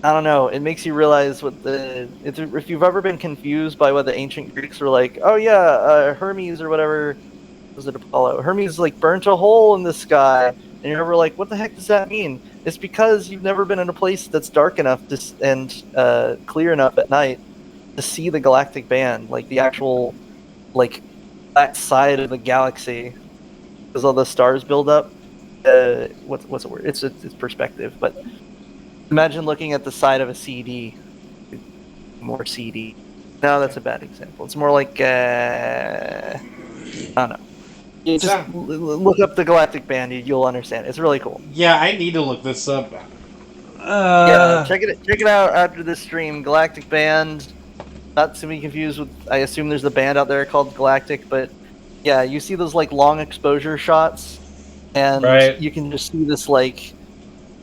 I don't know, it makes you realize if you've ever been confused by what the ancient Greeks were like, oh yeah, Hermes or whatever, was it Apollo? Hermes like burnt a hole in the sky, and you're ever like, what the heck does that mean? It's because you've never been in a place that's dark enough and clear enough at night to see the galactic band, like the actual like that side of the galaxy, because all the stars build up. What's the word? It's perspective, but imagine looking at the side of a CD. More CD. No, that's a bad example. It's more like I don't know. You just look up the galactic band. You'll understand. It's really cool. Yeah, I need to look this up. Yeah, check it out after this stream. Galactic Band, not to be confused with. I assume there's a band out there called Galactic, but yeah, you see those like long exposure shots, and Right. you can just see this like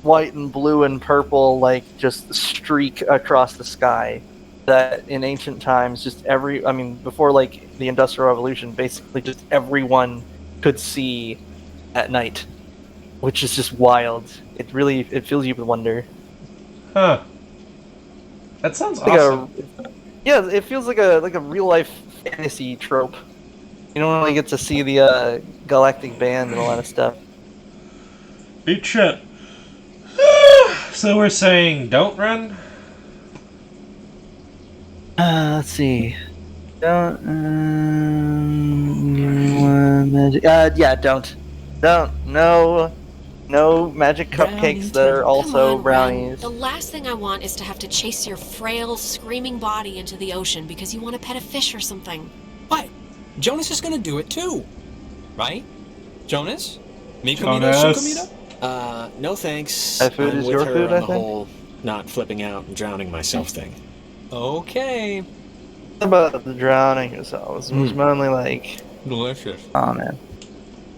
white and blue and purple like just streak across the sky. That in ancient times, before like the Industrial Revolution, basically just everyone could see at night, which is just wild. It fills you with wonder. Huh. That sounds Like awesome. yeah, it feels like a real life fantasy trope. You don't really get to see the Galactic Band and a lot of stuff. Eat shit. So we're saying don't run? Let's see. Don't. Yeah, don't. No magic cupcakes that are also Come on, brownies. Ren. The last thing I want is to have to chase your frail, screaming body into the ocean because you want to pet a fish or something. What? Jonas is gonna do it too. Right? Jonas? Mi comida, su Jonas? comida? No thanks. That food I'm is with your her food, on I the think? whole not flipping out and drowning myself thing. Okay. About the drowning yourselves. It was mainly like, Delicious. oh man.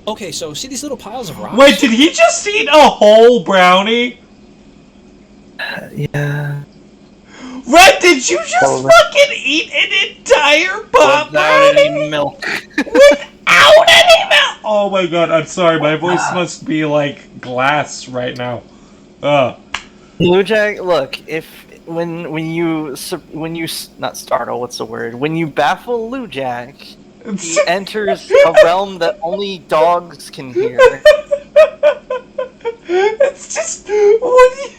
Okay, so see these little piles of rocks? Wait, did he just eat a whole brownie? Yeah. Red, did you just Totally. fucking eat an entire pop Without brownie? any milk. Without any milk? Oh my god, I'm sorry. My voice must be like glass right now. Blue Jack, look, when you not startle, what's the word? When you baffle Blue Jack, he enters a realm that only dogs can hear. It's just what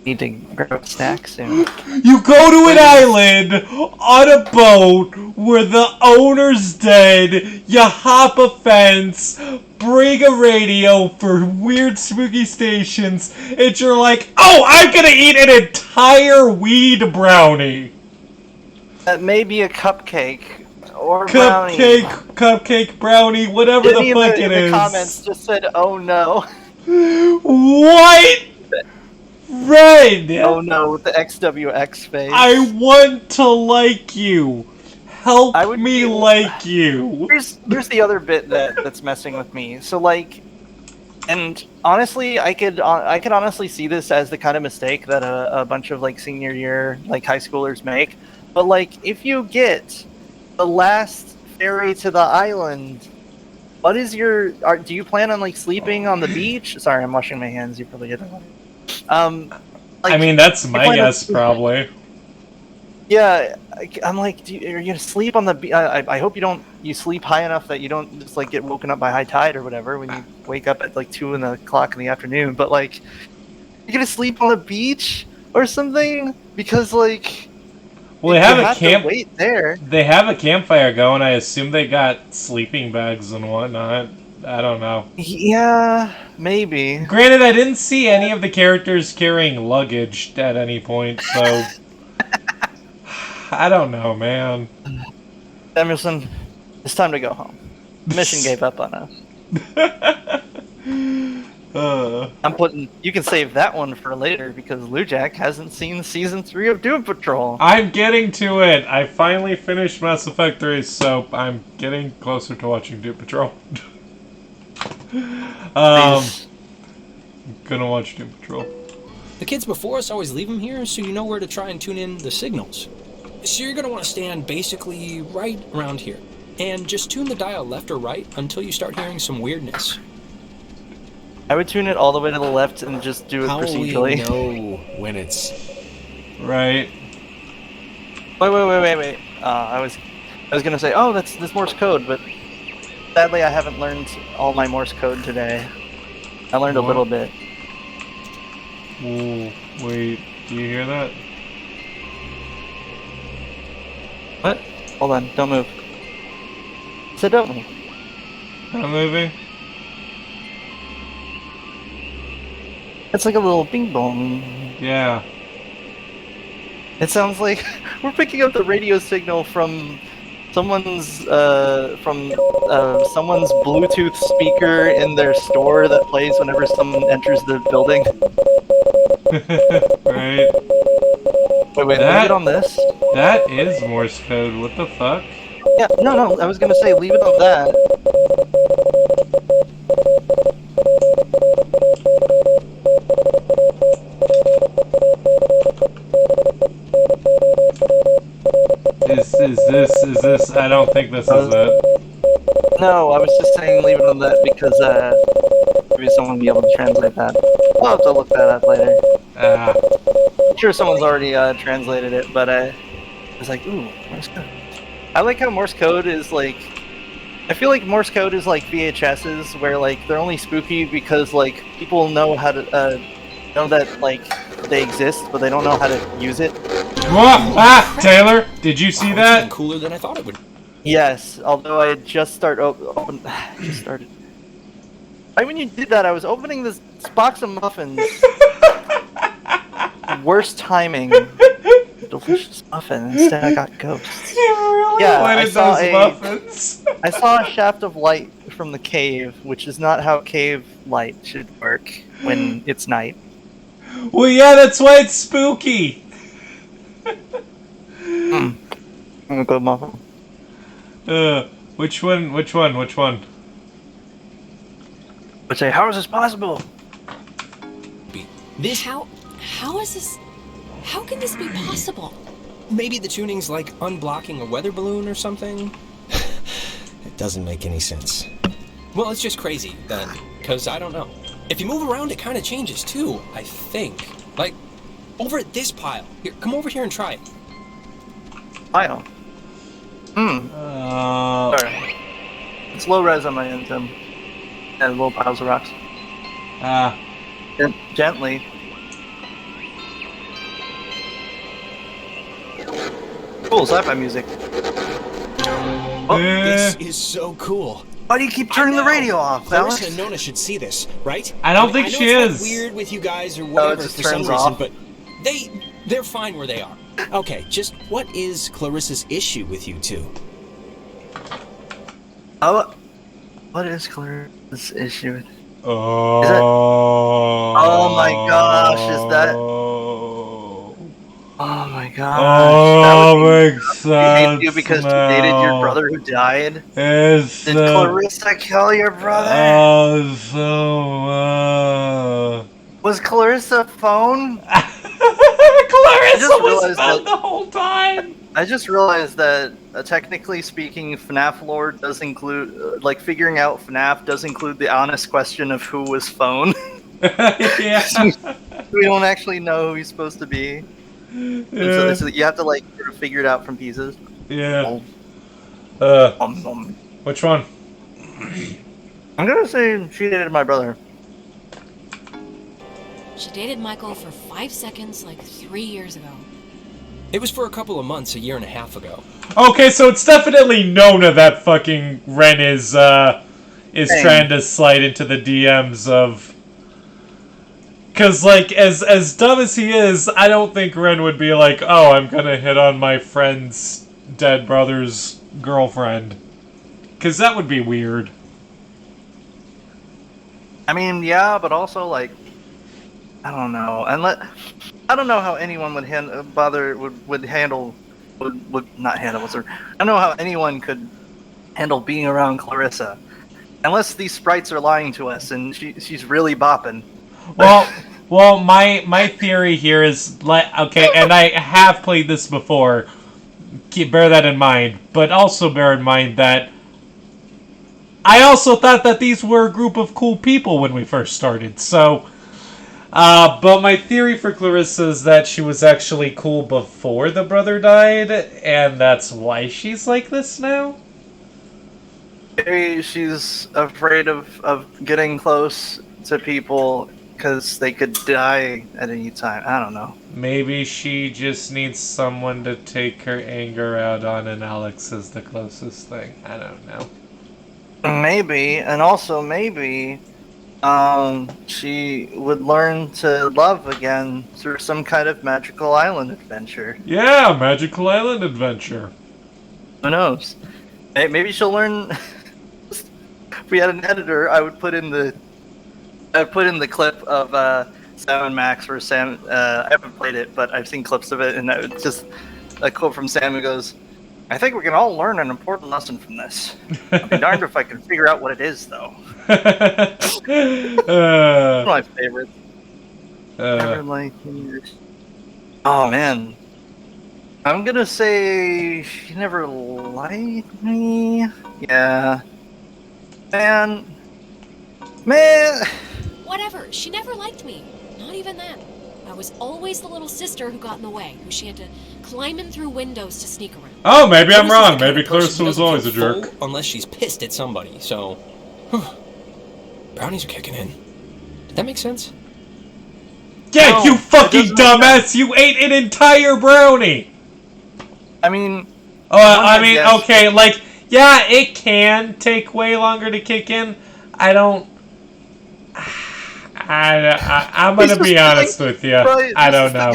Need to grab a snack soon. you go to an island on a boat where the owner's dead. You hop a fence, bring a radio for weird spooky stations, and you're like, "Oh, I'm gonna eat an entire weed brownie." That may be a cupcake or brownie. Cupcake, brownie, whatever Any the fuck in it is. the comments just said, "Oh no." What? Red! Oh no, with the XWX face. I want to like you. Help I would me be- like you. Here's the other bit that's messing with me. So like, and honestly, I could honestly see this as the kind of mistake that a bunch of like senior year like high schoolers make. But like, if you get the last ferry to the island, what is do you plan on like sleeping on the beach? Sorry, I'm washing my hands. You probably didn't. Like, I mean, that's my plan on guess, probably. Yeah, I'm like, are you gonna sleep on the beach? I hope you sleep high enough that you don't just like get woken up by high tide or whatever when you wake up at like 2:00 in the afternoon. But like, you're gonna sleep on the beach or something because like, Well, they you have a camp. to wait there. They have a campfire going. I assume they got sleeping bags and whatnot. I don't know. Yeah, maybe. Granted, I didn't see any of the characters carrying luggage at any point, so I don't know, man. Samuelson, it's time to go home. The mission gave up on us. You can save that one for later because Lujack hasn't seen season 3 of Doom Patrol. I'm getting to it. I finally finished Mass Effect 3, so I'm getting closer to watching Doom Patrol. Please. Gonna watch Doom Patrol. The kids before us always leave them here so you know where to try and tune in the signals. So you're going to want to stand basically right around here. And just tune the dial left or right until you start hearing some weirdness. I would tune it all the way to the left and just do it How will we procedurally. know when it's... Right. Wait. I was gonna say, oh, that's Morse code, but sadly I haven't learned all my Morse code today. I learned a little bit. Ooh, wait, do you hear that? What? Hold on, don't move. So don't move. Not moving? It's like a little bing bong. Yeah. It sounds like we're picking up the radio signal from someone's Bluetooth speaker in their store that plays whenever someone enters the building. Right. Wait, leave That- it on this? That is Morse code. What the fuck? Yeah, no, I was gonna say leave it on that. Is this? I don't think this is it. No, I was just saying leave it on that because maybe someone will be able to translate that. I'll have to look that up later. Ah. I'm sure someone's already translated it, but I was like, ooh, Morse code. I like how Morse code is like. I feel like Morse code is like VHSs, where like they're only spooky because like people know how to know that like they exist, but they don't know how to use it. Taylor, did you see Wow, it's that? even cooler than I thought it would. Yes, although I had just started. Right when you did that, I was opening this box of muffins. Worst timing. Delicious muffin. Instead, I got ghosts. You really Yeah, wanted those muffins. I saw a shaft of light from the cave, which is not how cave light should work when it's night. Well, yeah, that's why it's spooky. I'm gonna go muffin. Which one? Which one? Which one? But say, how is this possible? This How is this? How can this be possible? maybe the tuning's like unblocking a weather balloon or something. It doesn't make any sense. Well, it's just crazy then, because I don't know. If you move around, it kind of changes too, I think. Like, over at this pile. Here, come over here and try it. Pile. Sorry. It's low res on my end, Tim. And little piles of rocks. Gently. Cool sci-fi music. This is so cool. Why do you keep turning the radio off, Clarissa Alex? and Nona should see this, right? I don't think know she it's, is. Like, weird with you guys or it whatever just for some turns reason, off. but they're fine where they are. Okay, just what is Clarissa's issue with you two? Oh, what is Clarissa's issue? Oh. Is it? Oh my gosh, is that? Oh my gosh. Oh, that makes would hate sense you because you dated your brother who died. It's Did Clarissa kill your brother? Oh, so. Was Clarissa phone? Clarissa was realized phone that- the whole time. I just realized that, technically speaking, FNAF lore does include, like, figuring out FNAF does include the honest question of who was phone. Yeah. We don't actually know who he's supposed to be. Yeah. So you have to, like, sort of figure it out from pieces. Yeah. Oh. Which one? I'm gonna say she dated my brother. She dated Michael for 5 seconds, like 3 years ago. It was for a couple of months, a year and a half ago. Okay, so it's definitely Nona that fucking Ren is Dang. trying to slide into the DMs of. Cause like as dumb as he is, I don't think Ren would be like, oh, I'm gonna hit on my friend's dead brother's girlfriend. Cause that would be weird. I mean, yeah, but also, like, I don't know. I don't know how anyone would handle. I don't know how anyone could handle being around Clarissa, unless these sprites are lying to us and she's really bopping. Well, my theory here is okay, and I have played this before. Bear that in mind, but also bear in mind that I also thought that these were a group of cool people when we first started. So, but my theory for Clarissa is that she was actually cool before the brother died, and that's why she's like this now. Maybe she's afraid of getting close to people because they could die at any time. I don't know. Maybe she just needs someone to take her anger out on, and Alex is the closest thing. I don't know. Maybe, and also maybe, she would learn to love again through some kind of magical island adventure. Yeah, Magical Island Adventure. Who knows? Maybe she'll learn. If we had an editor, I would put in the clip of Sam and Max, where Sam, I haven't played it, but I've seen clips of it, and it's just a quote from Sam who goes, "I think we can all learn an important lesson from this. I'll be darned if I can figure out what it is, though." One of my favorites. Never like yours. Oh man, I'm gonna say she never liked me. Yeah, man. Whatever. She never liked me. Not even then. I was always the little sister who got in the way, who she had to climb in through windows to sneak around. Oh, maybe I'm This is wrong. the kind Maybe of person Clarissa who was doesn't always a feel jerk. full unless she's pissed at somebody. So, whew. Brownies are kicking in. Did that make sense? Yeah, No, you it fucking doesn't make dumbass! You ate an entire brownie! I mean, I mean, yes. okay, like, yeah, it can take way longer to kick in. I don't... I'm gonna be honest with you. Right, I don't This know.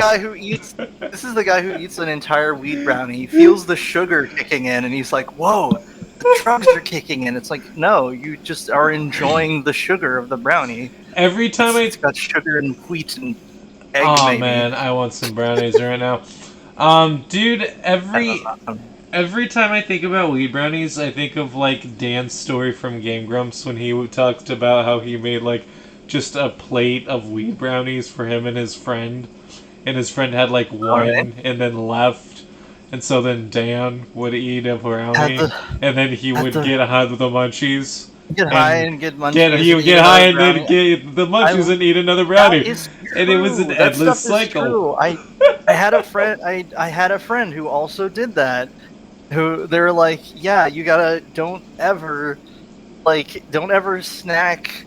is the guy who eats an entire weed brownie. He feels the sugar kicking in, and he's like, "Whoa, the drugs are kicking in." It's like, no, you just are enjoying the sugar of the brownie. Every time It's got sugar and wheat and egg. Oh maybe. man, I want some brownies right now. Dude, every time I think about weed brownies, I think of like Dan's story from Game Grumps when he talked about how he made like just a plate of weed brownies for him and his friend, and his friend had like one and then left, and so then Dan would eat a brownie, and then he would get high with the munchies. Get high and get munchies. He would get high and then get the munchies and eat another brownie. That is and it was an true. endless That stuff is cycle. true. I had a friend. I had a friend who also did that. Who they were like, yeah, you gotta don't ever snack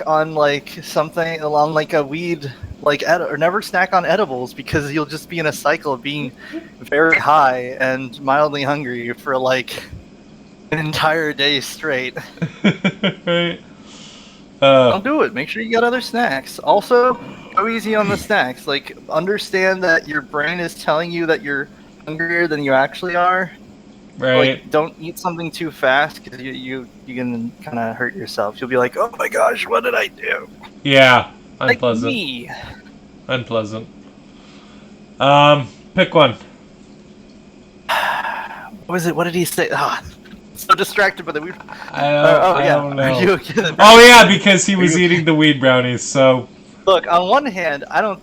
on like something along like a weed or never snack on edibles because you'll just be in a cycle of being very high and mildly hungry for like an entire day straight. Right. Don't do it. Make sure you got other snacks. Also, go easy on the snacks. Like, understand that your brain is telling you that you're hungrier than you actually are. Right. Like, don't eat something too fast because you can kind of hurt yourself. You'll be like, oh my gosh, what did I do? Yeah. Unpleasant. Like me. Unpleasant. Pick one. What was it? What did he say? Ah, so distracted by the weed. I don't know. Are you okay? Oh yeah, because he was eating the weed brownies. So Look, on one hand, I don't.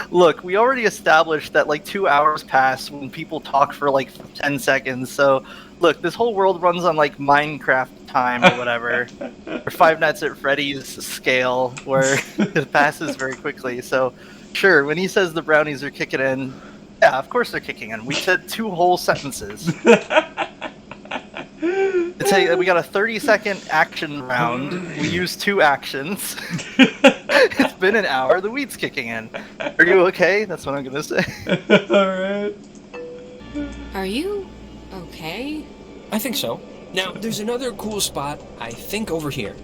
Look, we already established that like 2 hours pass when people talk for like 10 seconds. So, look, this whole world runs on like Minecraft time or whatever, or Five Nights at Freddy's scale, where it passes very quickly. So, sure, when he says the brownies are kicking in, yeah, of course they're kicking in. We said 2 whole sentences. We got a 30-second action round. We used 2 actions. It's been an hour. The weed's kicking in. Are you okay? That's what I'm gonna say. Alright. Are you okay? I think so. Now, there's another cool spot, I think over here.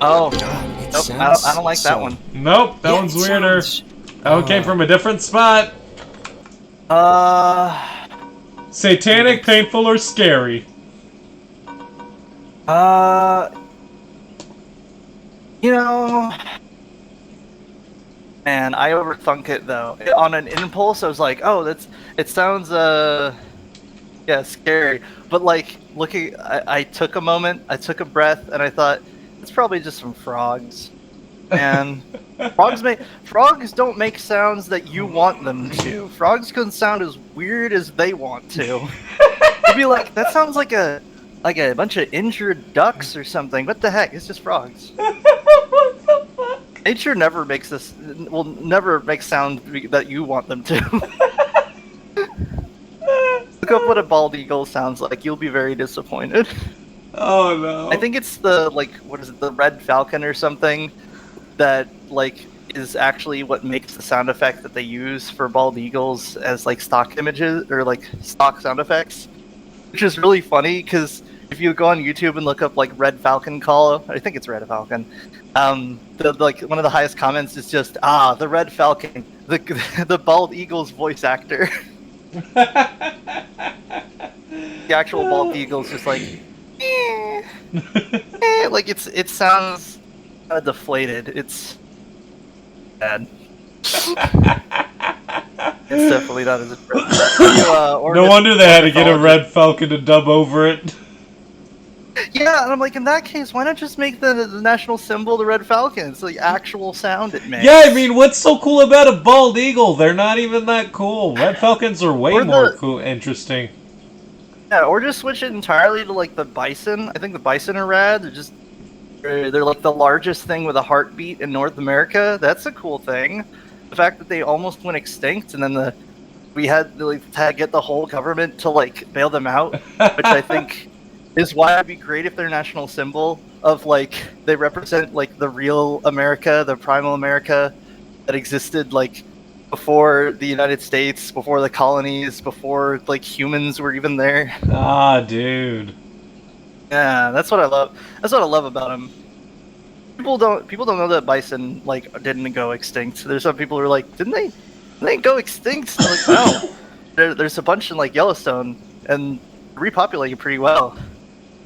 Oh, God, nope, I don't like that one. Nope, that one's weirder. That one came from a different spot. Satanic, painful, or scary? Man, I overthunk it though. On an impulse, I was like, "Oh, it sounds scary." But like looking, I took a moment, I took a breath, and I thought it's probably just some frogs. And frogs don't make sounds that you want them to. Frogs can sound as weird as they want to. You'd be like, that sounds like a bunch of injured ducks or something. What the heck? It's just frogs. Nature never will never make sound that you want them to. Look up what a bald eagle sounds like. You'll be very disappointed. Oh no. I think it's the the red falcon or something that is actually what makes the sound effect that they use for bald eagles as stock images or stock sound effects, which is really funny because if you go on YouTube and look up like Red Falcon call, I think it's Red Falcon. Like one of the highest comments is just the Red Falcon, the bald eagle's voice actor. The actual bald eagle's just like, like it sounds kind of deflated. It's bad. It's definitely not as impressive. No wonder they had to get a Red Falcon to dub over it. Yeah, and I'm like, in that case, why not just make the national symbol the Red Falcon? It's the actual sound it makes. Yeah, I mean, what's so cool about a bald eagle? They're not even that cool. Red Falcons are way more cool, interesting. Yeah, or just switch it entirely to like the bison. I think the bison are rad. They're like the largest thing with a heartbeat in North America. That's a cool thing. The fact that they almost went extinct, and then we had to get the whole government to like bail them out, which I think is why it'd be great if their national symbol of like they represent like the real America, the primal America that existed like before the United States, before the colonies, before like humans were even there. Ah, dude. Yeah, that's what I love. That's what I love about them. People don't know that bison like didn't go extinct. There's some people who are like, didn't they go extinct? I'm like, no. There's a bunch in like Yellowstone and repopulating pretty well.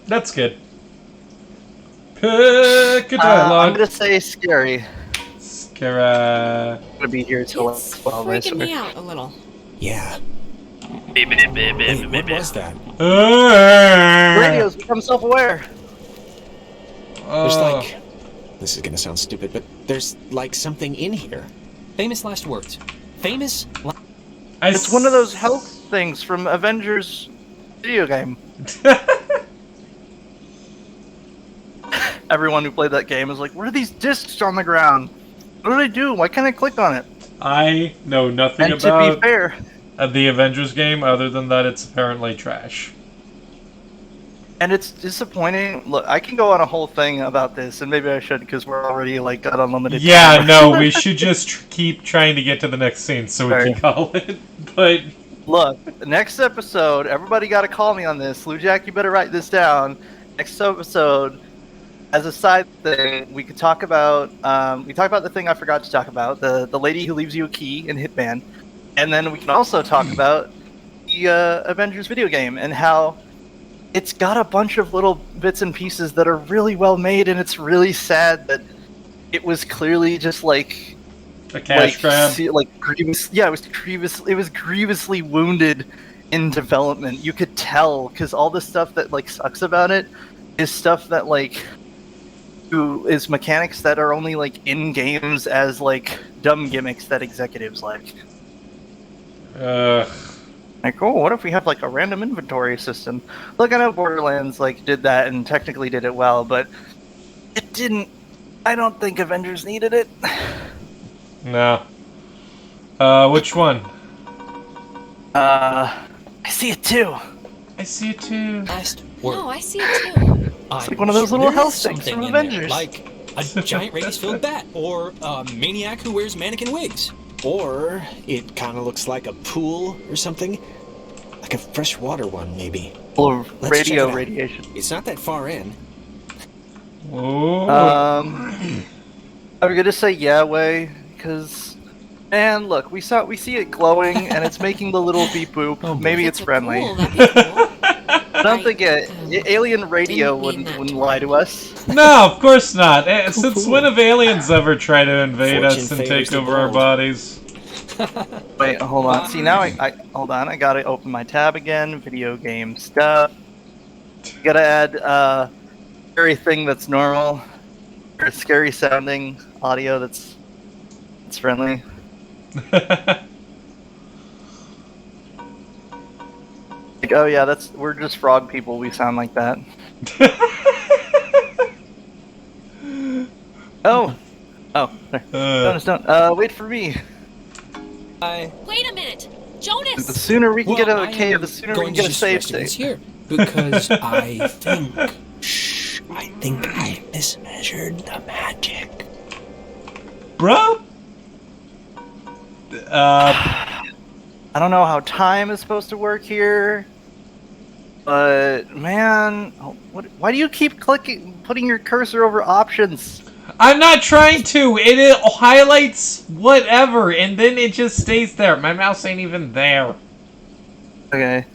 That's good. Pick a dialogue. I'm gonna say scary. Scary. I'm gonna be here till like It's 12. freaking me out a little. Yeah. Wait, what was that? Radio's become self-aware. There's like... This is gonna sound stupid, but there's like something in here. Famous last words. Famous. It's one of those health things from Avengers video game. Everyone who played that game is like, what are these discs on the ground? What do they do? Why can't I click on it? I know nothing and about to be fair, the Avengers game other than that it's apparently trash. And it's disappointing. Look, I can go on a whole thing about this, and maybe I should because we're already like got unlimited Yeah, time. no, we should just keep trying to get to the next scene so we can call it. But look, next episode, everybody got to call me on this. Lou Jack, you better write this down. Next episode, as a side thing, we could talk about the thing I forgot to talk about, the lady who leaves you a key in Hitman, and then we can also talk about the Avengers video game and how it's got a bunch of little bits and pieces that are really well made, and it's really sad that it was clearly just like a cash grab. It was grievously wounded in development. You could tell because all the stuff that like sucks about it is stuff that like is mechanics that are only like in games as like dumb gimmicks that executives like. Like, oh, what if we have like a random inventory system? Look, I know Borderlands like did that and technically did it well, but it didn't. I don't think Avengers needed it. No. Which one? I see it too. I see it too. Last word. No, I see it too. It's like one of those little health things from Avengers. There, like a giant rabies-filled bat, or a maniac who wears mannequin wigs. Or it kind of looks like a pool or something. Like a freshwater one, maybe. Full of Let's check it out. radiation. It's not that far in. Oh. I'm gonna say yeah way because, and look, we see it glowing and it's making the little beep boop. Maybe it's friendly. Cool, that'd be cool. I don't think alien radio wouldn't lie to us. No, of course not. Since when have aliens ever tried to invade us and take over our bodies? Wait, hold on. See, now I hold on. I gotta open my tab again. Video game stuff. Gotta add everything that's normal, or scary sounding audio that's friendly. Like, oh yeah, we're just frog people. We sound like that. Oh, don't. Wait for me. Wait a minute, Jonas. The sooner we can get out of the cave, the sooner we can get a safe state. Here because I think I mismeasured the magic. Bro? I don't know how time is supposed to work here. But man, why do you keep putting your cursor over options? I'm not trying to. It highlights whatever, and then it just stays there. My mouse ain't even there. Okay.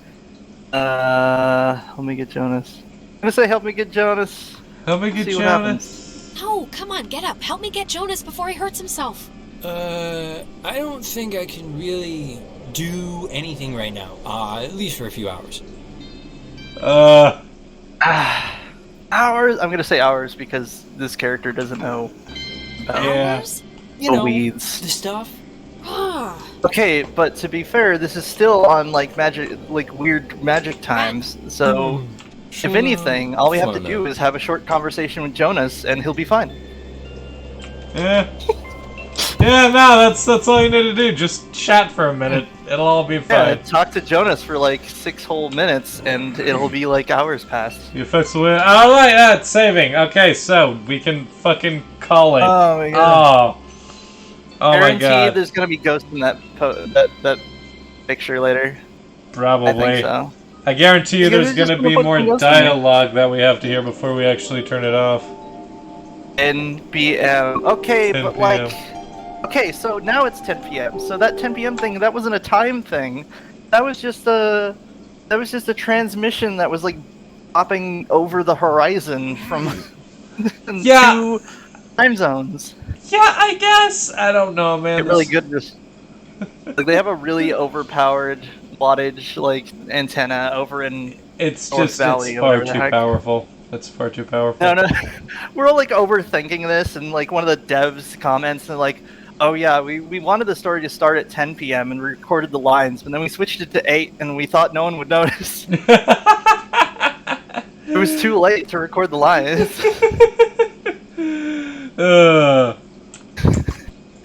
Help me get Jonas. I'm gonna say help me get Jonas. Help me get See what Jonas. No, come on, get up. Help me get Jonas before he hurts himself. I don't think I can really do anything right now. At least for a few hours. Hours? I'm gonna say hours because this character doesn't know about Hours? You know, weeds. the stuff. Ah. Okay, but to be fair, this is still on like magic, like weird magic times. So, if anything, all we have to do is have a short conversation with Jonas, and he'll be fine. Yeah. Yeah, no, that's all you need to do. Just chat for a minute. It'll all be Yeah, fine. talk to Jonas for like 6 whole minutes, and it'll be like hours past. You fix the win. Alright, that's saving. Okay, so we can fucking call it. Oh my god. Oh my Guaranteed god. there's gonna be ghosts in that that picture later. Probably. I think so. I guarantee you Yeah, there's they're just gonna be gonna put more some ghosts in there. dialogue that we have to hear before we actually turn it off. NPM. Okay, 10 but PM. like... Okay, so now it's 10 p.m. So that 10 p.m. thing, that wasn't a time thing. That was just a... That was just a transmission that was like popping over the horizon from Yeah. 2 time zones. Yeah, I guess. I don't know, man. Get really good. Like they have a really overpowered wattage like antenna over in It's North just Valley it's or far whatever the too heck. powerful. It's far too powerful. No, we're all like overthinking this, and like one of the devs comments and like, oh yeah, we wanted the story to start at 10 p.m. and we recorded the lines, but then we switched it to 8, and we thought no one would notice. It was too late to record the lines.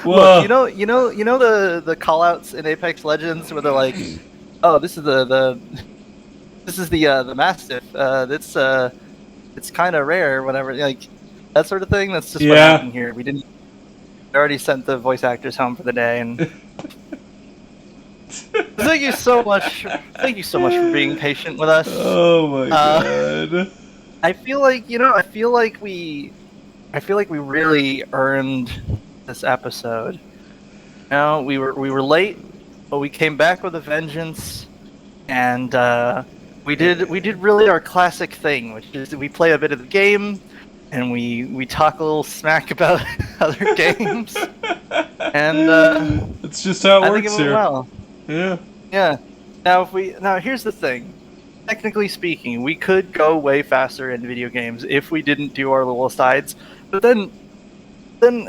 Well, Look, you know the callouts in Apex Legends where they're like, oh, this is the Mastiff. It's kind of rare, whatever, like that sort of thing. That's just what happened here. We already sent the voice actors home for the day, and thank you so much. Thank you so much for being patient with us. Oh my god. I feel like we really earned this episode. You know, we were late, but we came back with a vengeance, and we did really our classic thing, which is we play a bit of the game, and we talk a little smack about other games, and it's just how it I works think it went here. well. Yeah. Yeah. Now here's the thing. Technically speaking, we could go way faster in video games if we didn't do our little asides. But then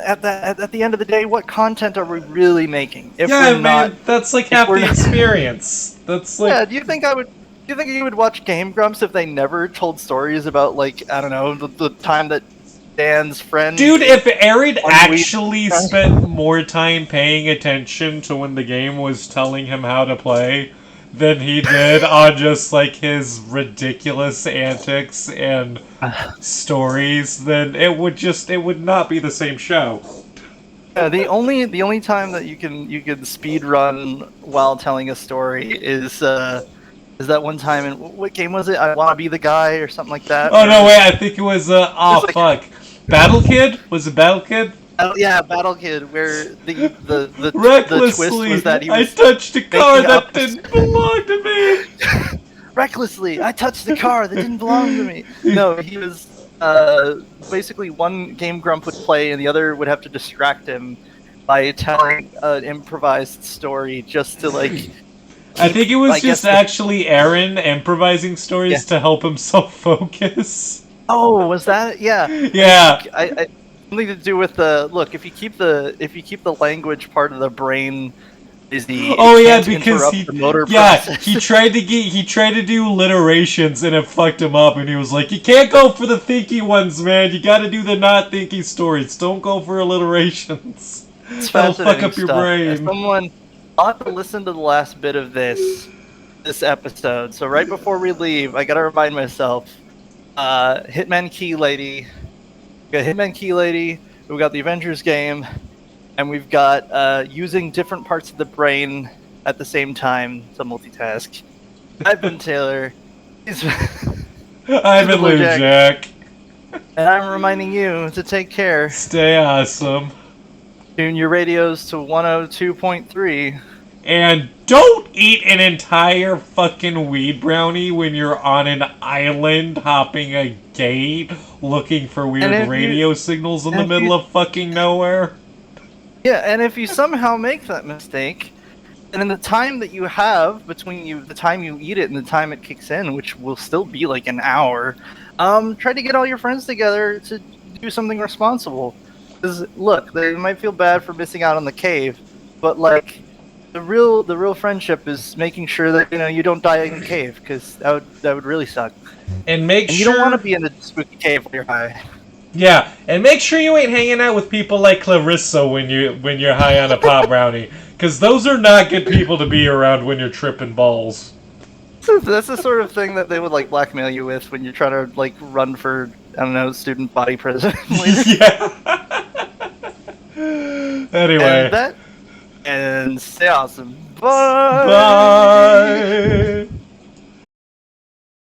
at the end of the day, what content are we really making? If Yeah, we're man, not, that's like half the experience. That's like yeah. Do you think you would watch Game Grumps if they never told stories about, like, I don't know, the time that Dan's friend... Dude, if Aaron actually week- spent more time paying attention to when the game was telling him how to play than he did on just, like, his ridiculous antics and stories, then it would not be the same show. Yeah, the only time that you can speed run while telling a story is that one time in what game was it? I Want to Be the Guy or something like that. Oh no, wait! I think it was like- fuck, Battle Kid? Was it Battle Kid? Yeah, Battle Kid, where the twist Recklessly, was that he I was touched a car making that up- didn't belong to me. recklessly. I touched the car that didn't belong to me. No, he was basically one Game Grump would play and the other would have to distract him by telling an improvised story just to like. I think it was I just guess actually Aaron improvising stories to help himself focus. Oh, was that? Yeah. Yeah. I something to do with the look. If you keep the language part of the brain busy. Oh it yeah, can't because interrupt the motor he process. tried to do alliterations and it fucked him up, and he was like, "You can't go for the thinky ones, man. You got to do the not thinky stories. Don't go for alliterations. It's That'll fuck fascinating up your stuff. brain." As someone, I'll have to listen to the last bit of this episode. So right before we leave, I gotta remind myself. Hitman Key Lady. We got Hitman Key Lady. We got the Avengers game, and we've got using different parts of the brain at the same time to multitask. I've been Taylor. I'm in Lou Jack. And I'm reminding you to take care. Stay awesome. Tune your radios to 102.3. And don't eat an entire fucking weed brownie when you're on an island hopping a gate looking for weird radio signals in the middle of fucking nowhere. Yeah, and if you somehow make that mistake, then in the time that you have between the time you eat it and the time it kicks in, which will still be like an hour, try to get all your friends together to do something responsible. Because look, they might feel bad for missing out on the cave, but like the real friendship is making sure that you don't die in the cave, because that would really suck. And make sure you don't want to be in the spooky cave when you're high. Yeah, and make sure you ain't hanging out with people like Clarissa when you're high on a pop brownie, because those are not good people to be around when you're tripping balls. That's the sort of thing that they would like blackmail you with when you're trying to like run for, I don't know, student body president. Yeah. Anyway. And stay awesome. Bye. Bye.